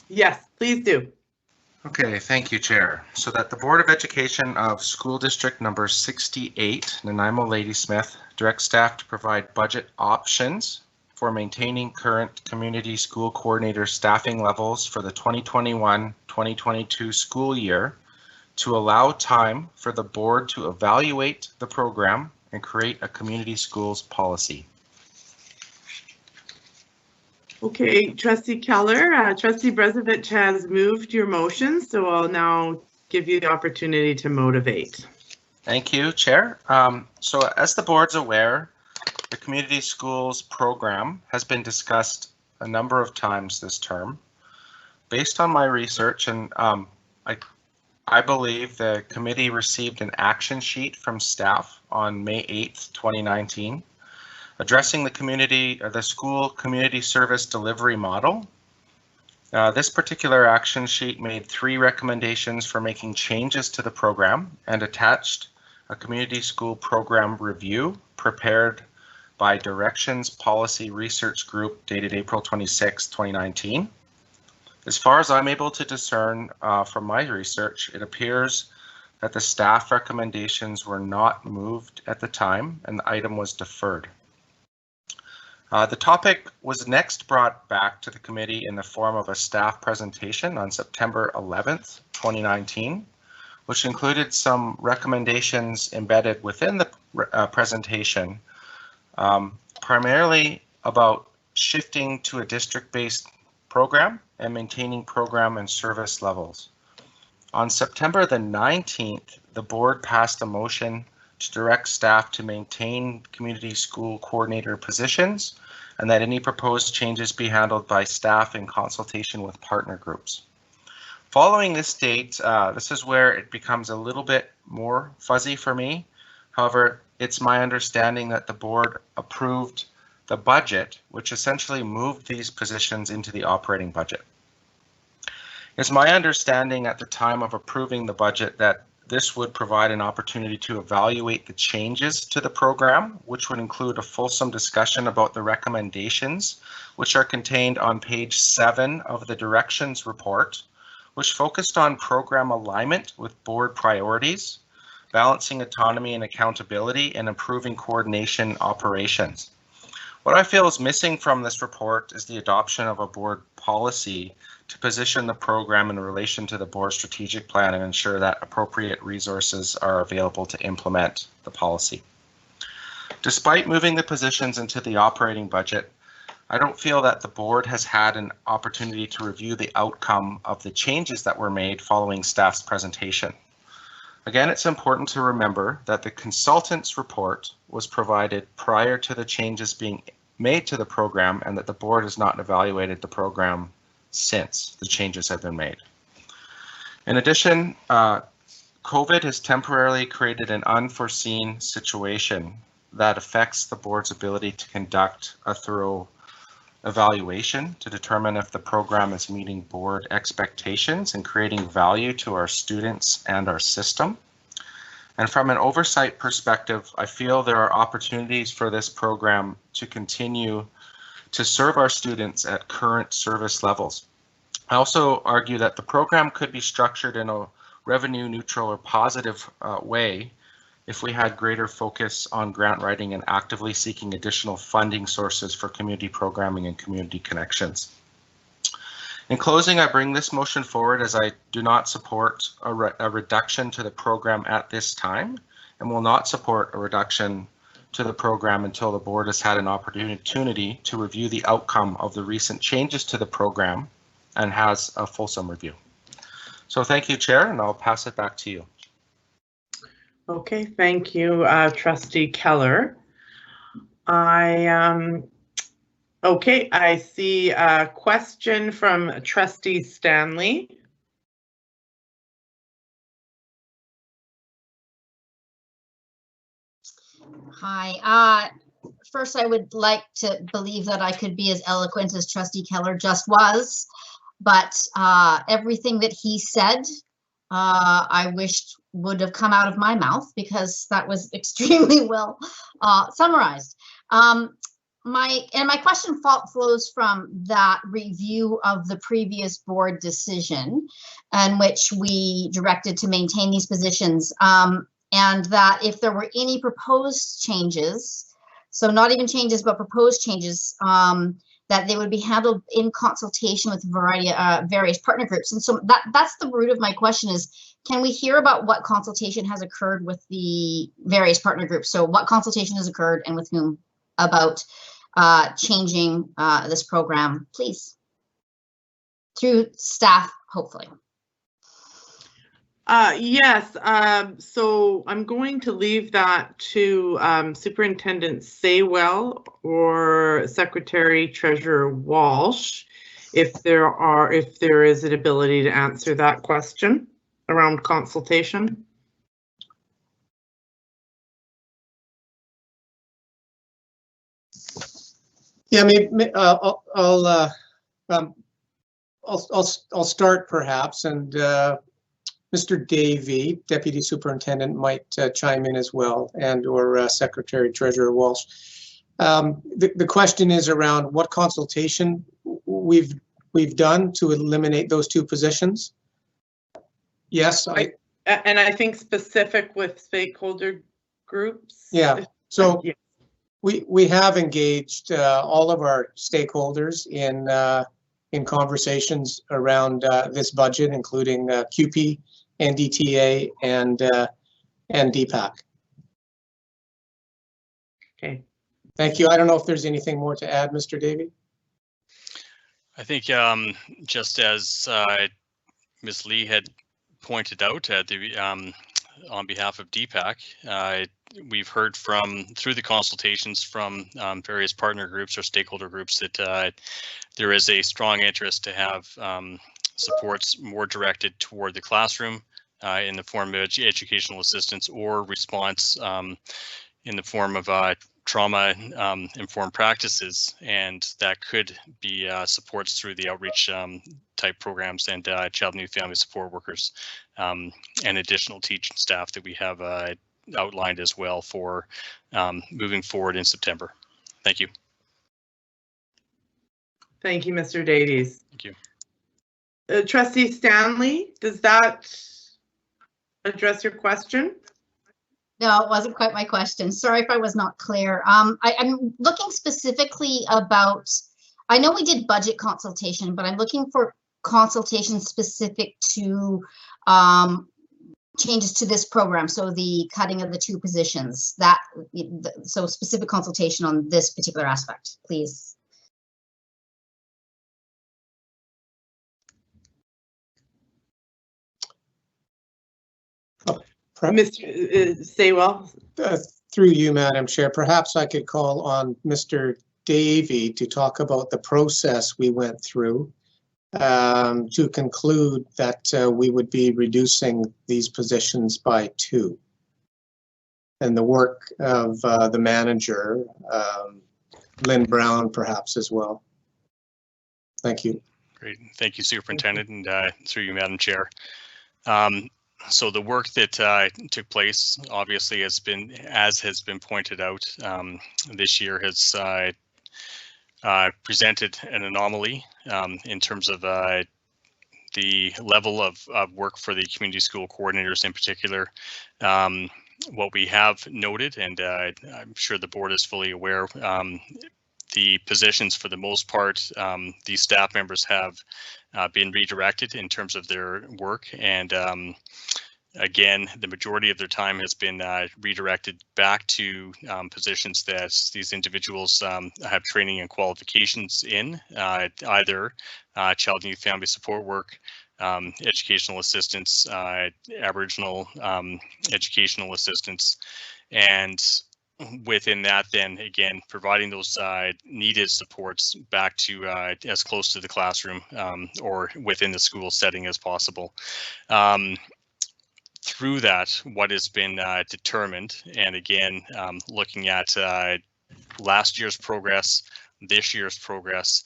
Yes, please do. Okay, thank you, Chair. So that the Board of Education of School District number 68, Nanaimo Ladysmith, directs staff to provide budget options for maintaining current community school coordinator staffing levels for the 2021-2022 school year to allow time for the board to evaluate the program and create a community schools policy. Okay, Trustee Keller, Trustee Brezovich has moved your motion, so I'll now give you the opportunity to motivate. Thank you, Chair. So as the board's aware, the community schools program has been discussed a number of times this term. Based on my research, and I believe the committee received an action sheet from staff on May 8th, 2019, addressing the school community service delivery model. This particular action sheet made 3 recommendations for making changes to the program and attached a community school program review prepared by Directions Policy Research Group dated April 26, 2019. As far as I'm able to discern from my research, it appears that the staff recommendations were not moved at the time and the item was deferred. The topic was next brought back to the committee in the form of a staff presentation on September 11th, 2019, which included some recommendations embedded within the presentation, primarily about shifting to a district-based program and maintaining program and service levels. On September the 19th, the board passed a motion to direct staff to maintain community school coordinator positions and that any proposed changes be handled by staff in consultation with partner groups. Following this date, this is where it becomes a little bit more fuzzy for me. However, it's my understanding that the board approved the budget, which essentially moved these positions into the operating budget. It's my understanding at the time of approving the budget that this would provide an opportunity to evaluate the changes to the program, which would include a fulsome discussion about the recommendations, which are contained on page 7 of the directions report, which focused on program alignment with board priorities, balancing autonomy and accountability, and improving coordination operations. What I feel is missing from this report is the adoption of a board policy to position the program in relation to the board strategic plan and ensure that appropriate resources are available to implement the policy. Despite moving the positions into the operating budget, I don't feel that the board has had an opportunity to review the outcome of the changes that were made following staff's presentation. Again, it's important to remember that the consultant's report was provided prior to the changes being made to the program and that the board has not evaluated the program since the changes have been made. In addition, COVID has temporarily created an unforeseen situation that affects the board's ability to conduct a thorough evaluation to determine if the program is meeting board expectations and creating value to our students and our system. And from an oversight perspective, I feel there are opportunities for this program to continue to serve our students at current service levels. I also argue that the program could be structured in a revenue neutral or positive way if we had greater focus on grant writing and actively seeking additional funding sources for community programming and community connections. In closing, I bring this motion forward as I do not support a reduction to the program at this time and will not support a reduction to the program until the board has had an opportunity to review the outcome of the recent changes to the program and has a fulsome review. So thank you, Chair, and I'll pass it back to you. Okay, thank you, Trustee Keller. Okay, I see a question from Trustee Stanley. Hi. First, I would like to believe that I could be as eloquent as Trustee Keller just was, but everything that he said, I wished would have come out of my mouth because that was extremely well summarized. My question flows from that review of the previous board decision in which we directed to maintain these positions, and that if there were any proposed changes, so not even changes, but proposed changes, that they would be handled in consultation with a variety of various partner groups. And so that's the root of my question is, can we hear about what consultation has occurred with the various partner groups? So what consultation has occurred and with whom about changing this program, please? Through staff, hopefully. Yes, so I'm going to leave that to Superintendent Saywell or Secretary Treasurer Walsh if there is an ability to answer that question around consultation. Yeah, maybe I'll start perhaps, and Mr. Davey, Deputy Superintendent, might chime in as well, and or Secretary Treasurer Walsh. The question is around what consultation we've done to eliminate those two positions. Yes, and I think specific with stakeholder groups. Yeah, so yeah. We have engaged all of our stakeholders in conversations around this budget, including QP, NDTA, and DPAC. Okay. Thank you. I don't know if there's anything more to add, Mr. Davey. I think just as Ms. Lee had pointed out on behalf of DPAC, we've heard through the consultations from various partner groups or stakeholder groups that there is a strong interest to have supports more directed toward the classroom in the form of educational assistance or response in the form of trauma informed practices, and that could be supports through the outreach type programs and child and youth family support workers and additional teaching staff that we have outlined as well for moving forward in September. Thank you. Thank you, Mr. Davies. Thank you. Trustee Stanley, does that address your question? No, it wasn't quite my question. Sorry if I was not clear. I'm looking specifically about, I know we did budget consultation, but I'm looking for consultation specific to changes to this program. So the cutting of the two positions, so specific consultation on this particular aspect, please. Mr. Saywell. Through you, Madam Chair, perhaps I could call on Mr. Davey to talk about the process we went through to conclude that we would be reducing these positions by 2. And the work of the manager, Lynn Brown, perhaps as well. Thank you. Great. Thank you, Superintendent, and through you, Madam Chair. So the work that took place, obviously, has been pointed out, this year has presented an anomaly in terms of the level of work for the community school coordinators in particular. What we have noted, and I'm sure the board is fully aware, the positions for the most part, these staff members have been redirected in terms of their work, and again, the majority of their time has been redirected back to positions that these individuals have training and qualifications in, either child and youth family support work, educational assistance, Aboriginal educational assistance, and within that, then again, providing those needed supports back to as close to the classroom or within the school setting as possible. Through that, what has been determined, and again, looking at last year's progress, this year's progress,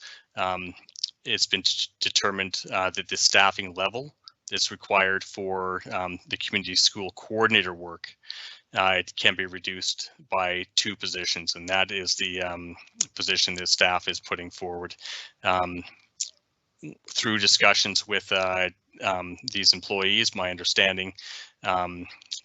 it's been determined that the staffing level that's required for the community school coordinator work it can be reduced by 2 positions, and that is the position that staff is putting forward. Through discussions with these employees, my understanding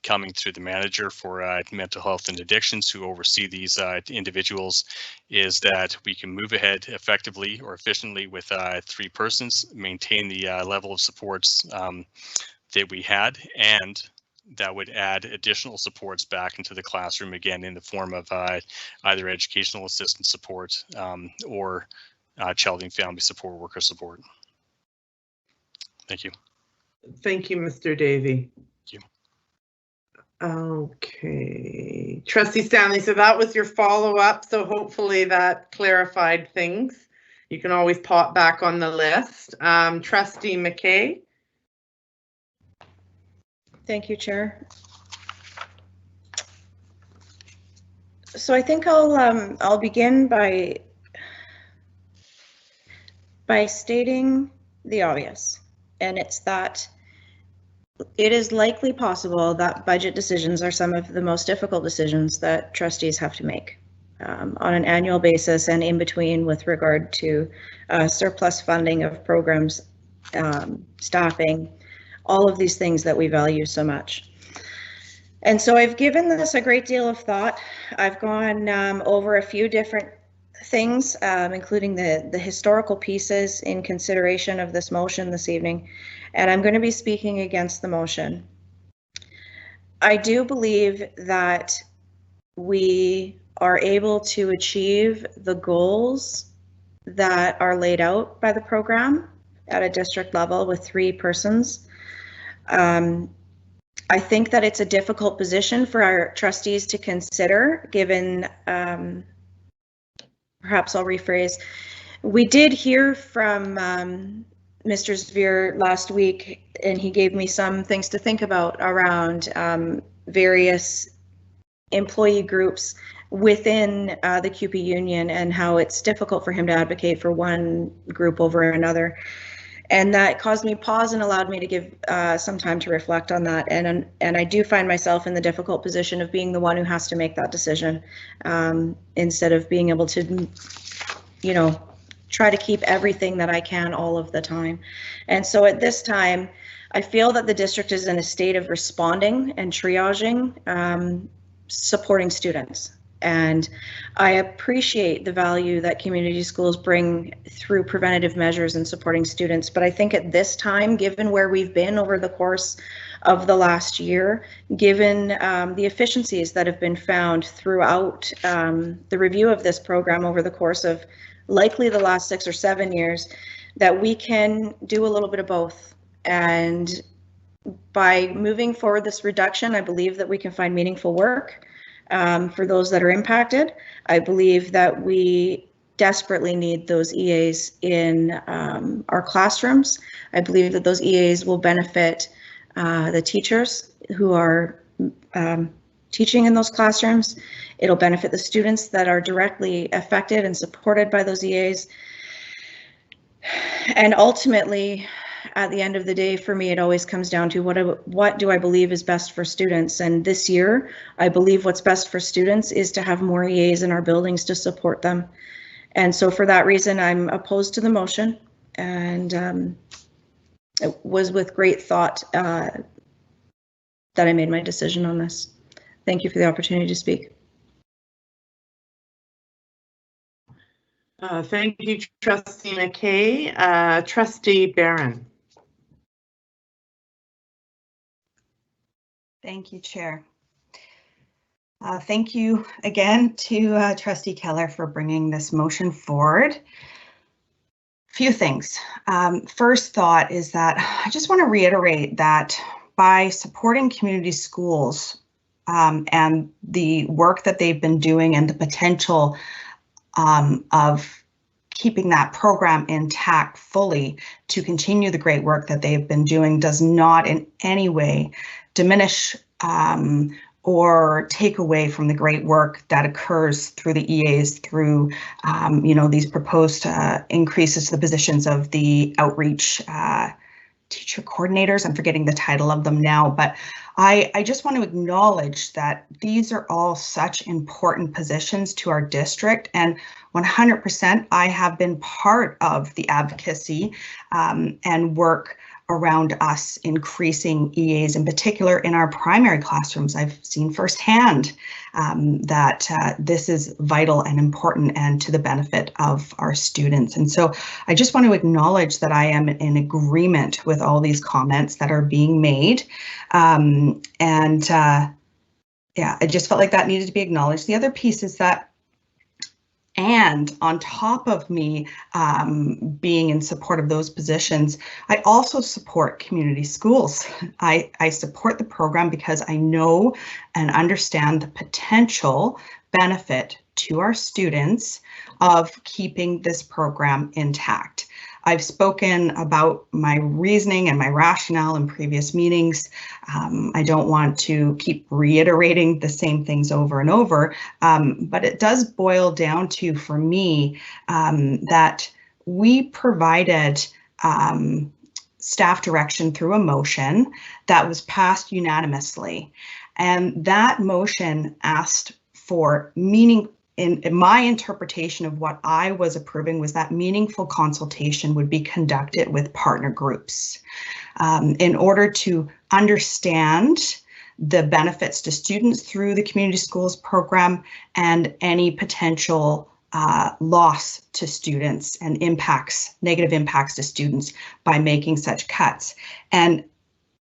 coming through the manager for mental health and addictions who oversee these individuals is that we can move ahead effectively or efficiently with 3 persons, maintain the level of supports that we had, and that would add additional supports back into the classroom, again, in the form of either educational assistance support or child and family support worker support. Thank you. Thank you, Mr. Davey. Thank you. Okay, Trustee Stanley, so that was your follow-up, so hopefully that clarified things. You can always pop back on the list. Trustee McKay. Thank you, Chair. So I think I'll begin by stating the obvious, and it's that it is likely possible that budget decisions are some of the most difficult decisions that trustees have to make on an annual basis and in between with regard to surplus funding of programs, staffing, all of these things that we value so much. And so I've given this a great deal of thought. I've gone over a few different things, including the historical pieces in consideration of this motion this evening, and I'm going to be speaking against the motion. I do believe that we are able to achieve the goals that are laid out by the program at a district level with 3 persons. I think that it's a difficult position for our trustees to consider, given, perhaps I'll rephrase, we did hear from Mr. Zvir last week, and he gave me some things to think about around various employee groups within the CUPE union and how it's difficult for him to advocate for one group over another. And that caused me pause and allowed me to give some time to reflect on that. And I do find myself in the difficult position of being the one who has to make that decision instead of being able to, you know, try to keep everything that I can all of the time. And so at this time, I feel that the district is in a state of responding and triaging, supporting students. And I appreciate the value that community schools bring through preventative measures and supporting students. But I think at this time, given where we've been over the course of the last year, given the efficiencies that have been found throughout the review of this program over the course of likely the last 6 or 7 years, that we can do a little bit of both. And by moving forward this reduction, I believe that we can find meaningful work for those that are impacted. I believe that we desperately need those EAs in our classrooms. I believe that those EAs will benefit the teachers who are teaching in those classrooms. It'll benefit the students that are directly affected and supported by those EAs. And ultimately, at the end of the day, for me, it always comes down to what do I believe is best for students? And this year, I believe what's best for students is to have more EAs in our buildings to support them. And so for that reason, I'm opposed to the motion. And it was with great thought that I made my decision on this. Thank you for the opportunity to speak. Thank you, Trustee McKay. Trustee Barron. Thank you, Chair. Thank you again to Trustee Keller for bringing this motion forward. Few things. First thought is that I just want to reiterate that by supporting community schools and the work that they've been doing and the potential of keeping that program intact fully to continue the great work that they've been doing does not in any way diminish or take away from the great work that occurs through the EAs, through you know, these proposed increases to the positions of the outreach teacher coordinators. I'm forgetting the title of them now, but I just want to acknowledge that these are all such important positions to our district, and 100% I have been part of the advocacy and work around us increasing EAs, in particular in our primary classrooms. I've seen firsthand that this is vital and important and to the benefit of our students. And so I just want to acknowledge that I am in agreement with all these comments that are being made. Yeah, I just felt like that needed to be acknowledged. The other piece is that, and on top of me being in support of those positions, I also support community schools. I support the program because I know and understand the potential benefit to our students of keeping this program intact. I've spoken about my reasoning and my rationale in previous meetings. I don't want to keep reiterating the same things over and over, but it does boil down to, for me, that we provided staff direction through a motion that was passed unanimously. And that motion asked for meaning, in my interpretation of what I was approving, was that meaningful consultation would be conducted with partner groups in order to understand the benefits to students through the community schools program and any potential loss to students and negative impacts to students by making such cuts. And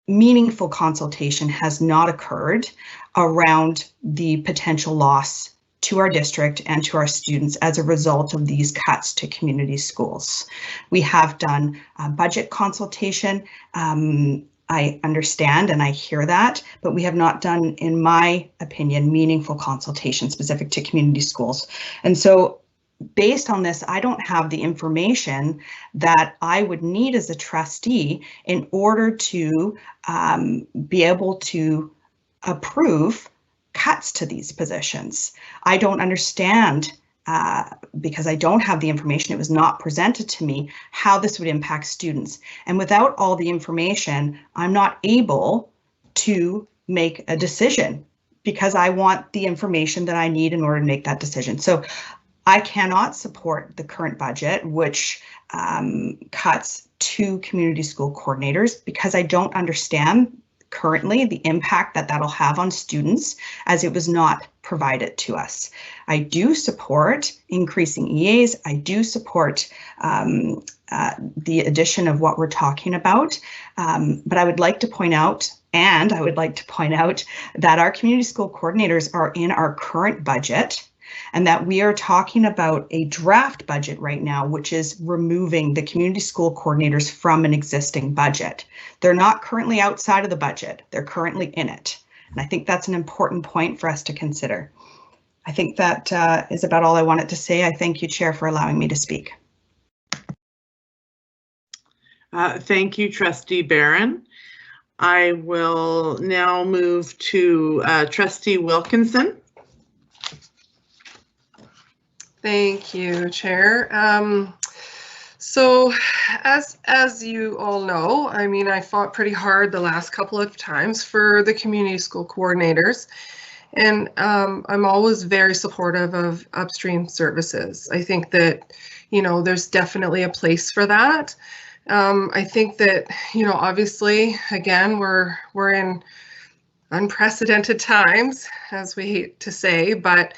meaningful consultation has not occurred around the potential loss to our district and to our students as a result of these cuts to community schools. We have done budget consultation. I understand and I hear that, but we have not done, in my opinion, meaningful consultation specific to community schools. And so based on this, I don't have the information that I would need as a trustee in order to be able to approve cuts to these positions. I don't understand, because I don't have the information, it was not presented to me, how this would impact students. And without all the information, I'm not able to make a decision because I want the information that I need in order to make that decision. So I cannot support the current budget, which cuts to community school coordinators, because I don't understand currently the impact that that'll have on students, as it was not provided to us. I do support increasing EAs. I do support the addition of what we're talking about, but I would like to point out, that our community school coordinators are in our current budget, and that we are talking about a draft budget right now, which is removing the community school coordinators from an existing budget. They're not currently outside of the budget, they're currently in it. And I think that's an important point for us to consider. I think that is about all I wanted to say. I thank you, Chair, for allowing me to speak. Thank you, Trustee Barron. I will now move to Trustee Wilkinson. Thank you, Chair. So as you all know, I mean, I fought pretty hard the last couple of times for the community school coordinators, and I'm always very supportive of upstream services. I think that, you know, there's definitely a place for that. I think that, you know, obviously, again, we're in unprecedented times, as we hate to say, but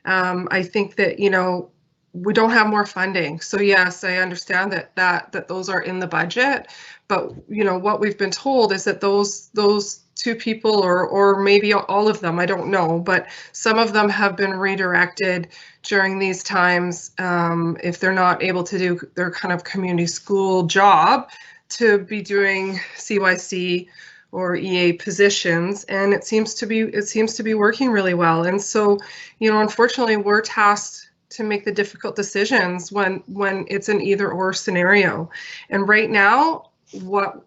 I think that, you know, we don't have more funding. So yes, I understand that those are in the budget, but you know, what we've been told is that those two people, or maybe all of them, I don't know, but some of them have been redirected during these times, if they're not able to do their kind of community school job, to be doing CYC or EA positions, and it seems to be working really well. And so, you know, unfortunately, we're tasked to make the difficult decisions when it's an either or scenario. And right now, what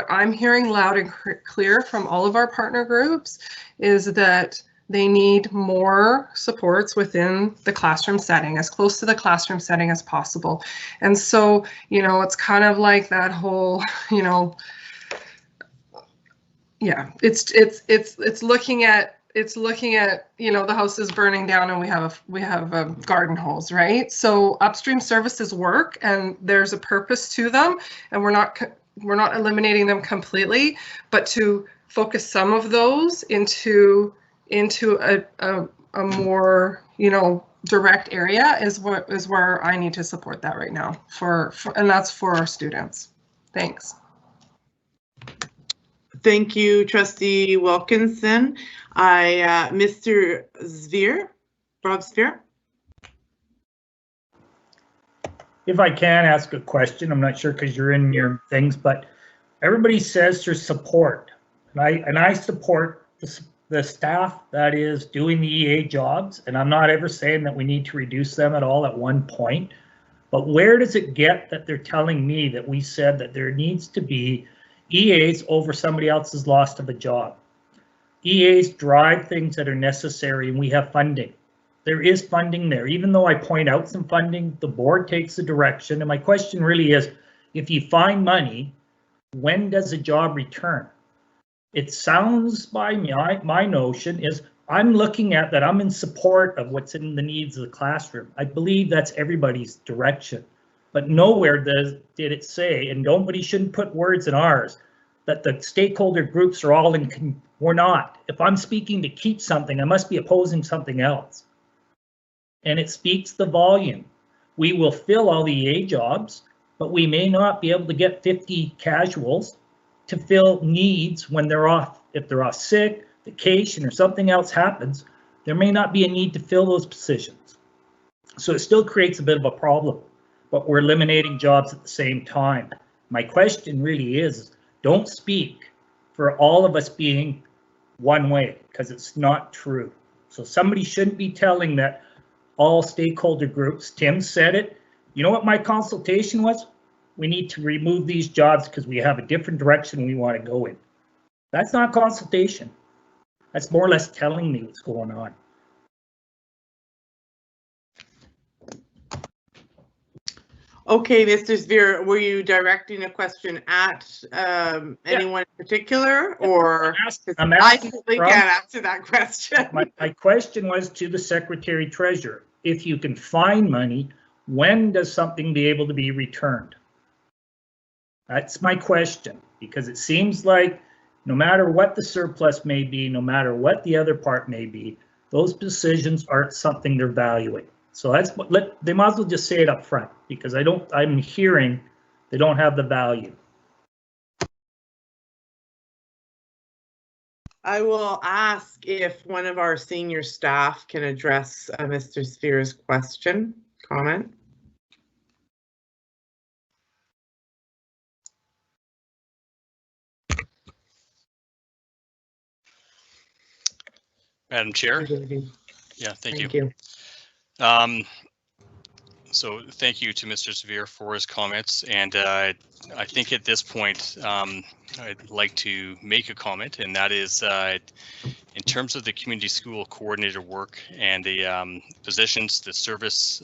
I'm hearing loud and clear from all of our partner groups is that they need more supports within the classroom setting, as close to the classroom setting as possible. And so, you know, it's kind of like that whole, you know, yeah, it's looking at, you know, the house is burning down and we have garden hose, right? So upstream services work and there's a purpose to them, and we're not eliminating them completely, but to focus some of those into a more, you know, direct area is where I need to support that right now and that's for our students. Thanks. Thank you, Trustee Wilkinson. Mr. Rob Zvier. If I can ask a question, I'm not sure because you're in your things, but everybody says there's support, and I support the staff that is doing the EA jobs, and I'm not ever saying that we need to reduce them at all at one point. But where does it get that they're telling me that we said that there needs to be EAs over somebody else's loss of a job? EAs drive things that are necessary, and we have funding. There is funding there. Even though I point out some funding, the board takes the direction. And my question really is, if you find money, when does a job return? It sounds by me, my notion is I'm looking at that I'm in support of what's in the needs of the classroom. I believe that's everybody's direction. But nowhere did it say, and nobody shouldn't put words in ours, that the stakeholder groups are all in, we're not. If I'm speaking to keep something, I must be opposing something else. And it speaks the volume. We will fill all the EA jobs, but we may not be able to get 50 casuals to fill needs when they're off. If they're off sick, vacation, or something else happens, there may not be a need to fill those positions. So it still creates a bit of a problem, but we're eliminating jobs at the same time. My question really is, don't speak for all of us being one way, because it's not true. So somebody shouldn't be telling that all stakeholder groups, Tim said it, you know what my consultation was? We need to remove these jobs because we have a different direction we want to go in. That's not consultation. That's more or less telling me what's going on. Okay, Mr. Zveer, were you directing a question at anyone in particular, or I simply can't answer that question? My question was to the Secretary Treasurer. If you can find money, when does something be able to be returned? That's my question, because it seems like no matter what the surplus may be, no matter what the other part may be, those decisions aren't something they're valuing. So that's what they might as well just say it up front, because I'm hearing they don't have the value. I will ask if one of our senior staff can address Mr. Zveer's comment. Madam Chair. Yeah, thank you. So thank you to Mr. Zveer for his comments, and I think at this point I'd like to make a comment, and that is in terms of the community school coordinator work and the positions, the service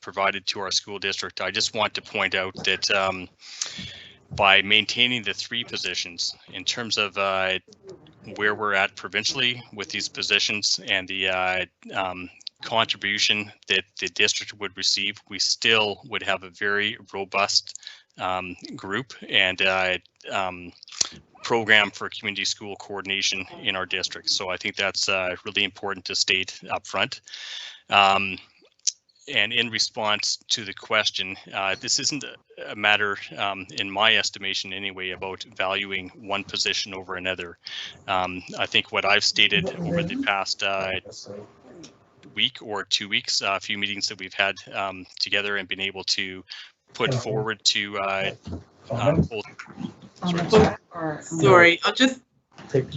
provided to our school district. I just want to point out that by maintaining the 3 positions in terms of where we're at provincially with these positions and the contribution that the district would receive, we still would have a very robust group and program for community school coordination in our district. So I think that's really important to state up front. And in response to the question, this isn't a matter, in my estimation anyway, about valuing one position over another. I think what I've stated over the past week or 2 weeks, a few meetings that we've had together and been able to put forward to Sorry, I'll just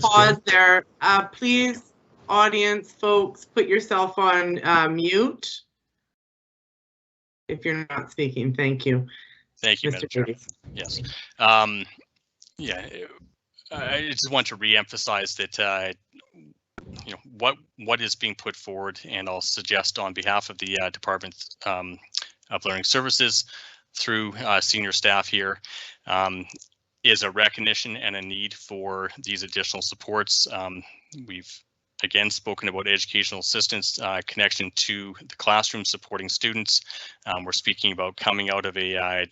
pause there. Please, audience folks, put yourself on mute if you're not speaking. Thank you. Thank you, Madam Chair. Yes. Yeah, I just want to re-emphasize that you know what is being put forward, and I'll suggest on behalf of the Department of Learning Services through senior staff here is a recognition and a need for these additional supports. We've again spoken about educational assistance connection to the classroom supporting students. We're speaking about coming out of a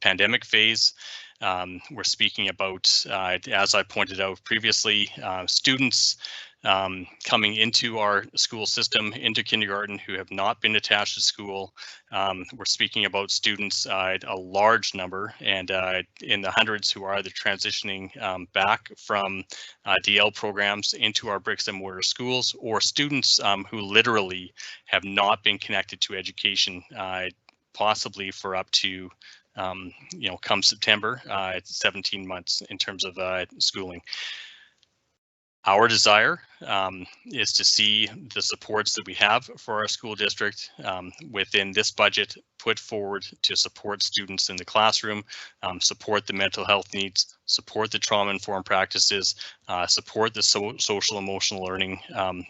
pandemic phase. We're speaking about, as I pointed out previously, students coming into our school system, into kindergarten, who have not been attached to school. We're speaking about students, a large number, and in the hundreds, who are either transitioning back from DL programs into our bricks and mortar schools, or students who literally have not been connected to education, possibly for up to you know, come September, 17 months in terms of schooling. Our desire is to see the supports that we have for our school district within this budget put forward to support students in the classroom, support the mental health needs, support the trauma-informed practices, support the social emotional learning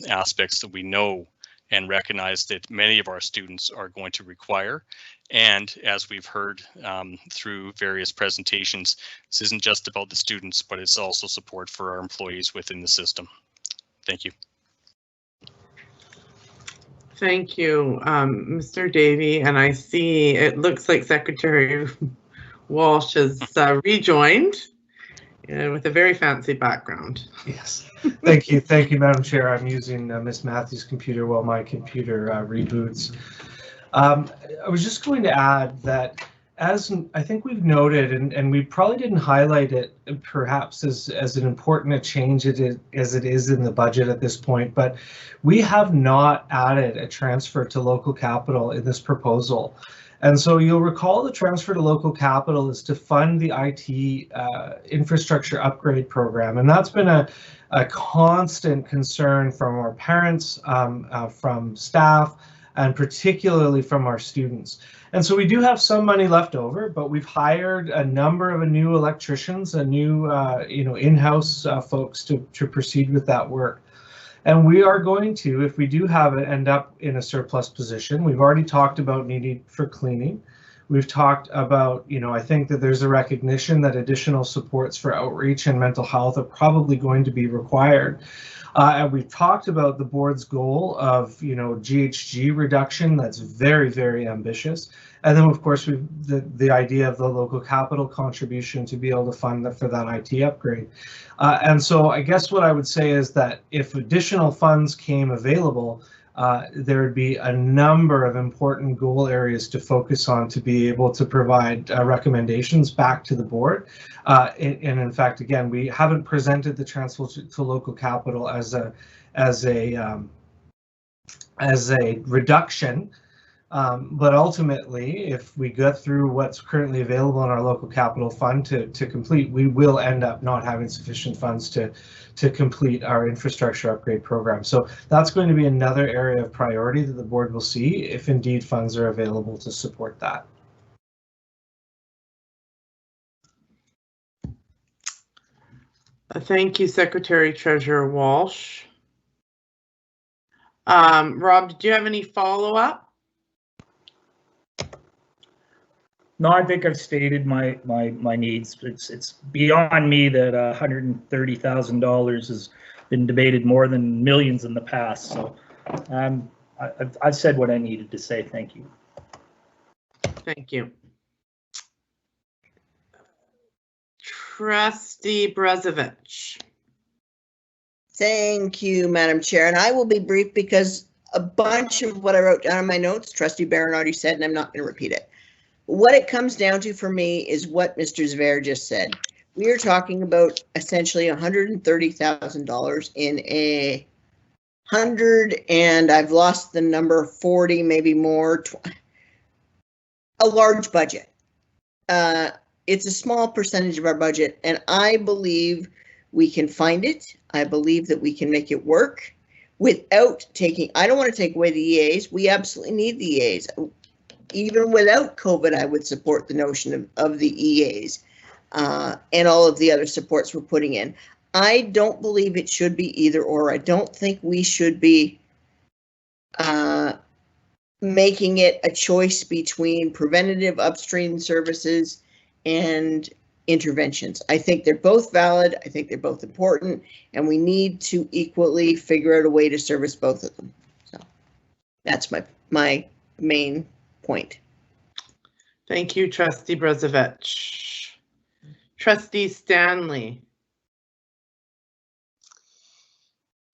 aspects that we know and recognize that many of our students are going to require. And as we've heard through various presentations, this isn't just about the students, but it's also support for our employees within the system. Thank you. Thank you, Mr. Davey. And I see it looks like Secretary Walsh has rejoined with a very fancy background. Yes. Thank you, Madam Chair. I'm using Ms. Matthews' computer while my computer reboots. I was just going to add that, as I think we've noted, and we probably didn't highlight it perhaps as an important a change as it is in the budget at this point, but we have not added a transfer to local capital in this proposal. And so you'll recall the transfer to local capital is to fund the IT infrastructure upgrade program. And that's been a constant concern from our parents, from staff, and particularly from our students. And so we do have some money left over, but we've hired a number of new electricians, a new in-house folks to proceed with that work. And we are going to, if we do have it end up in a surplus position, we've already talked about needing for cleaning. We've talked about, I think that there's a recognition that additional supports for outreach and mental health are probably going to be required. And we've talked about the board's goal of, GHG reduction. That's very, very ambitious. And then, of course, the idea of the local capital contribution to be able to fund for that IT upgrade. And so I guess what I would say is that if additional funds came available, there would be a number of important goal areas to focus on to be able to provide recommendations back to the board. And in fact, again, we haven't presented the transfer to local capital as a reduction. But ultimately, if we go through what's currently available in our local capital fund to complete, we will end up not having sufficient funds to complete our infrastructure upgrade program. So that's going to be another area of priority that the board will see if indeed funds are available to support that. Thank you, Secretary Treasurer Walsh. Rob, did you have any follow-up? No, I think I've stated my needs. It's beyond me that $130,000 has been debated more than millions in the past. So I've said what I needed to say. Thank you. Thank you. Trustee Brezovich. Thank you, Madam Chair. And I will be brief because a bunch of what I wrote down in my notes, Trustee Barron already said, and I'm not going to repeat it. What it comes down to for me is what Mr. Zver just said. We are talking about essentially $130,000 in a 100, and I've lost the number, 40, maybe more, a large budget. It's a small percentage of our budget, and I believe we can find it. I believe that we can make it work without taking, I don't want to take away the EAs. We absolutely need the EAs. Even without COVID, I would support the notion of the EAs and all of the other supports we're putting in. I don't believe it should be either or. I don't think we should be making it a choice between preventative upstream services and interventions. I think they're both valid. I think they're both important, and we need to equally figure out a way to service both of them. So that's my main point. Thank you, Trustee Brezovich. Trustee Stanley.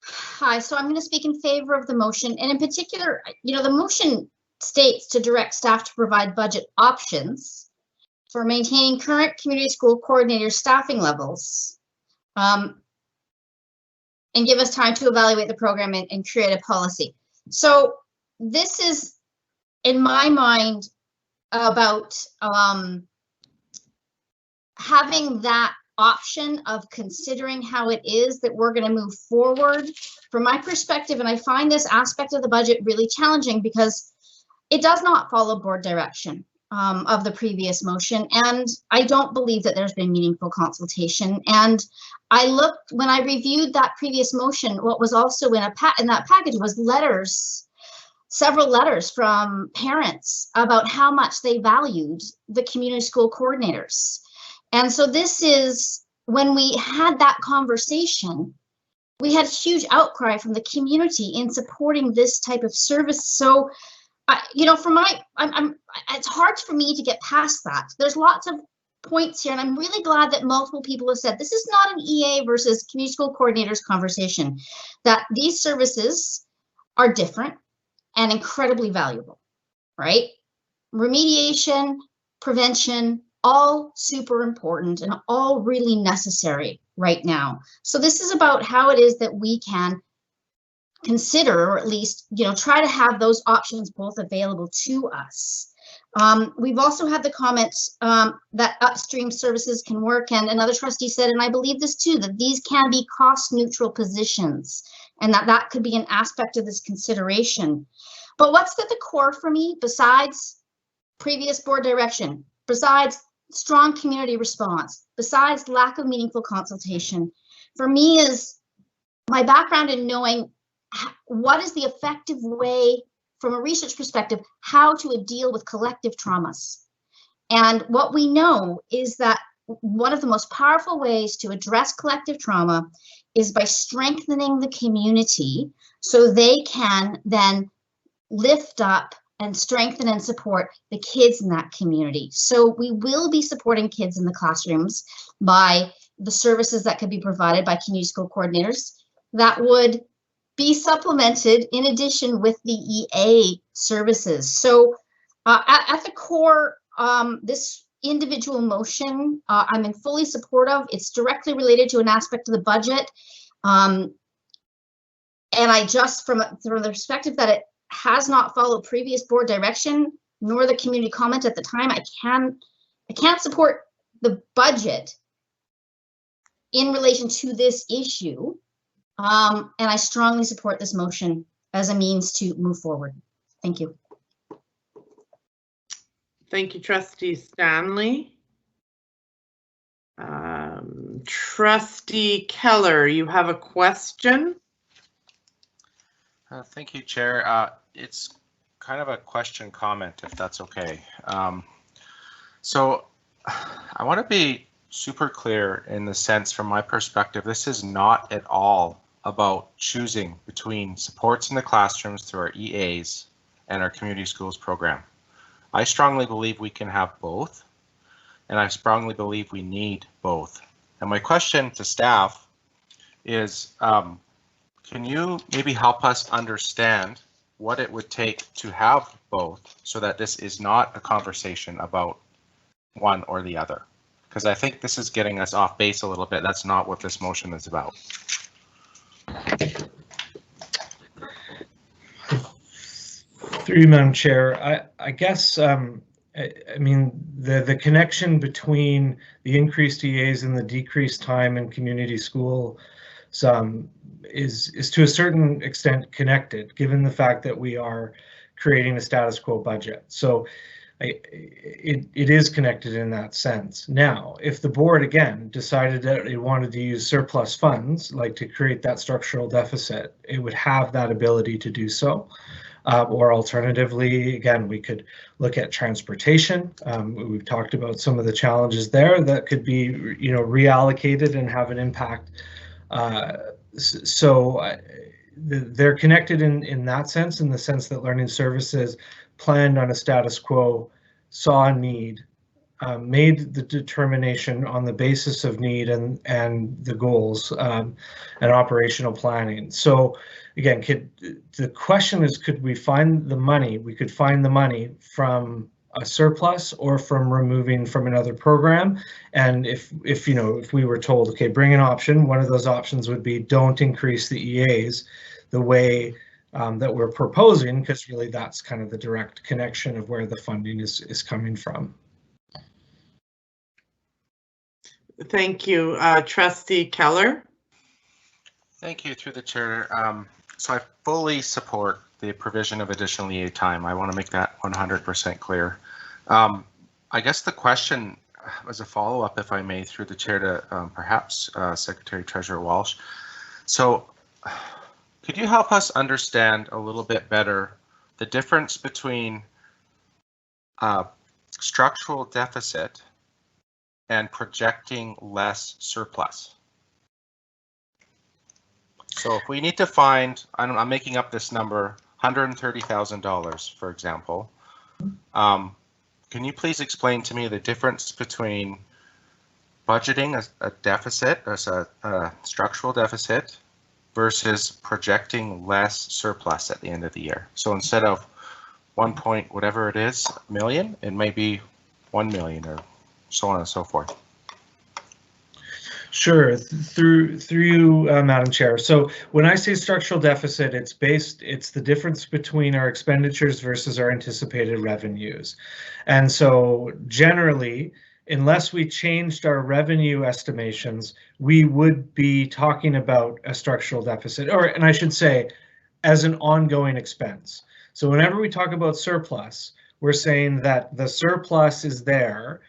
Hi, so I'm going to speak in favor of the motion, and in particular, the motion states to direct staff to provide budget options for maintaining current community school coordinator staffing levels, and give us time to evaluate the program and create a policy. So this is, in my mind, about having that option of considering how it is that we're going to move forward. From my perspective, and I find this aspect of the budget really challenging because it does not follow board direction of the previous motion, and I don't believe that there's been meaningful consultation. And I looked, when I reviewed that previous motion, what was also in that package was letters, several letters from parents about how much they valued the community school coordinators. And so this is, when we had that conversation, we had huge outcry from the community in supporting this type of service. So, you know, it's hard for me to get past that. There's lots of points here, and I'm really glad that multiple people have said this is not an EA versus community school coordinators conversation, that these services are different and incredibly valuable, right? Remediation, prevention, all super important and all really necessary right now. So this is about how it is that we can consider, or at least, you know, try to have those options both available to us. We've also had the comments that upstream services can work, and another trustee said, and I believe this too, that these can be cost neutral positions, and that could be an aspect of this consideration. But what's at the core for me, besides previous board direction, besides strong community response, besides lack of meaningful consultation, for me is my background in knowing what is the effective way, from a research perspective, how to deal with collective traumas. And what we know is that one of the most powerful ways to address collective trauma is by strengthening the community so they can then lift up and strengthen and support the kids in that community. So we will be supporting kids in the classrooms by the services that could be provided by community school coordinators that would be supplemented in addition with the EA services. So at the core, this individual motion, I'm in fully support of. It's directly related to an aspect of the budget. And I just, from the perspective that it has not followed previous board direction, nor the community comment at the time, I can't support the budget in relation to this issue. And I strongly support this motion as a means to move forward. Thank you. Thank you, Trustee Stanley. Trustee Keller, you have a question? Thank you, Chair. It's kind of a question comment, if that's okay. So I want to be super clear in the sense, from my perspective, this is not at all about choosing between supports in the classrooms through our EAs and our community schools program. I strongly believe we can have both, and I strongly believe we need both. And my question to staff is, can you maybe help us understand what it would take to have both so that this is not a conversation about one or the other? Because I think this is getting us off base a little bit. That's not what this motion is about. Through you, Madam Chair, I guess, I mean, the connection between the increased EAs and the decreased time in community school is to a certain extent connected, given the fact that we are creating a status quo budget. So it is connected in that sense. Now, if the board again decided that it wanted to use surplus funds, like to create that structural deficit, it would have that ability to do so. Or alternatively, again, we could look at transportation. We've talked about some of the challenges there that could be, you know, reallocated and have an impact. They're connected in that sense, in the sense that learning services planned on a status quo, saw a need, made the determination on the basis of need and the goals and operational planning. So again, the question is, could we find the money? We could find the money from a surplus or from removing from another program. And if we were told, okay, bring an option, one of those options would be don't increase the EAs the way that we're proposing, because really that's kind of the direct connection of where the funding is coming from. Thank you. Trustee Keller? Thank you, through the chair. So I fully support the provision of additional EA time. I want to make that 100% clear. I guess the question as a follow-up, if I may, through the chair to perhaps Secretary Treasurer Walsh. So could you help us understand a little bit better the difference between structural deficit and projecting less surplus? So if we need to find, I'm making up this number, $130,000, for example, can you please explain to me the difference between budgeting a deficit, as a structural deficit, versus projecting less surplus at the end of the year? So instead of 1 point whatever it is million, it may be 1 million, or so on and so forth. Sure, through you, Madam Chair. So when I say structural deficit, it's the difference between our expenditures versus our anticipated revenues. And so generally, unless we changed our revenue estimations, we would be talking about a structural deficit, and I should say, as an ongoing expense. So whenever we talk about surplus, we're saying that the surplus is there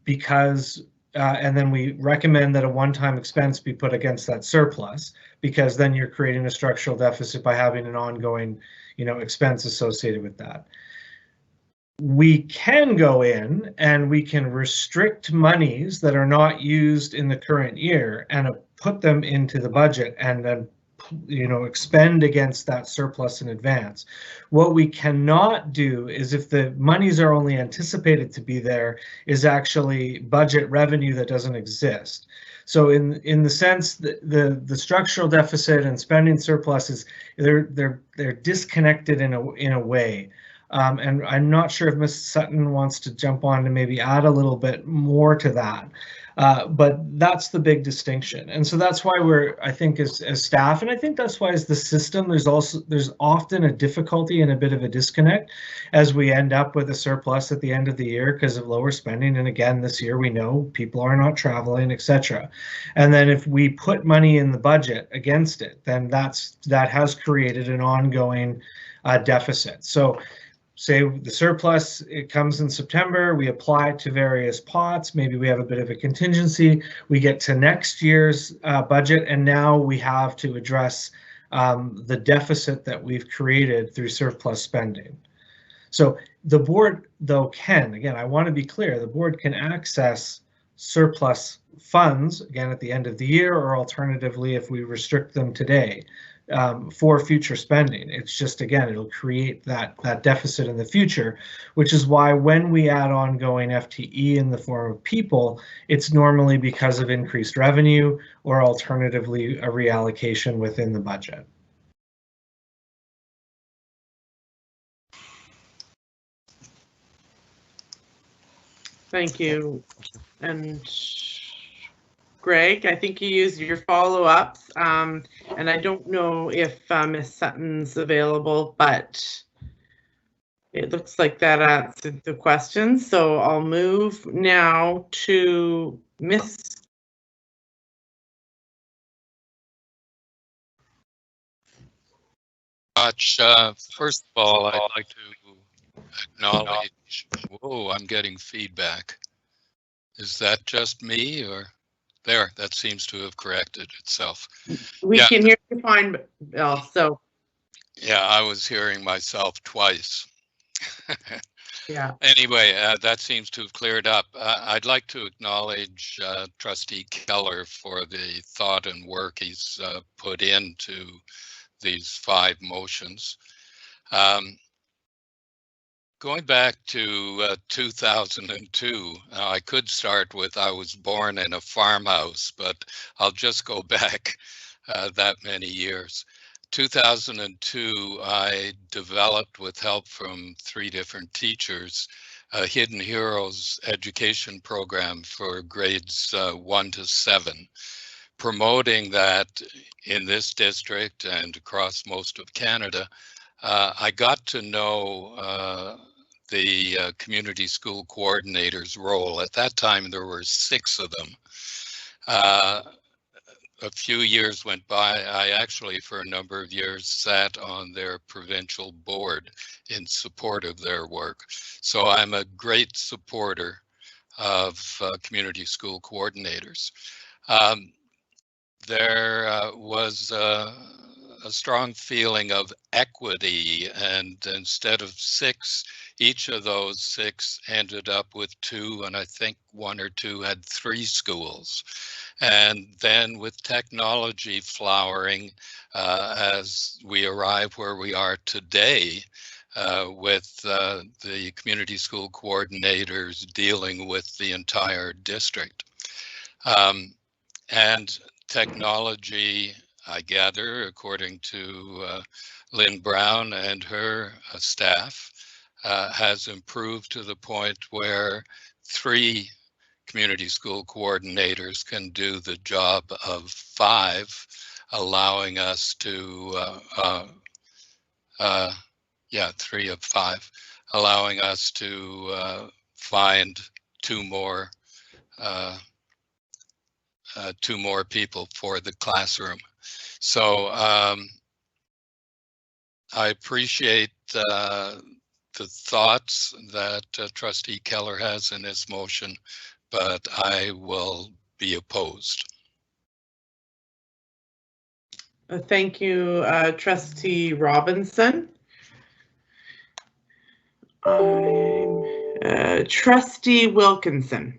because and then we recommend that a one-time expense be put against that surplus, because then you're creating a structural deficit by having an ongoing, expense associated with that. We can go in and we can restrict monies that are not used in the current year and put them into the budget and then expend against that surplus in advance. What we cannot do is, if the monies are only anticipated to be there, is actually budget revenue that doesn't exist. So in the sense that the structural deficit and spending surpluses, they're disconnected in a way. And I'm not sure if Ms. Sutton wants to jump on to maybe add a little bit more to that. But that's the big distinction. And so that's why I think as staff, and I think that's why as the system, there's often a difficulty and a bit of a disconnect as we end up with a surplus at the end of the year because of lower spending. And again, this year we know people are not traveling, etc. And then if we put money in the budget against it, then that has created an ongoing deficit. So say the surplus, it comes in September, we apply it to various pots, maybe we have a bit of a contingency, we get to next year's budget, and now we have to address the deficit that we've created through surplus spending. So the board, though, again, I want to be clear, the board can access surplus funds, again, at the end of the year, or alternatively, if we restrict them today, for future spending. It's just, again, it'll create that deficit in the future, which is why when we add ongoing FTE in the form of people, it's normally because of increased revenue or alternatively a reallocation within the budget. Thank you. And Greg, I think you used your follow-ups, and I don't know if Ms. Sutton's available, but it looks like that answered the question. So I'll move now to Ms. First of all, I'd like to acknowledge, whoa, I'm getting feedback. Is that just me, or? There, that seems to have corrected itself. We can hear you fine, Bill, so. Yeah, I was hearing myself twice. Yeah. Anyway, that seems to have cleared up. I'd like to acknowledge Trustee Keller for the thought and work he's put into these 5 motions. Going back to 2002, I could start with I was born in a farmhouse, but I'll just go back that many years. 2002, I developed, with help from 3 different teachers, a Hidden Heroes education program for grades 1 to 7, promoting that in this district and across most of Canada. I got to know the community school coordinator's role. At that time, there were 6 of them. A few years went by. I actually, for a number of years, sat on their provincial board in support of their work. So I'm a great supporter of community school coordinators. There was a strong feeling of equity, and instead of 6, each of those 6 ended up with 2, and I think 1 or 2 had 3 schools. And then with technology flowering, as we arrive where we are today, with the community school coordinators dealing with the entire district. And technology, I gather, according to Lynn Brown and her staff, has improved to the point where 3 community school coordinators can do the job of 5, allowing us to, 3 of 5, allowing us to find 2 more people for the classroom. So I appreciate the thoughts that Trustee Keller has in his motion, but I will be opposed. Thank you, Trustee Robinson. Trustee Wilkinson.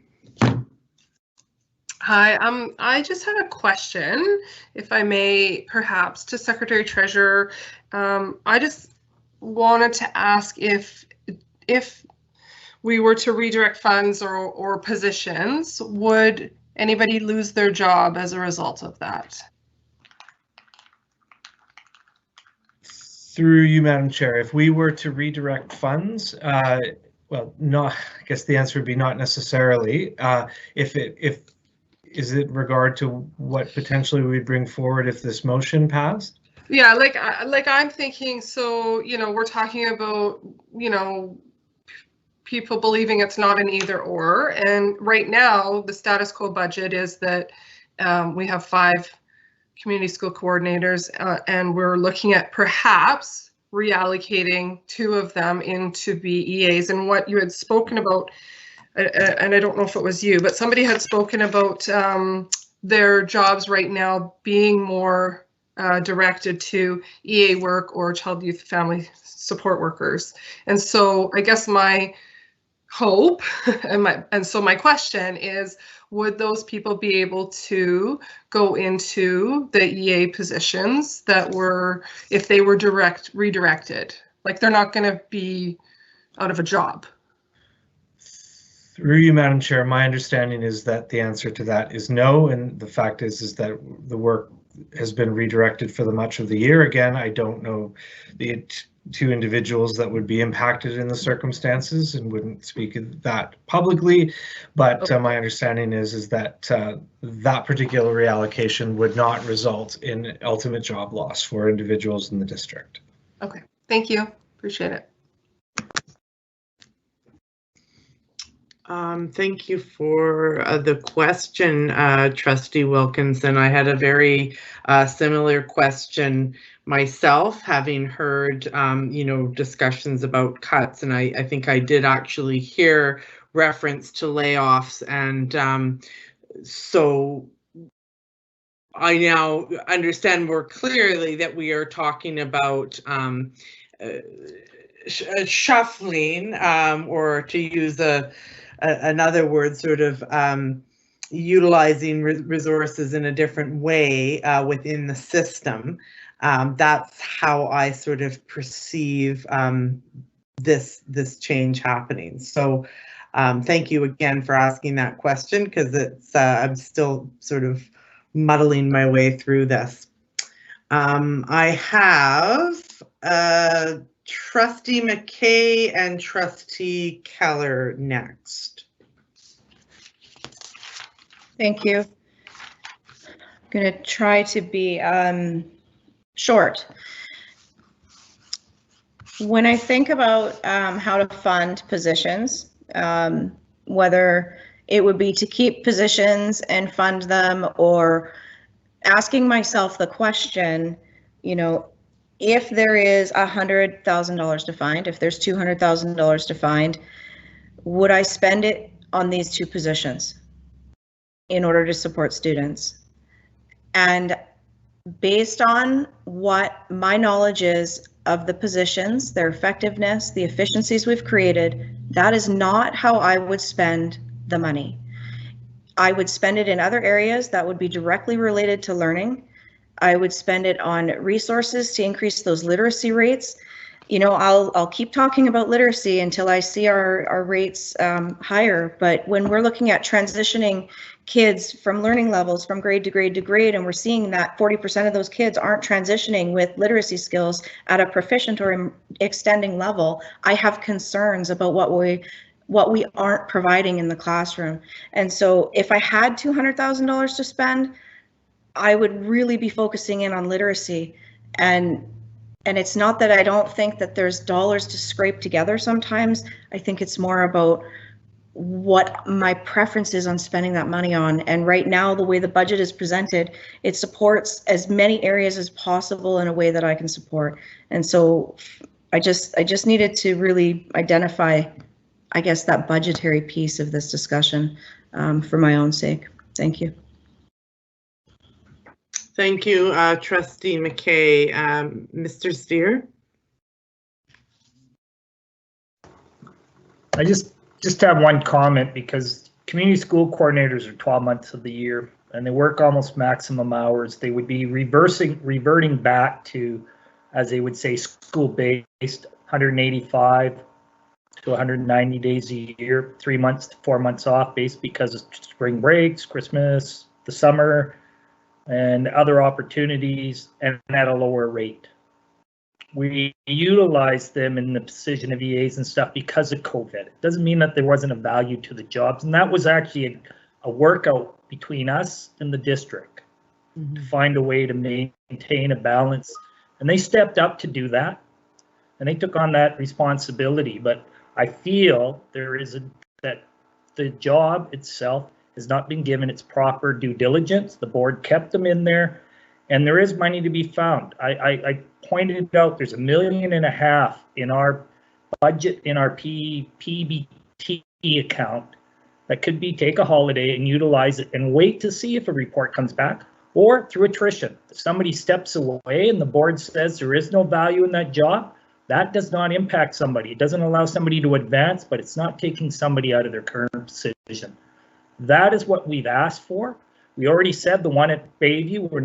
Hi, I just had a question, if I may, perhaps to Secretary Treasurer. I just wanted to ask if we were to redirect funds or positions, would anybody lose their job as a result of that? Through you, Madam Chair, if we were to redirect funds, well, not, I guess the answer would be not necessarily. Is it regard to what potentially we'd bring forward if this motion passed? Yeah, like I'm thinking, so, you know, we're talking about, you know, people believing it's not an either or, and right now the status quo budget is that we have 5 community school coordinators, and we're looking at perhaps reallocating 2 of them into BEAs. And what you had spoken about, and I don't know if it was you, but somebody had spoken about their jobs right now being more directed to EA work or child, youth, family support workers. And so I guess my hope and so my question is, would those people be able to go into the EA positions that were, if they were redirected? Like, they're not going to be out of a job. Through you, Madam Chair, my understanding is that the answer to that is no, and the fact is that the work has been redirected for the much of the year. Again, I don't know the 2 individuals that would be impacted in the circumstances and wouldn't speak of that publicly, but okay. My understanding is that that particular reallocation would not result in ultimate job loss for individuals in the district. Okay, thank you. Appreciate it. Thank you for the question, Trustee Wilkinson. I had a very similar question myself, having heard, you know, discussions about cuts, and I think I did actually hear reference to layoffs, and so I now understand more clearly that we are talking about shuffling, or to use another word, sort of utilizing resources in a different way within the system. That's how I sort of perceive this change happening. So thank you again for asking that question, because it's I'm still sort of muddling my way through this. I have Trustee McKay and Trustee Keller next. Thank you. I'm going to try to be short. When I think about how to fund positions, whether it would be to keep positions and fund them, or asking myself the question, you know, if there is $100,000 to find, if there's $200,000 to find, would I spend it on these two positions in order to support students? And based on what my knowledge is of the positions, their effectiveness, the efficiencies we've created, that is not how I would spend the money. I would spend it in other areas that would be directly related to learning. I would spend it on resources to increase those literacy rates. You know, I'll keep talking about literacy until I see our rates higher. But when we're looking at transitioning kids from learning levels from grade to grade to grade, and we're seeing that 40% of those kids aren't transitioning with literacy skills at a proficient or extending level, I have concerns about what we aren't providing in the classroom. And so if I had $200,000 to spend, I would really be focusing in on literacy. And it's not that I don't think that there's dollars to scrape together sometimes. I think it's more about what my preference is on spending that money on. And right now, the way the budget is presented, it supports as many areas as possible in a way that I can support. And so I just needed to really identify, I guess, that budgetary piece of this discussion for my own sake. Thank you. Thank you, Trustee McKay. Mr. Sphere? I just have one comment, because community school coordinators are 12 months of the year and they work almost maximum hours. They would be reverting back to, as they would say, school-based 185 to 190 days a year, 3 months to 4 months off, based because of spring breaks, Christmas, the summer, and other opportunities, and at a lower rate. We utilize them in the position of EAs and stuff because of COVID. It doesn't mean that there wasn't a value to the jobs, and that was actually a workout between us and the district to find a way to maintain a balance. And they stepped up to do that, and they took on that responsibility. But I feel that the job itself has not been given its proper due diligence. The board kept them in there, and there is money to be found. I pointed out there's $1.5 million in our budget, in our PBT account, that could be take a holiday and utilize it and wait to see if a report comes back, or through attrition. If somebody steps away and the board says there is no value in that job, that does not impact somebody. It doesn't allow somebody to advance, but it's not taking somebody out of their current position. That is what we've asked for. We already said the one at Bayview, we're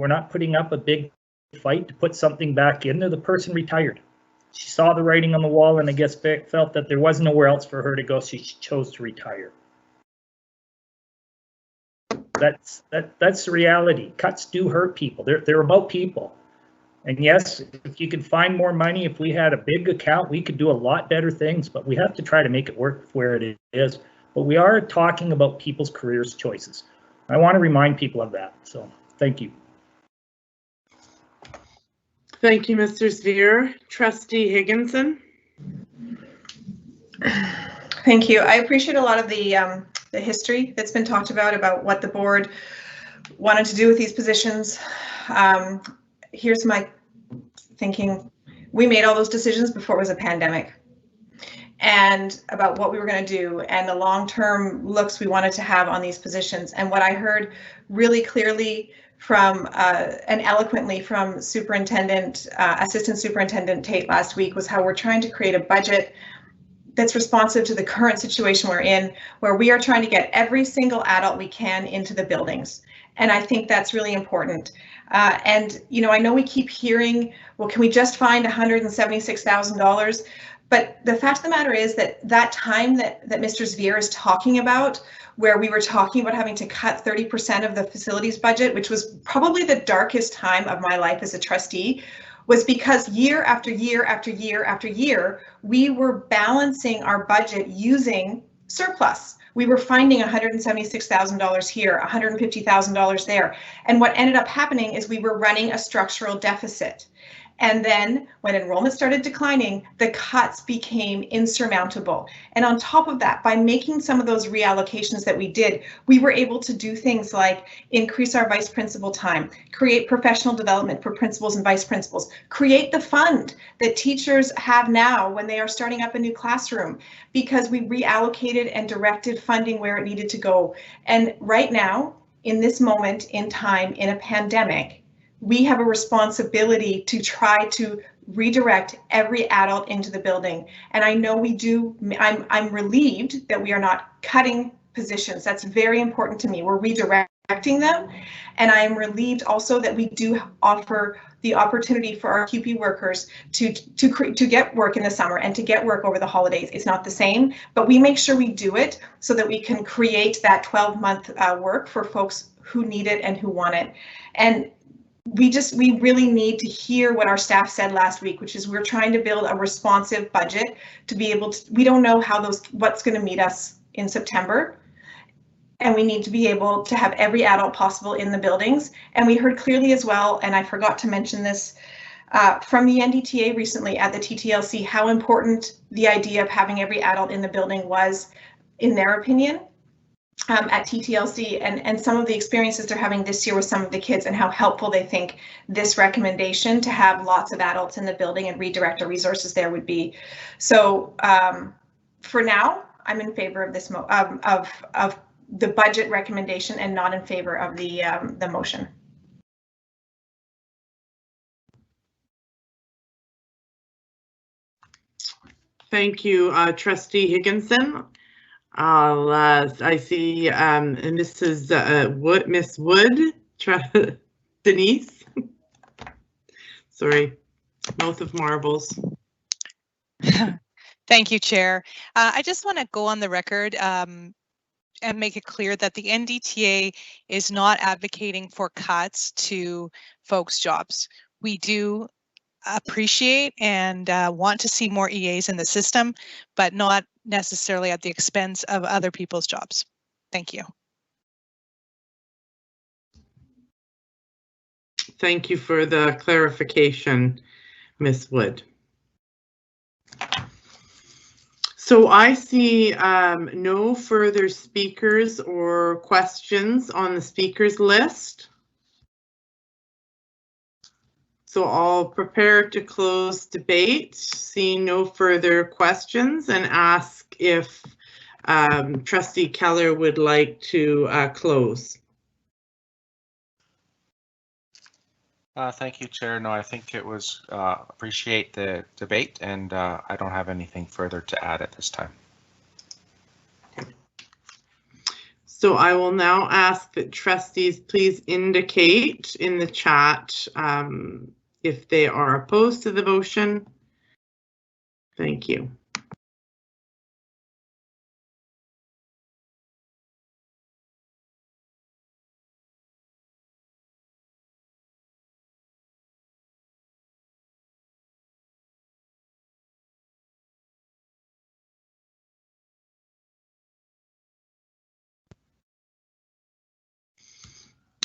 not putting up a big fight to put something back in there. The person retired. She saw the writing on the wall, and I guess felt that there was nowhere else for her to go, so she chose to retire. That's the reality. Cuts do hurt people. They're about people. And yes, if you could find more money, if we had a big account, we could do a lot better things, but we have to try to make it work where it is. But we are talking about people's careers choices. I want to remind people of that. So thank you. Thank you, Mr. Sphere. Trustee Higginson? Thank you. I appreciate a lot of the history that's been talked about what the board wanted to do with these positions. Here's my thinking. We made all those decisions before it was a pandemic, and about what we were going to do and the long-term looks we wanted to have on these positions. And what I heard really clearly from and eloquently from Assistant Superintendent Tate last week was how we're trying to create a budget that's responsive to the current situation we're in, where we are trying to get every single adult we can into the buildings. And I think that's really important. And, you know, I know we keep hearing, well, can we just find $176,000? But the fact of the matter is that time that Mr. Sphere is talking about, where we were talking about having to cut 30% of the facilities budget, which was probably the darkest time of my life as a trustee, was because year after year after year after year, we were balancing our budget using surplus. We were finding $176,000 here, $150,000 there. And what ended up happening is we were running a structural deficit. And then when enrollment started declining, the cuts became insurmountable. And on top of that, by making some of those reallocations that we did, we were able to do things like increase our vice principal time, create professional development for principals and vice principals, create the fund that teachers have now when they are starting up a new classroom, because we reallocated and directed funding where it needed to go. And right now, in this moment in time, in a pandemic, we have a responsibility to try to redirect every adult into the building. And I know we do. I'm relieved that we are not cutting positions. That's very important to me. We're redirecting them. And I am relieved also that we do offer the opportunity for our QP workers to get work in the summer and to get work over the holidays. It's not the same, but we make sure we do it so that we can create that 12-month work for folks who need it and who want it. And we really need to hear what our staff said last week, which is we're trying to build a responsive budget to be able to, we don't know how what's going to meet us in September. And we need to be able to have every adult possible in the buildings. And we heard clearly as well, and I forgot to mention this, from the NDTA recently at the TTLC, how important the idea of having every adult in the building was, in their opinion, at TTLC, and some of the experiences they're having this year with some of the kids, and how helpful they think this recommendation to have lots of adults in the building and redirect our resources there would be. So for now, I'm in favor of this of the budget recommendation and not in favor of the motion. Thank you, Trustee Higginson. I see Mrs. Wood, Miss Wood, Denise. Sorry, mouth of marbles. Thank you, Chair. I just want to go on the record and make it clear that the NDTA is not advocating for cuts to folks' jobs. We do appreciate and want to see more EAs in the system, but not necessarily at the expense of other people's jobs. Thank you. Thank you for the clarification, Ms. Wood. So I see no further speakers or questions on the speakers list. So I'll prepare to close debate, seeing no further questions, and ask if Trustee Keller would like to close. Thank you, Chair. No, I think it was appreciate the debate, and I don't have anything further to add at this time. So I will now ask that trustees please indicate in the chat if they are opposed to the motion. Thank you.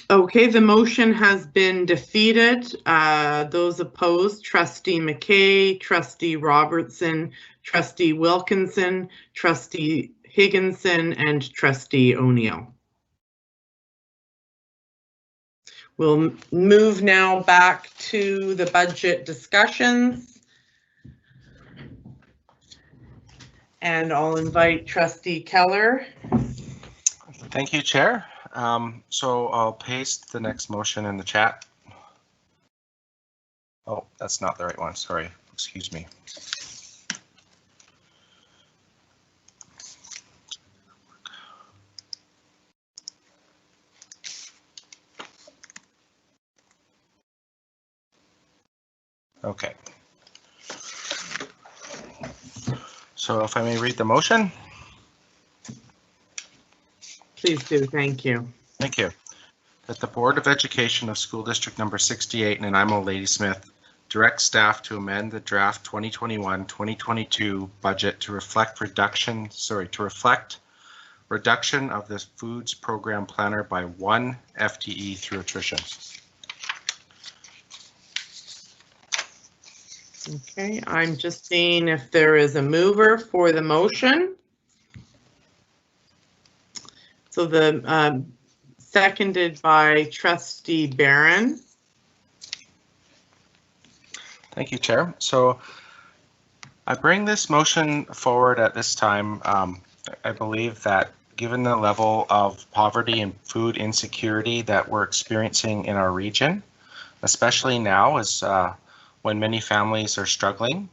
Okay, the motion has been defeated. Those opposed, Trustee McKay, Trustee Robertson, Trustee Wilkinson, Trustee Higginson, and Trustee O'Neill. We'll move now back to the budget discussions. And I'll invite Trustee Keller. Thank you, Chair. So I'll paste the next motion in the chat. Oh, that's not the right one. Sorry. Excuse me. Okay. So if I may read the motion. Please do, thank you. Thank you. That the Board of Education of School District Number 68 in Nanaimo Ladysmith direct staff to amend the draft 2021-2022 budget to reflect reduction of the foods program planner by 1 FTE through attrition. Okay, I'm just seeing if there is a mover for the motion. So the seconded by Trustee Barron. Thank you, Chair. So I bring this motion forward at this time. I believe that given the level of poverty and food insecurity that we're experiencing in our region, especially now as when many families are struggling,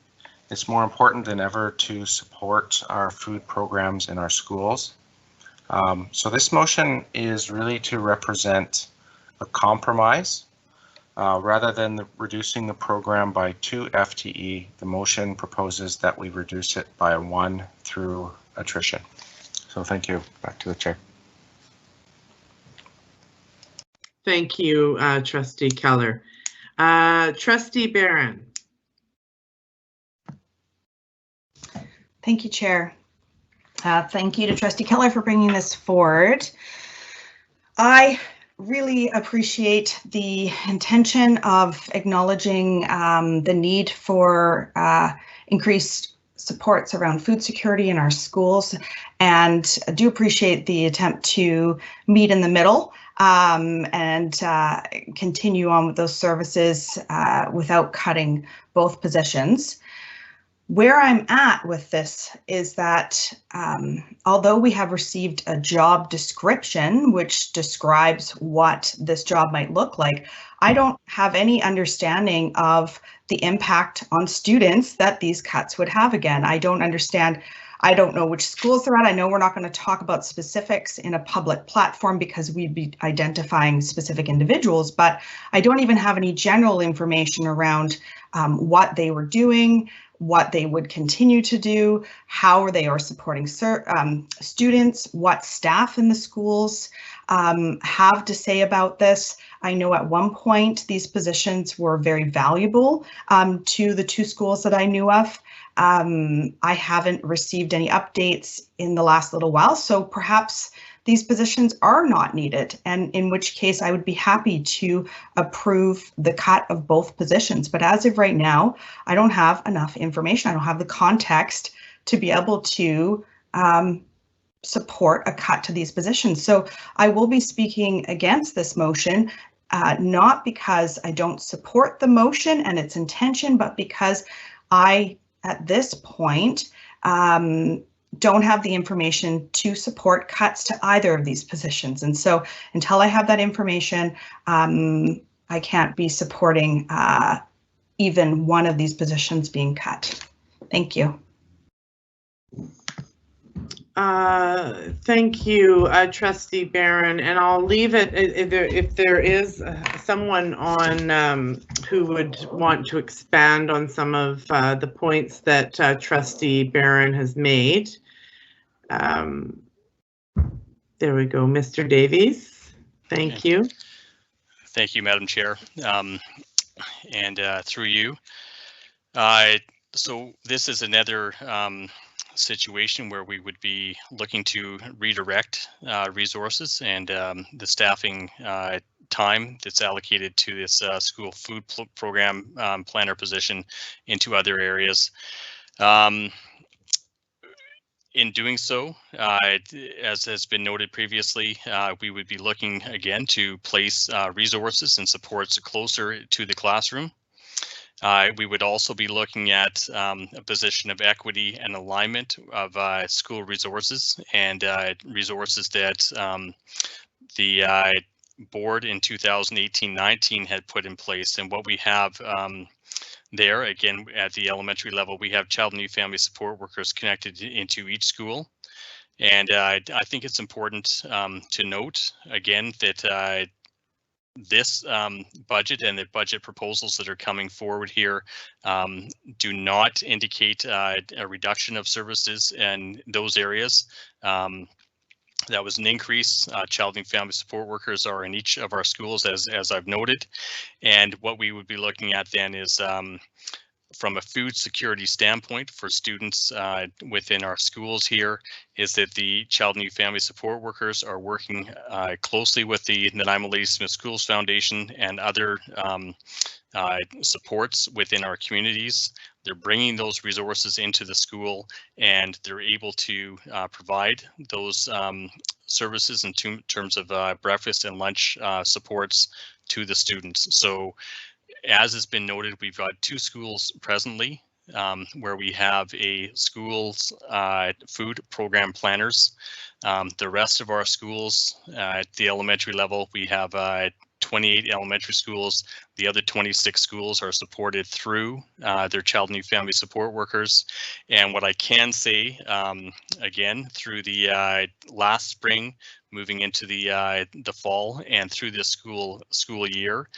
it's more important than ever to support our food programs in our schools. So this motion is really to represent a compromise. Rather than reducing the program by 2 FTE, the motion proposes that we reduce it by 1 through attrition. So thank you. Back to the chair. Thank you, Trustee Keller. Trustee Barron. Thank you, Chair. Thank you to Trustee Keller for bringing this forward. I really appreciate the intention of acknowledging the need for increased supports around food security in our schools, and I do appreciate the attempt to meet in the middle and continue on with those services without cutting both positions. Where I'm at with this is that although we have received a job description, which describes what this job might look like, I don't have any understanding of the impact on students that these cuts would have. Again, I don't understand. I don't know which schools they're at. I know we're not going to talk about specifics in a public platform because we'd be identifying specific individuals, but I don't even have any general information around what they were doing, what they would continue to do, how they are supporting students, what staff in the schools have to say about this. I know at one point these positions were very valuable to the 2 schools that I knew of. I haven't received any updates in the last little while, so perhaps these positions are not needed, and in which case I would be happy to approve the cut of both positions. But as of right now, I don't have enough information. I don't have the context to be able to support a cut to these positions. So I will be speaking against this motion, not because I don't support the motion and its intention, but because I, at this point, don't have the information to support cuts to either of these positions. And so until I have that information, I can't be supporting even one of these positions being cut. Thank you. Thank you, Trustee Barron, and I'll leave it if there is someone on who would want to expand on some of the points that Trustee Barron has made. There we go, Mr. Davies. Thank you. Thank you, Madam Chair. And through you. So this is another situation where we would be looking to redirect resources and the staffing time that's allocated to this school food program planner position into other areas. In doing so, as has been noted previously, we would be looking again to place resources and supports closer to the classroom. We would also be looking at a position of equity and alignment of school resources and resources that the board in 2018-19 had put in place. And what we have there, again, at the elementary level, we have child and youth family support workers connected into each school. And I think it's important to note, again, that this budget and the budget proposals that are coming forward here do not indicate a reduction of services in those areas. That was an increase. Child and family support workers are in each of our schools, as I've noted. And what we would be looking at then is from a food security standpoint for students within our schools here is that the Child and Youth Family Support Workers are working closely with the Nanaimo Lady Smith Schools Foundation and other supports within our communities. They're bringing those resources into the school, and they're able to provide those services in terms of breakfast and lunch supports to the students. So as has been noted, we've got 2 schools presently where we have a school's food program planners. The rest of our schools at the elementary level, we have 28 elementary schools. The other 26 schools are supported through their Child and Youth Family Support Workers. And what I can say, again, through the last spring, moving into the fall and through this school year,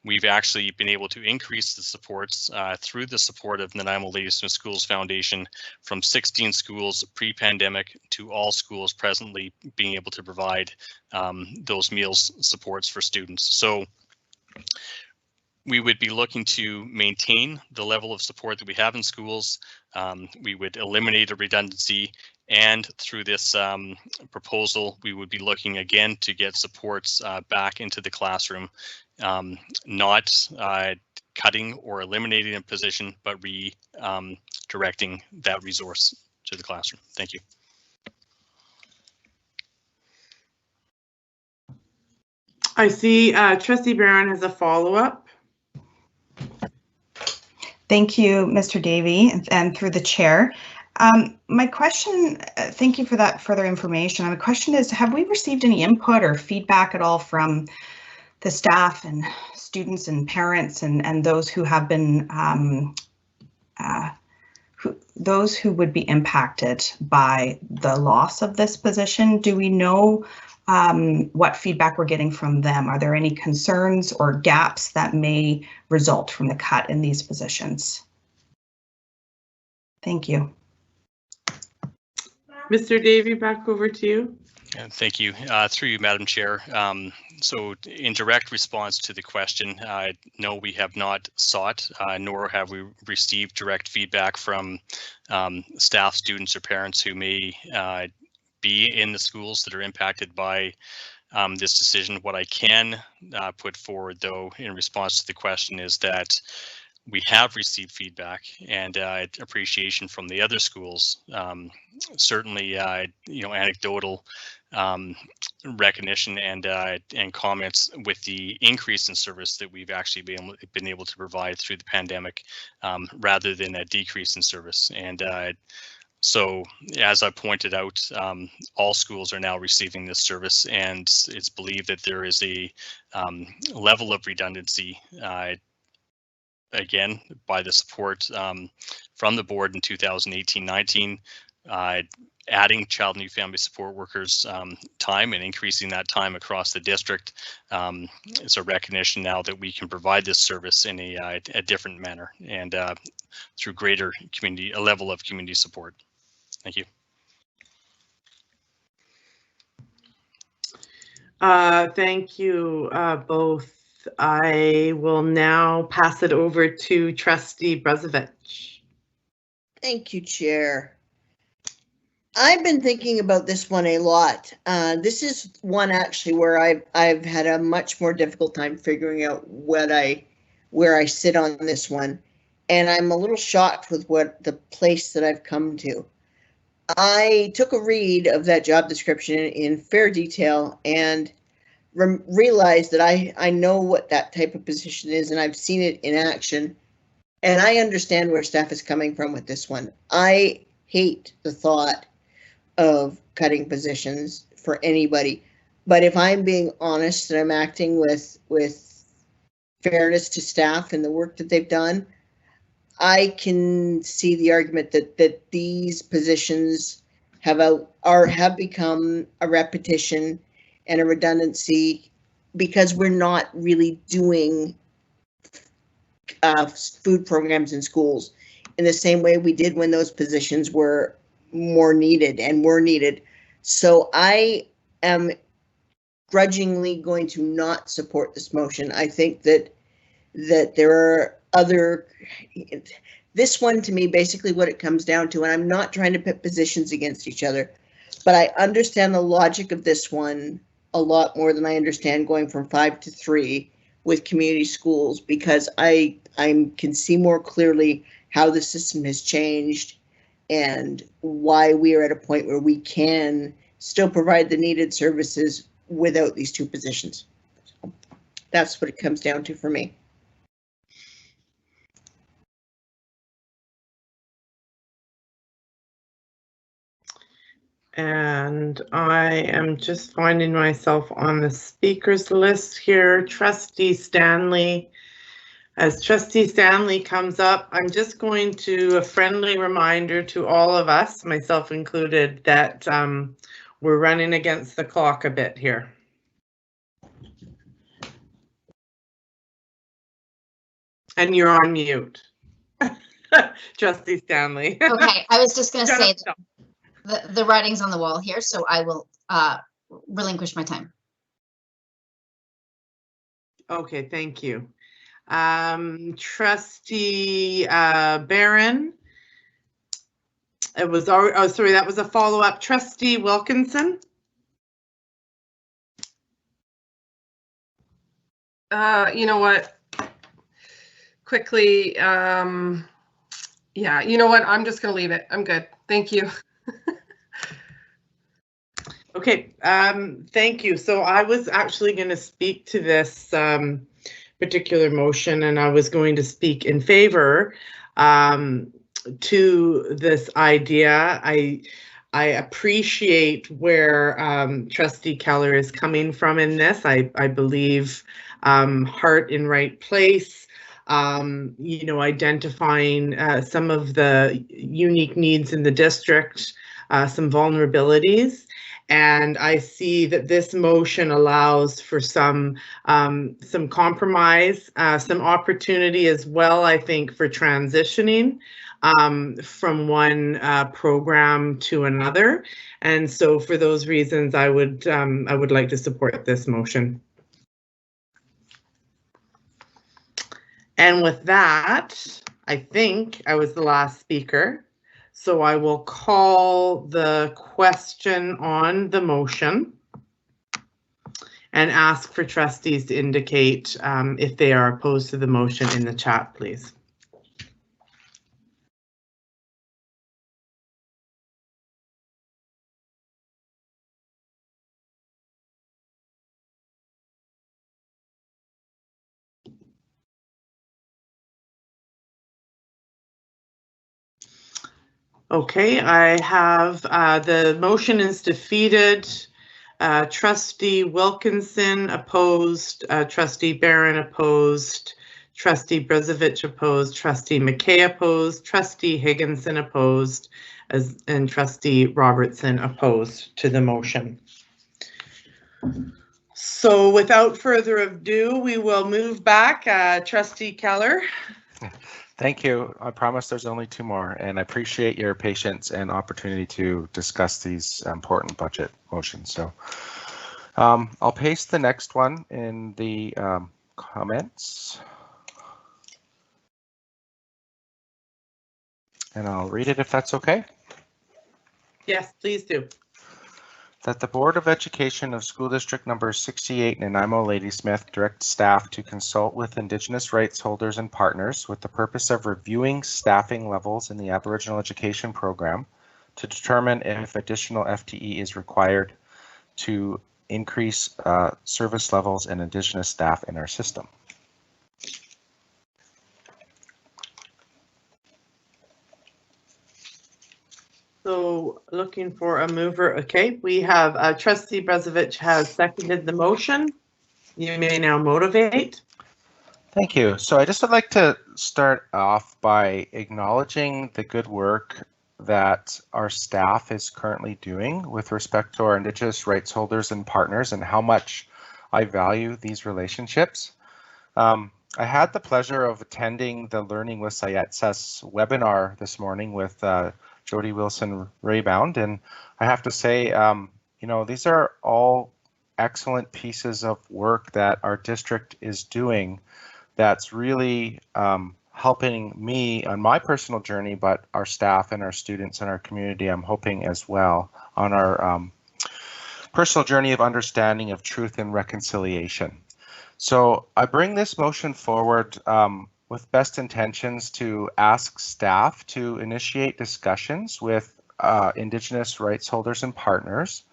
we've actually been able to increase the supports through the support of Nanaimo Lady Smith Schools Foundation from 16 schools pre-pandemic to all schools presently being able to provide those meals supports for students. So we would be looking to maintain the level of support that we have in schools. We would eliminate a redundancy, and through this proposal, we would be looking again to get supports back into the classroom, not cutting or eliminating a position, but redirecting that resource to the classroom. Thank you. I see Trustee Barron has a follow-up. Thank you, Mr. Davey, and through the chair. My question, thank you for that further information. My question is, have we received any input or feedback at all from the staff and students and parents and those who have been, those who would be impacted by the loss of this position? Do we know what feedback we're getting from them? Are there any concerns or gaps that may result from the cut in these positions? Thank you. Mr. Davey, back over to you. Thank you. Through you, Madam Chair. So in direct response to the question, no, we have not sought, nor have we received direct feedback from staff, students, or parents who may be in the schools that are impacted by this decision. What I can put forward, though, in response to the question is that we have received feedback and appreciation from the other schools. Certainly, anecdotal recognition and comments with the increase in service that we've actually been able to provide through the pandemic, rather than a decrease in service. And so, as I pointed out, all schools are now receiving this service, and it's believed that there is a level of redundancy, again, by the support from the board in 2018-19, adding Child and Youth Family Support Workers time and increasing that time across the district. It's a recognition now that we can provide this service in a different manner and through greater a level of community support. Thank you. Thank you both. I will now pass it over to Trustee Brezovich. Thank you, Chair. I've been thinking about this one a lot. This is one actually where I've had a much more difficult time figuring out where I sit on this one, and I'm a little shocked with what the place that I've come to. I took a read of that job description in fair detail and realized that I know what that type of position is, and I've seen it in action, and I understand where staff is coming from with this one. I hate the thought of cutting positions for anybody, but if I'm being honest and I'm acting with fairness to staff and the work that they've done, I can see the argument that these positions have become a repetition and a redundancy because we're not really doing food programs in schools in the same way we did when those positions were more needed and were needed. So I am grudgingly going to not support this motion. I think that there are other, this one to me, basically what it comes down to, and I'm not trying to pit positions against each other, but I understand the logic of this one a lot more than I understand going from 5 to 3 with community schools, because I can see more clearly how the system has changed and why we are at a point where we can still provide the needed services without these 2 positions. That's what it comes down to for me. And I am just finding myself on the speakers list here. Trustee Stanley. As Trustee Stanley comes up, I'm just going to a friendly reminder to all of us, myself included, that we're running against the clock a bit here. And you're on mute. Trustee Stanley. Okay, I was just going to say the writing's on the wall here, so I will relinquish my time. Okay, thank you. Trustee Barron. It was already, oh, sorry, that was a follow-up. Trustee Wilkinson. You know what? Quickly, yeah, you know what? I'm just going to leave it. I'm good. Thank you. Okay, thank you. So I was actually going to speak to this particular motion, and I was going to speak in favor to this idea. I appreciate where Trustee Keller is coming from in this. I believe heart in right place. You know, identifying some of the unique needs in the district, some vulnerabilities. And I see that this motion allows for some compromise, some opportunity as well, I think, for transitioning from one program to another. And so for those reasons, I would like to support this motion. And with that, I think I was the last speaker. So I will call the question on the motion and ask for trustees to indicate if they are opposed to the motion in the chat, please. Okay, I have the motion is defeated. Trustee Wilkinson opposed, Trustee Barron opposed, Trustee Brezovich opposed, Trustee McKay opposed, Trustee Higginson opposed, and Trustee Robertson opposed to the motion. So without further ado, we will move back. Trustee Keller. Thank you. I promise there's only 2 more, and I appreciate your patience and opportunity to discuss these important budget motions. So I'll paste the next one in the comments. And I'll read it if that's okay. Yes, please do. That the Board of Education of School District Number 68 Nanaimo Ladysmith direct staff to consult with Indigenous rights holders and partners with the purpose of reviewing staffing levels in the Aboriginal Education Program to determine if additional FTE is required to increase service levels and Indigenous staff in our system. So looking for a mover. Okay, we have Trustee Brezovich has seconded the motion. You may now motivate. Thank you. So I just would like to start off by acknowledging the good work that our staff is currently doing with respect to our Indigenous rights holders and partners and how much I value these relationships. I had the pleasure of attending the Learning with Sayetsas webinar this morning with Jody Wilson-Raybound, and I have to say, you know, these are all excellent pieces of work that our district is doing that's really helping me on my personal journey, but our staff and our students and our community, I'm hoping as well, on our personal journey of understanding of truth and reconciliation. So I bring this motion forward with best intentions to ask staff to initiate discussions with Indigenous rights holders and partners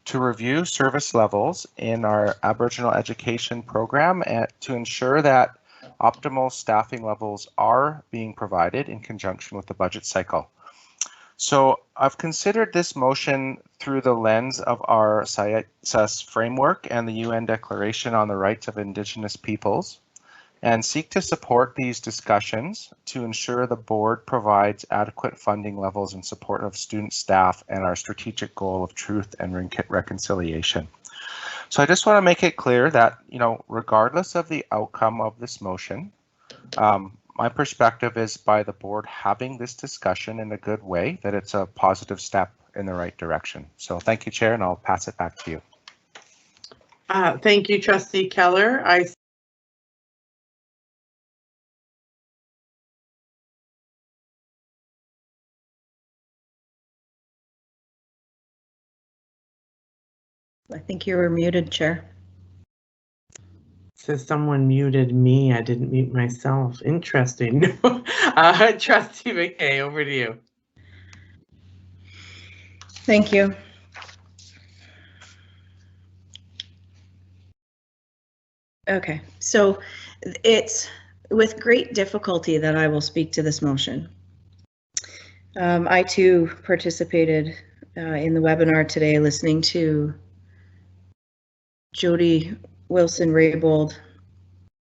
to review service levels in our Aboriginal education program and to ensure that optimal staffing levels are being provided in conjunction with the budget cycle. So I've considered this motion through the lens of our CISUS framework and the UN Declaration on the Rights of Indigenous Peoples, and seek to support these discussions to ensure the board provides adequate funding levels in support of student, staff, and our strategic goal of truth and reconciliation. So I just want to make it clear that, regardless of the outcome of this motion, my perspective is by the board having this discussion in a good way, that it's a positive step in the right direction. So thank you, Chair, and I'll pass it back to you. Thank you, Trustee Keller. I think you were muted, Chair. Says someone muted me. I didn't mute myself. Interesting. Trustee McKay, over to you. Thank you. Okay, so it's with great difficulty that I will speak to this motion. I too participated in the webinar today, listening to Jody Wilson-Raybould,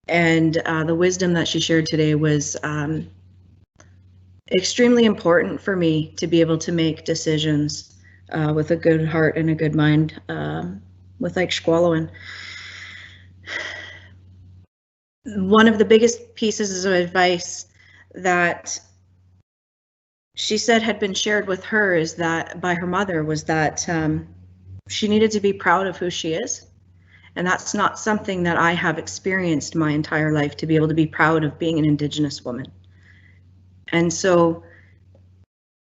and the wisdom that she shared today was extremely important for me to be able to make decisions with a good heart and a good mind, with like Squallowin. One of the biggest pieces of advice that she said had been shared with her is that by her mother was that she needed to be proud of who she is. And that's not something that I have experienced my entire life, to be able to be proud of being an Indigenous woman. And so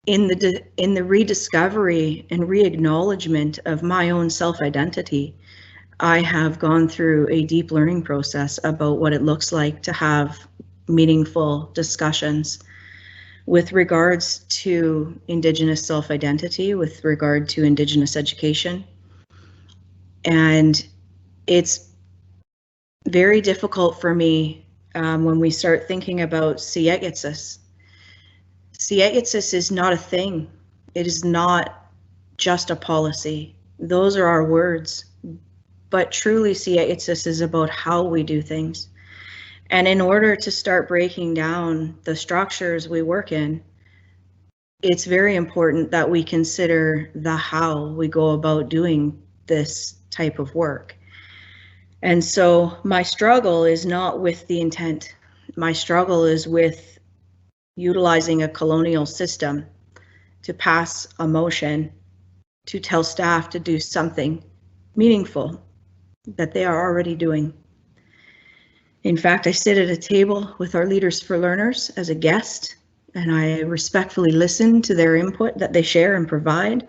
in the rediscovery and re-acknowledgement of my own self-identity, I have gone through a deep learning process about what it looks like to have meaningful discussions with regards to Indigenous self-identity, with regard to Indigenous education. And it's very difficult for me when we start thinking about CISUS. CISUS is not a thing. It is not just a policy. Those are our words. But truly, CISUS is about how we do things. And in order to start breaking down the structures we work in, it's very important that we consider the how we go about doing this type of work. And so my struggle is not with the intent. My struggle is with utilizing a colonial system to pass a motion to tell staff to do something meaningful that they are already doing. In fact, I sit at a table with our Leaders for Learners as a guest, and I respectfully listen to their input that they share and provide,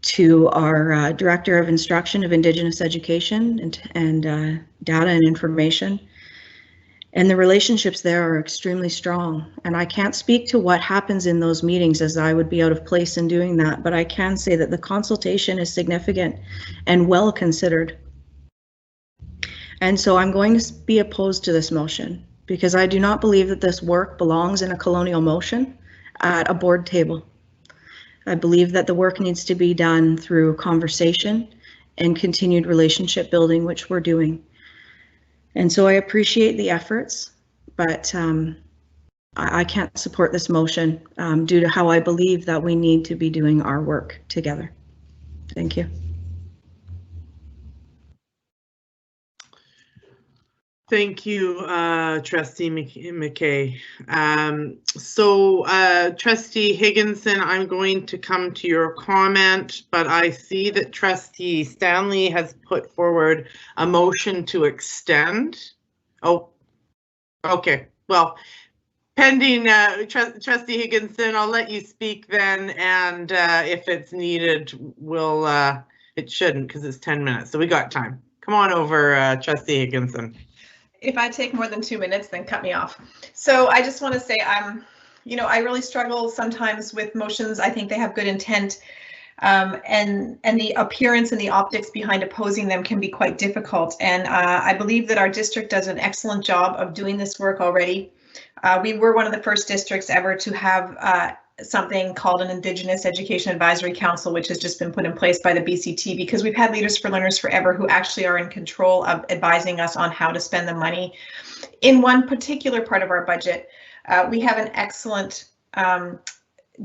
to our Director of Instruction of Indigenous Education and Data and Information. And the relationships there are extremely strong. And I can't speak to what happens in those meetings, as I would be out of place in doing that, but I can say that the consultation is significant and well considered. And so I'm going to be opposed to this motion, because I do not believe that this work belongs in a colonial motion at a board table. I believe that the work needs to be done through conversation and continued relationship building, which we're doing. And so I appreciate the efforts, but I can't support this motion due to how I believe that we need to be doing our work together. Thank you. Thank you, Trustee McKay. Trustee Higginson, I'm going to come to your comment, but I see that Trustee Stanley has put forward a motion to extend. Oh, okay. Well, pending Trustee Higginson, I'll let you speak then, and if it's needed, we'll, it shouldn't because it's 10 minutes, so we got time. Come on over, Trustee Higginson. If I take more than 2 minutes, then cut me off. So I just want to say you know, I really struggle sometimes with motions. I think they have good intent, and the appearance and the optics behind opposing them can be quite difficult. And I believe that our district does an excellent job of doing this work already. We were one of the first districts ever to have something called an Indigenous Education Advisory Council, which has just been put in place by the BCT, because we've had Leaders for Learners forever who actually are in control of advising us on how to spend the money. In one particular part of our budget, we have an excellent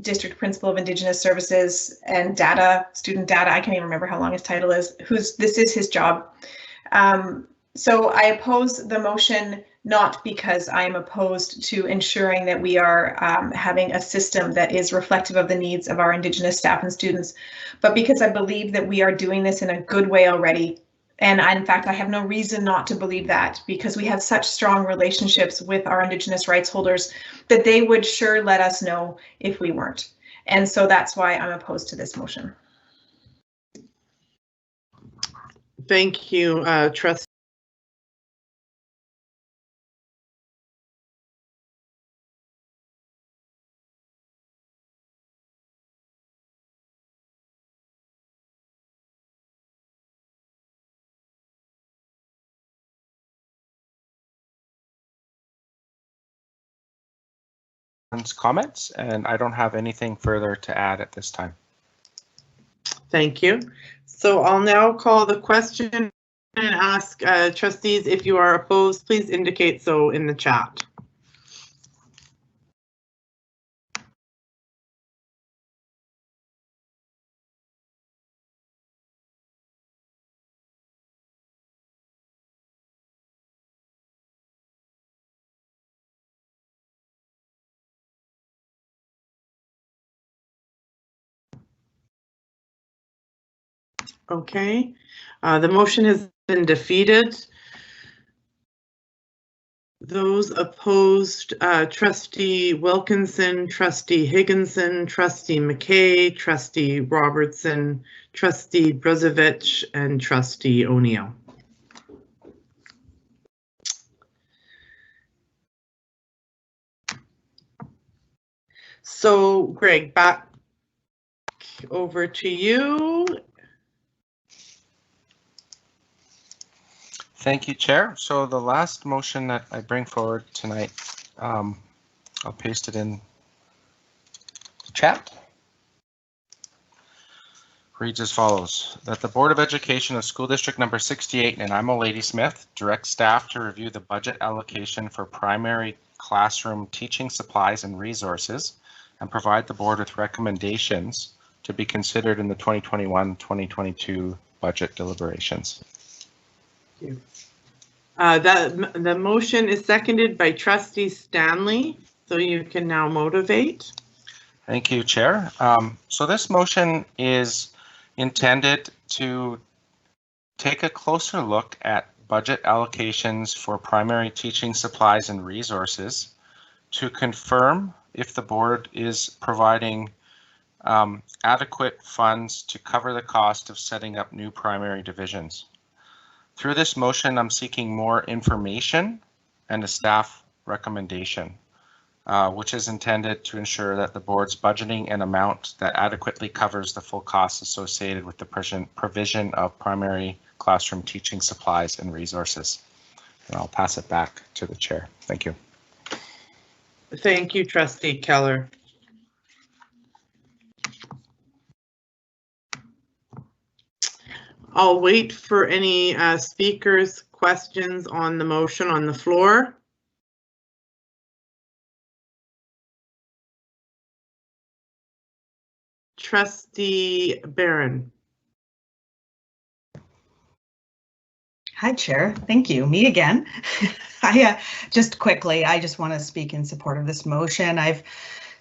district principal of Indigenous Services and data, student data, I can't even remember how long his title is, this is his job. So I oppose the motion, not because I am opposed to ensuring that we are having a system that is reflective of the needs of our Indigenous staff and students, but because I believe that we are doing this in a good way already. And in fact, I have no reason not to believe that, because we have such strong relationships with our Indigenous rights holders that they would sure let us know if we weren't. And so that's why I'm opposed to this motion. Thank you, Trustee. Comments, and I don't have anything further to add at this time. Thank you. So I'll now call the question and ask trustees, if you are opposed, please indicate so in the chat. Okay, the motion has been defeated. Those opposed, Trustee Wilkinson, Trustee Higginson, Trustee McKay, Trustee Robertson, Trustee Brezovich, and Trustee O'Neill. So, Greg, back over to you. Thank you, Chair. So the last motion that I bring forward tonight, I'll paste it in the chat. Reads as follows: that the Board of Education of School District number 68 in Nanaimo Ladysmith direct staff to review the budget allocation for primary classroom teaching supplies and resources and provide the board with recommendations to be considered in the 2021-2022 budget deliberations. Thank you. The motion is seconded by Trustee Stanley, so you can now motivate. Thank you, Chair. So this motion is intended to take a closer look at budget allocations for primary teaching supplies and resources to confirm if the board is providing adequate funds to cover the cost of setting up new primary divisions. Through this motion, I'm seeking more information and a staff recommendation, which is intended to ensure that the board's budgeting an amount that adequately covers the full costs associated with the provision of primary classroom teaching supplies and resources. And I'll pass it back to the chair. Thank you. Thank you, Trustee Keller. I'll wait for any speakers' questions on the motion on the floor. Trustee Barron. Hi, Chair. Thank you. Me again. Just quickly, I just want to speak in support of this motion. I've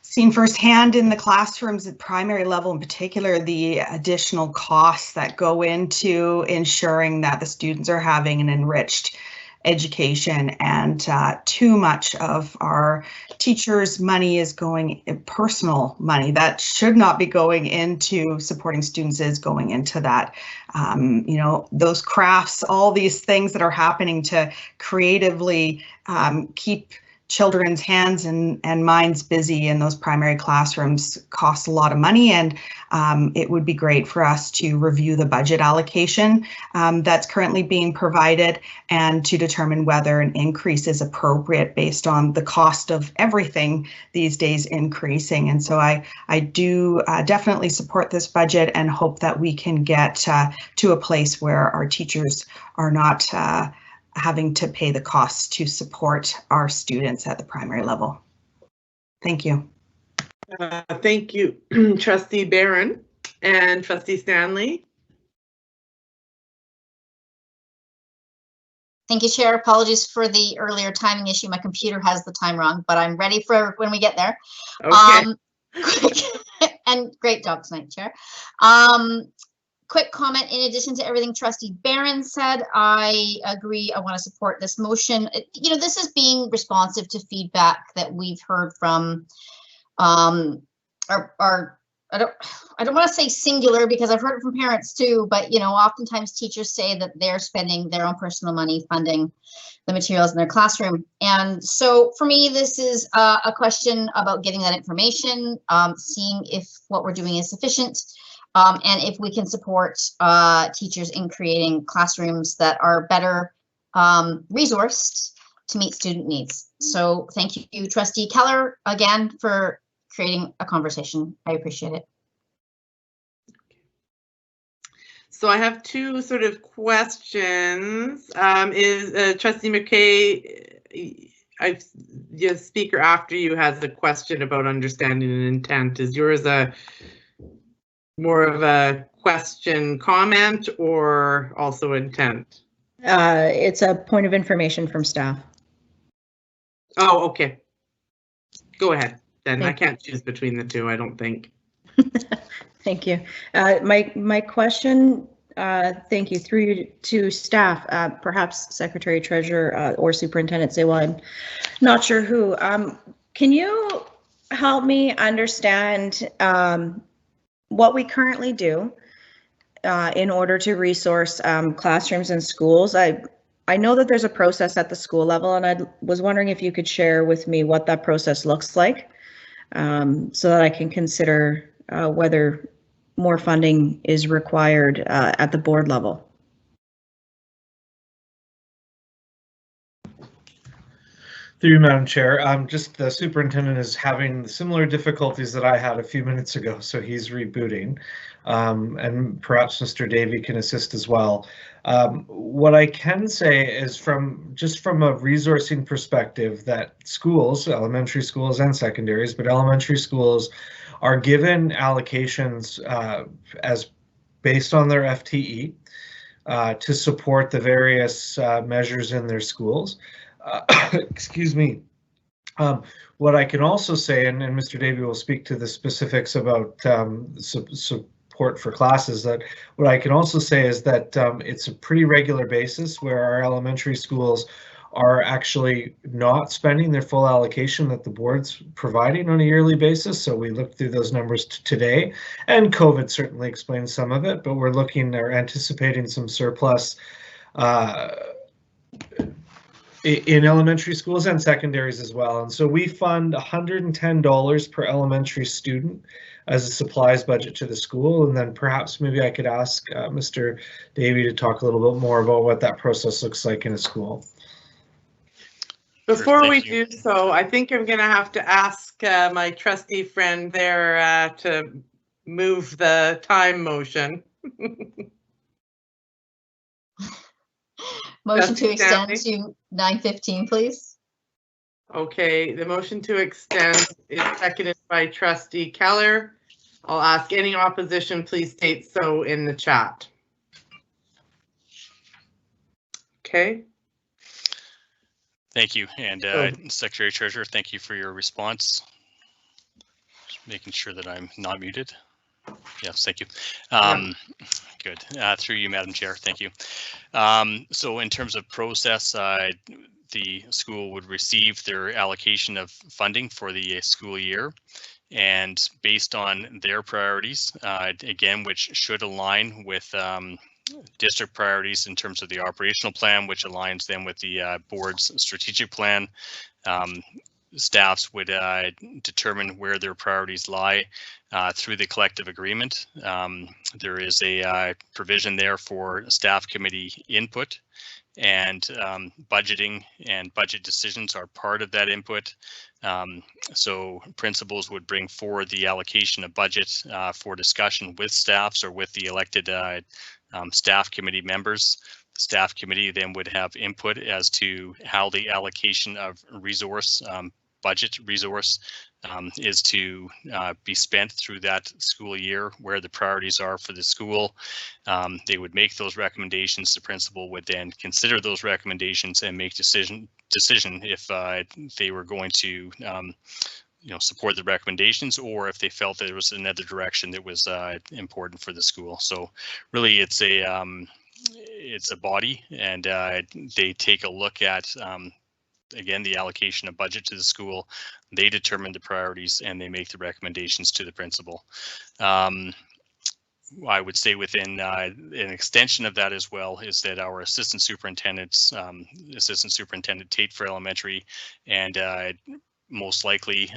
seen firsthand in the classrooms at primary level in particular the additional costs that go into ensuring that the students are having an enriched education, and too much of our teachers' money is going, personal money that should not be going into supporting students is going into that. You know, those crafts, all these things that are happening to creatively keep children's hands and minds busy in those primary classrooms cost a lot of money, and it would be great for us to review the budget allocation that's currently being provided and to determine whether an increase is appropriate based on the cost of everything these days increasing. And so I do definitely support this budget and hope that we can get to a place where our teachers are not having to pay the costs to support our students at the primary level. Thank you. Thank you, Trustee Barron and Trustee Stanley. Thank you, Chair. Apologies for the earlier timing issue. My computer has the time wrong, but I'm ready for when we get there. Okay. And great job tonight, Chair. Quick comment, in addition to everything Trustee Barron said, I agree. I want to support this motion. You know, this is being responsive to feedback that we've heard from our I don't want to say singular because I've heard it from parents too, but you know, oftentimes teachers say that they're spending their own personal money funding the materials in their classroom. And so for me, this is a question about getting that information, seeing if what we're doing is sufficient. And if we can support teachers in creating classrooms that are better resourced to meet student needs. So thank you, Trustee Keller, again, for creating a conversation. I appreciate it. So I have two sort of questions. Is Trustee McKay, the speaker after you has a question about understanding and intent. Is yours more of a question comment or also intent? It's a point of information from staff. Oh, okay. Go ahead then. I can't choose between the two, I don't think. Thank you. My question, thank you, through to staff, perhaps Secretary Treasurer or Superintendent say, well, I'm not sure who. Can you help me understand what we currently do in order to resource classrooms and schools? I know that there's a process at the school level, and I was wondering if you could share with me what that process looks like so that I can consider whether more funding is required at the board level. Through you, Madam Chair, just the superintendent is having similar difficulties that I had a few minutes ago, so he's rebooting, and perhaps Mr. Davey can assist as well. What I can say is from a resourcing perspective that schools, elementary schools and secondaries, but elementary schools are given allocations as based on their FTE to support the various measures in their schools. Excuse me. What I can also say, and Mr. Davey will speak to the specifics about support for classes, that what I can also say is that it's a pretty regular basis where our elementary schools are actually not spending their full allocation that the board's providing on a yearly basis. So we looked through those numbers today, and COVID certainly explains some of it, but we're looking or anticipating some surplus in elementary schools and secondaries as well. And so we fund $110 per elementary student as a supplies budget to the school. And then perhaps maybe I could ask Mr. Davey to talk a little bit more about what that process looks like in a school. Before we do so, I think I'm going to have to ask my trustee friend there to move the time motion. Motion to extend to 9:15, please. Okay, the motion to extend is seconded by Trustee Keller. I'll ask any opposition, please state so in the chat. Okay. Thank you, and Secretary Treasurer, thank you for your response. Just making sure that I'm not muted. Yes, thank you. Good. Through you, Madam Chair. Thank you. So in terms of process, the school would receive their allocation of funding for the school year, and based on their priorities, again, which should align with district priorities in terms of the operational plan, which aligns them with the board's strategic plan. Staffs would determine where their priorities lie through the collective agreement. There is a provision there for staff committee input, and budgeting and budget decisions are part of that input. So principals would bring forward the allocation of budget for discussion with staffs or with the elected staff committee members. The staff committee then would have input as to how the allocation of resource, budget resource, is to be spent through that school year, where the priorities are for the school. They would make those recommendations. The principal would then consider those recommendations and make decision if they were going to support the recommendations, or if they felt that there was another direction that was important for the school. So really it's a body, and they take a look at again, the allocation of budget to the school. They determine the priorities and they make the recommendations to the principal. I would say within an extension of that as well is that our assistant superintendents, Assistant Superintendent Tate for elementary, and most likely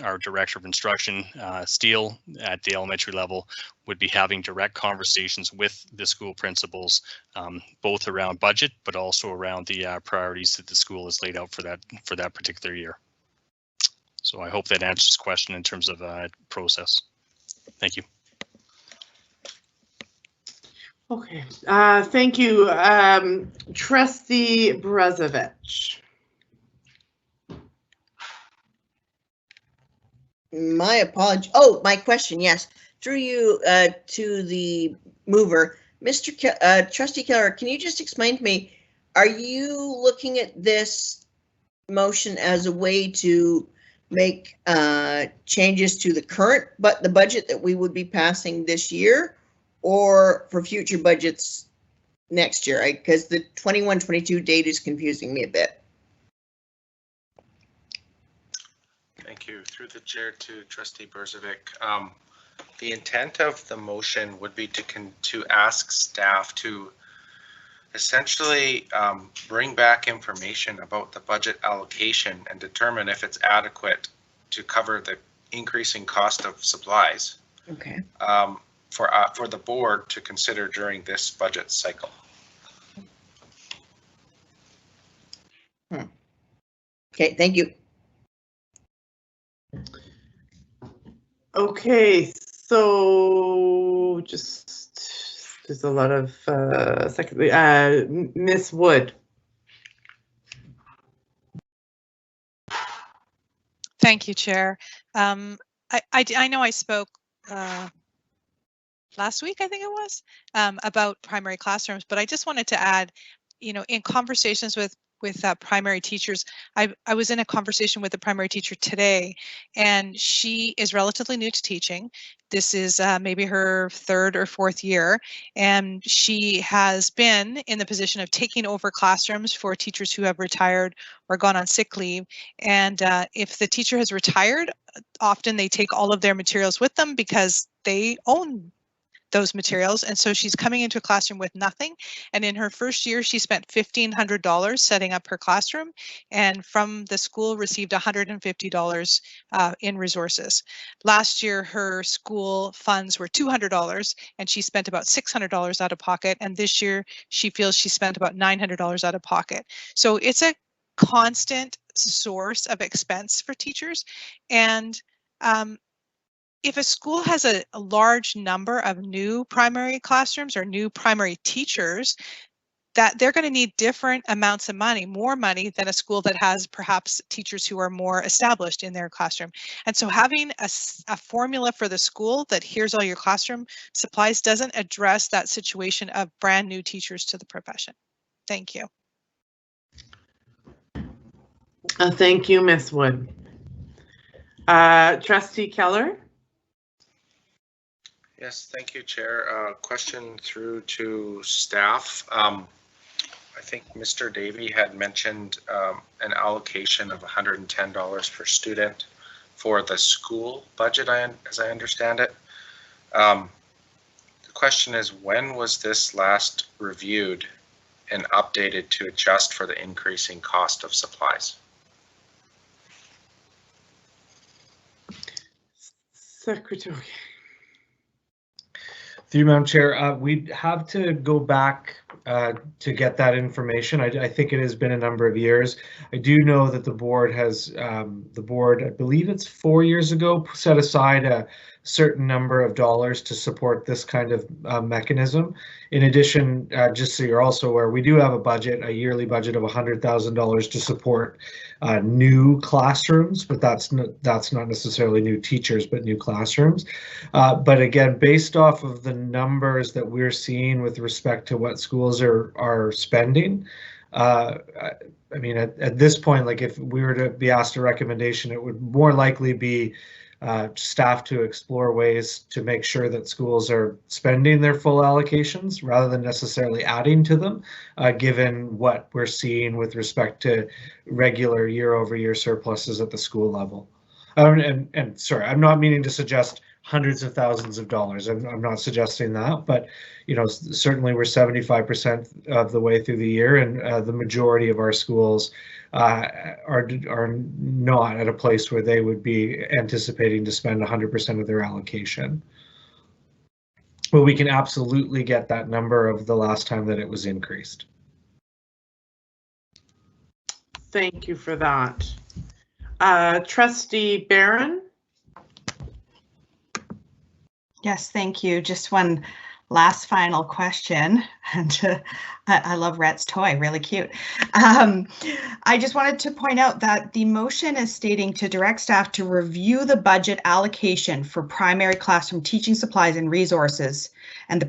our director of instruction, Steele, at the elementary level, would be having direct conversations with the school principals, both around budget, but also around the priorities that the school has laid out for that particular year. So I hope that answers the question in terms of process. Thank you. Okay, thank you. Trustee Brezovich. My apology. Oh, my question, yes. Through you to the mover. Trustee Keller, can you just explain to me, are you looking at this motion as a way to make changes to the current, but the budget that we would be passing this year, or for future budgets next year? Because the 21-22 date is confusing me a bit. Thank you. Through the chair to Trustee Brzovic. The intent of the motion would be to ask staff to essentially bring back information about the budget allocation and determine if it's adequate to cover the increasing cost of supplies. Okay. For the board to consider during this budget cycle. Okay, thank you. Okay, so there's a lot of Ms. Wood. Thank you, Chair. I know I spoke last week, I think it was, about primary classrooms, but I just wanted to add, in conversations with primary teachers, I was in a conversation with a primary teacher today, and she is relatively new to teaching. This is maybe her 3rd or 4th year, and she has been in the position of taking over classrooms for teachers who have retired or gone on sick leave. And if the teacher has retired, often they take all of their materials with them because they own those materials, and so she's coming into a classroom with nothing. And in her first year, she spent $1,500 setting up her classroom, and from the school received $150 in resources. Last year, her school funds were $200, and she spent about $600 out of pocket. And this year, she feels she spent about $900 out of pocket. So it's a constant source of expense for teachers. And if a school has a large number of new primary classrooms or new primary teachers, that they're going to need different amounts of money, more money than a school that has perhaps teachers who are more established in their classroom. And so having a formula for the school that here's all your classroom supplies doesn't address that situation of brand new teachers to the profession. Thank you. Thank you, Ms. Wood. Trustee Keller? Yes, thank you, Chair. Question through to staff. I think Mr. Davey had mentioned an allocation of $110 per student for the school budget, as I understand it. The question is, when was this last reviewed and updated to adjust for the increasing cost of supplies? Secretary. Through you, Madam Chair, we'd have to go back to get that information. I think it has been a number of years. I do know that the board has, I believe it's 4 years ago, set aside a certain number of dollars to support this kind of mechanism. In addition, just so you're also aware, we do have a budget, a yearly budget of $100,000 to support new classrooms, but that's not necessarily new teachers, but new classrooms. But again, based off of the numbers that we're seeing with respect to what schools are spending, I mean, at this point, like if we were to be asked a recommendation, it would more likely be staff to explore ways to make sure that schools are spending their full allocations rather than necessarily adding to them, given what we're seeing with respect to regular year-over-year surpluses at the school level. And sorry, I'm not meaning to suggest hundreds of thousands of dollars. I'm not suggesting that, but you know, certainly we're 75% of the way through the year, and the majority of our schools are not at a place where they would be anticipating to spend 100% of their allocation. But we can absolutely get that number of the last time that it was increased. Thank you for that. Trustee Barron? Yes, thank you. Just one last final question, and I love Rhett's toy, really cute. I just wanted to point out that the motion is stating to direct staff to review the budget allocation for primary classroom teaching supplies and resources, and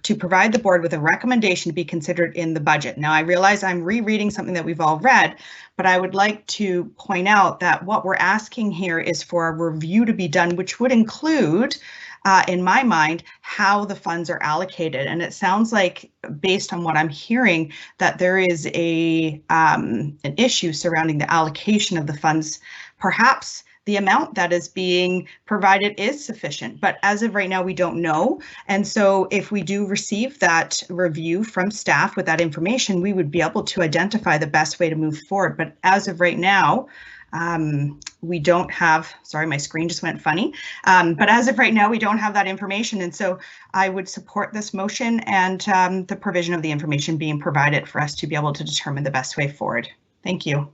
to provide the board with a recommendation to be considered in the budget. Now, I realize I'm rereading something that we've all read, but I would like to point out that what we're asking here is for a review to be done, which would include in my mind, how the funds are allocated. And it sounds like, based on what I'm hearing, that there is an issue surrounding the allocation of the funds. Perhaps the amount that is being provided is sufficient, but as of right now, we don't know. And so if we do receive that review from staff with that information, we would be able to identify the best way to move forward. But as of right now, we don't have, sorry, my screen just went funny. But as of right now, we don't have that information. And so I would support this motion and the provision of the information being provided for us to be able to determine the best way forward. Thank you.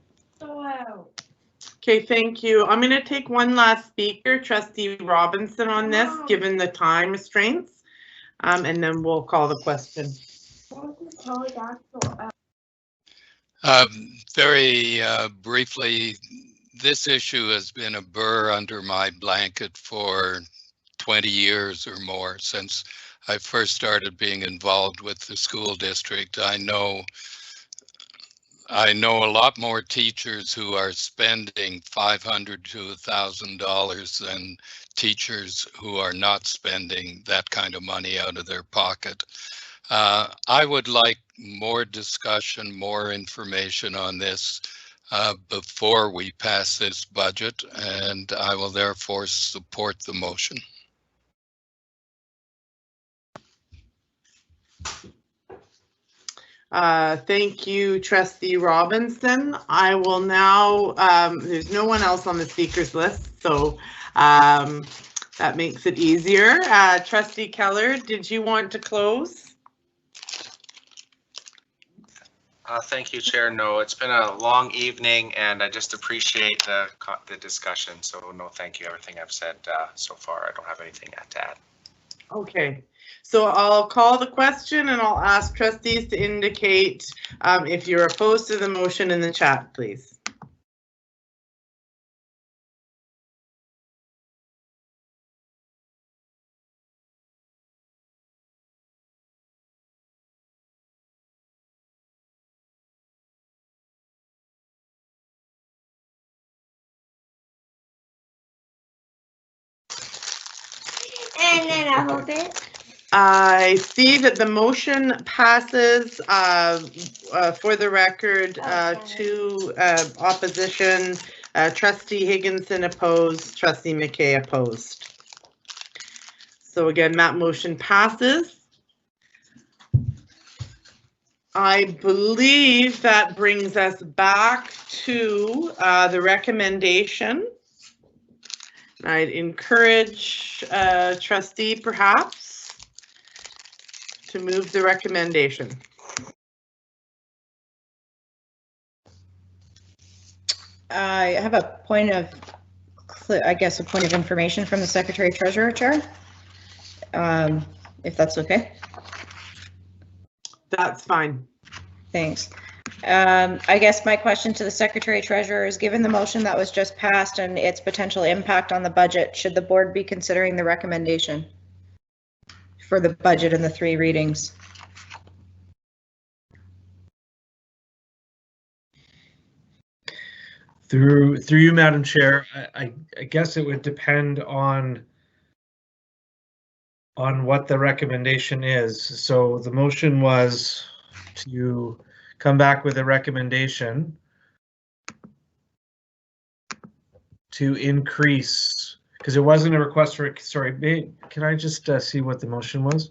Okay, thank you. I'm going to take one last speaker, Trustee Robinson, on this, given the time restraints, and then we'll call the question. Very briefly, this issue has been a burr under my blanket for 20 years or more since I first started being involved with the school district. I know a lot more teachers who are spending $500 to $1,000 than teachers who are not spending that kind of money out of their pocket. I would like more discussion, more information on this before we pass this budget, and I will therefore support the motion. Thank you, Trustee Robinson. I will now, there's no one else on the speakers list, so that makes it easier. Trustee Keller, did you want to close? Thank you, Chair. No, it's been a long evening, and I just appreciate the discussion. So no, thank you. Everything I've said so far, I don't have anything to add. Okay, so I'll call the question and I'll ask trustees to indicate if you're opposed to the motion in the chat, please. and I hope it. I see that the motion passes for the record, to opposition. Trustee Higginson opposed, Trustee McKay opposed. So again, that motion passes. I believe that brings us back to the recommendation. I'd encourage trustee perhaps to move the recommendation. I have a point of, I guess, a point of information from the Secretary Treasurer, Chair. If that's okay. That's fine. Thanks. I guess my question to the Secretary Treasurer is, given the motion that was just passed and its potential impact on the budget, should the board be considering the recommendation for the budget and the 3 readings? Through you, Madam Chair, I guess it would depend on what the recommendation is. So the motion was to come back with a recommendation to increase, because it wasn't a request for, sorry, can I just see what the motion was?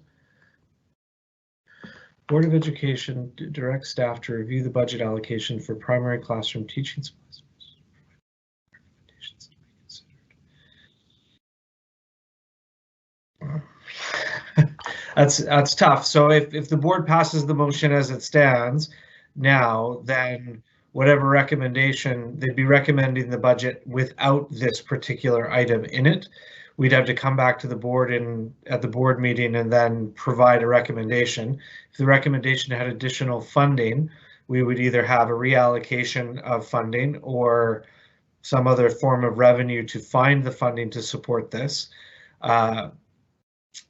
Board of Education direct staff to review the budget allocation for primary classroom teaching supplies. That's tough. So if the board passes the motion as it stands now, then whatever recommendation, they'd be recommending the budget without this particular item in it. We'd have to come back to the board at the board meeting and then provide a recommendation. If the recommendation had additional funding, we would either have a reallocation of funding or some other form of revenue to find the funding to support this.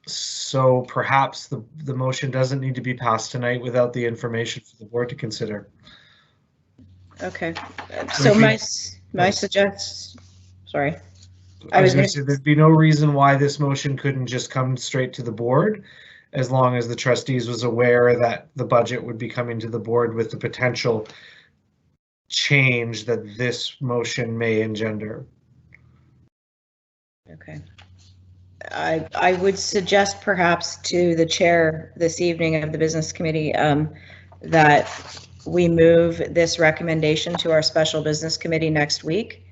So perhaps the motion doesn't need to be passed tonight without the information for the board to consider. Okay, so my suggestion, sorry. I was going to say there'd be no reason why this motion couldn't just come straight to the board, as long as the trustees was aware that the budget would be coming to the board with the potential change that this motion may engender. Okay. I would suggest perhaps to the chair this evening of the business committee that we move this recommendation to our special business committee next week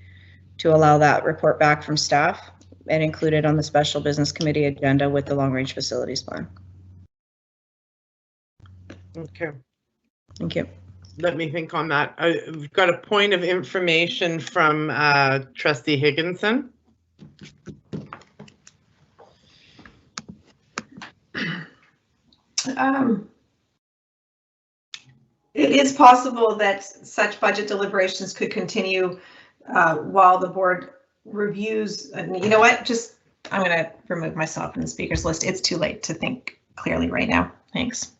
to allow that report back from staff and include it on the special business committee agenda with the long range facilities plan. Okay. Thank you. Let me think on that. We've got a point of information from Trustee Higginson. It is possible that such budget deliberations could continue while the board reviews. And you know what? Just I'm going to remove myself from the speakers list. It's too late to think clearly right now. Thanks.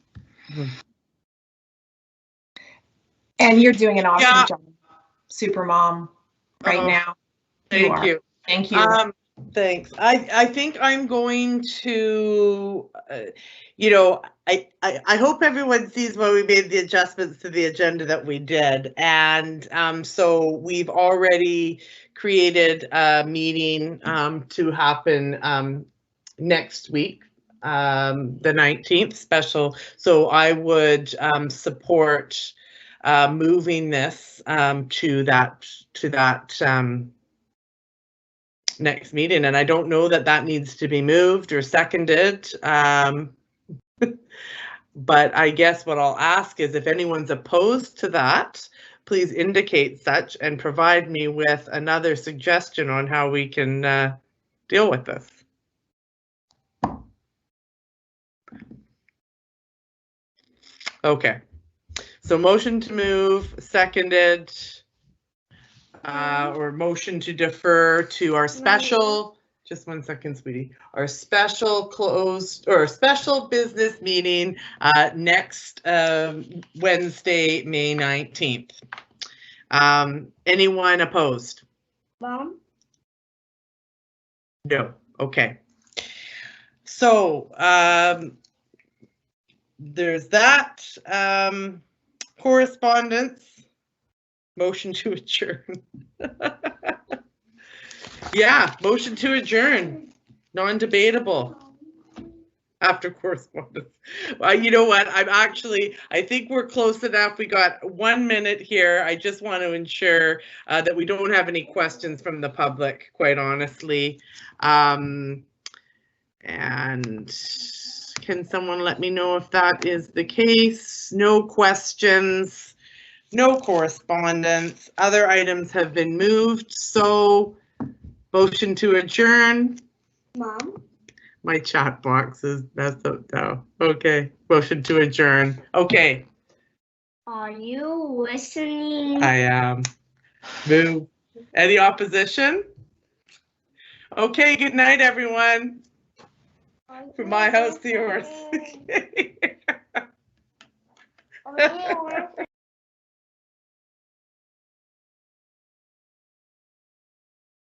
And you're doing an awesome job, super mom, right now. Thank you. Thank you. Thanks. I think I'm going to, I hope everyone sees why we made the adjustments to the agenda that we did. And so we've already created a meeting to happen next week, the 19th special. So I would support moving this to that next meeting, and I don't know that needs to be moved or seconded, but I guess what I'll ask is if anyone's opposed to that, please indicate such and provide me with another suggestion on how we can deal with this. Okay, so motion to move, seconded. Or motion to defer to our special, just 1 second, sweetie, our special closed or special business meeting next Wednesday, May 19th. Anyone opposed? Mom? No. Okay. So there's that. Correspondence. Motion to adjourn. Yeah, motion to adjourn. Non-debatable. After correspondence. Well, you know what? I think we're close enough. We got 1 minute here. I just want to ensure that we don't have any questions from the public, quite honestly. And can someone let me know if that is the case? No questions, no correspondence. Other items have been moved. So motion to adjourn. Mom? My chat box is messed up now. Okay, motion to adjourn. Okay. Are you listening? I am. Move. Any opposition? Okay, good night, everyone. From my house to yours.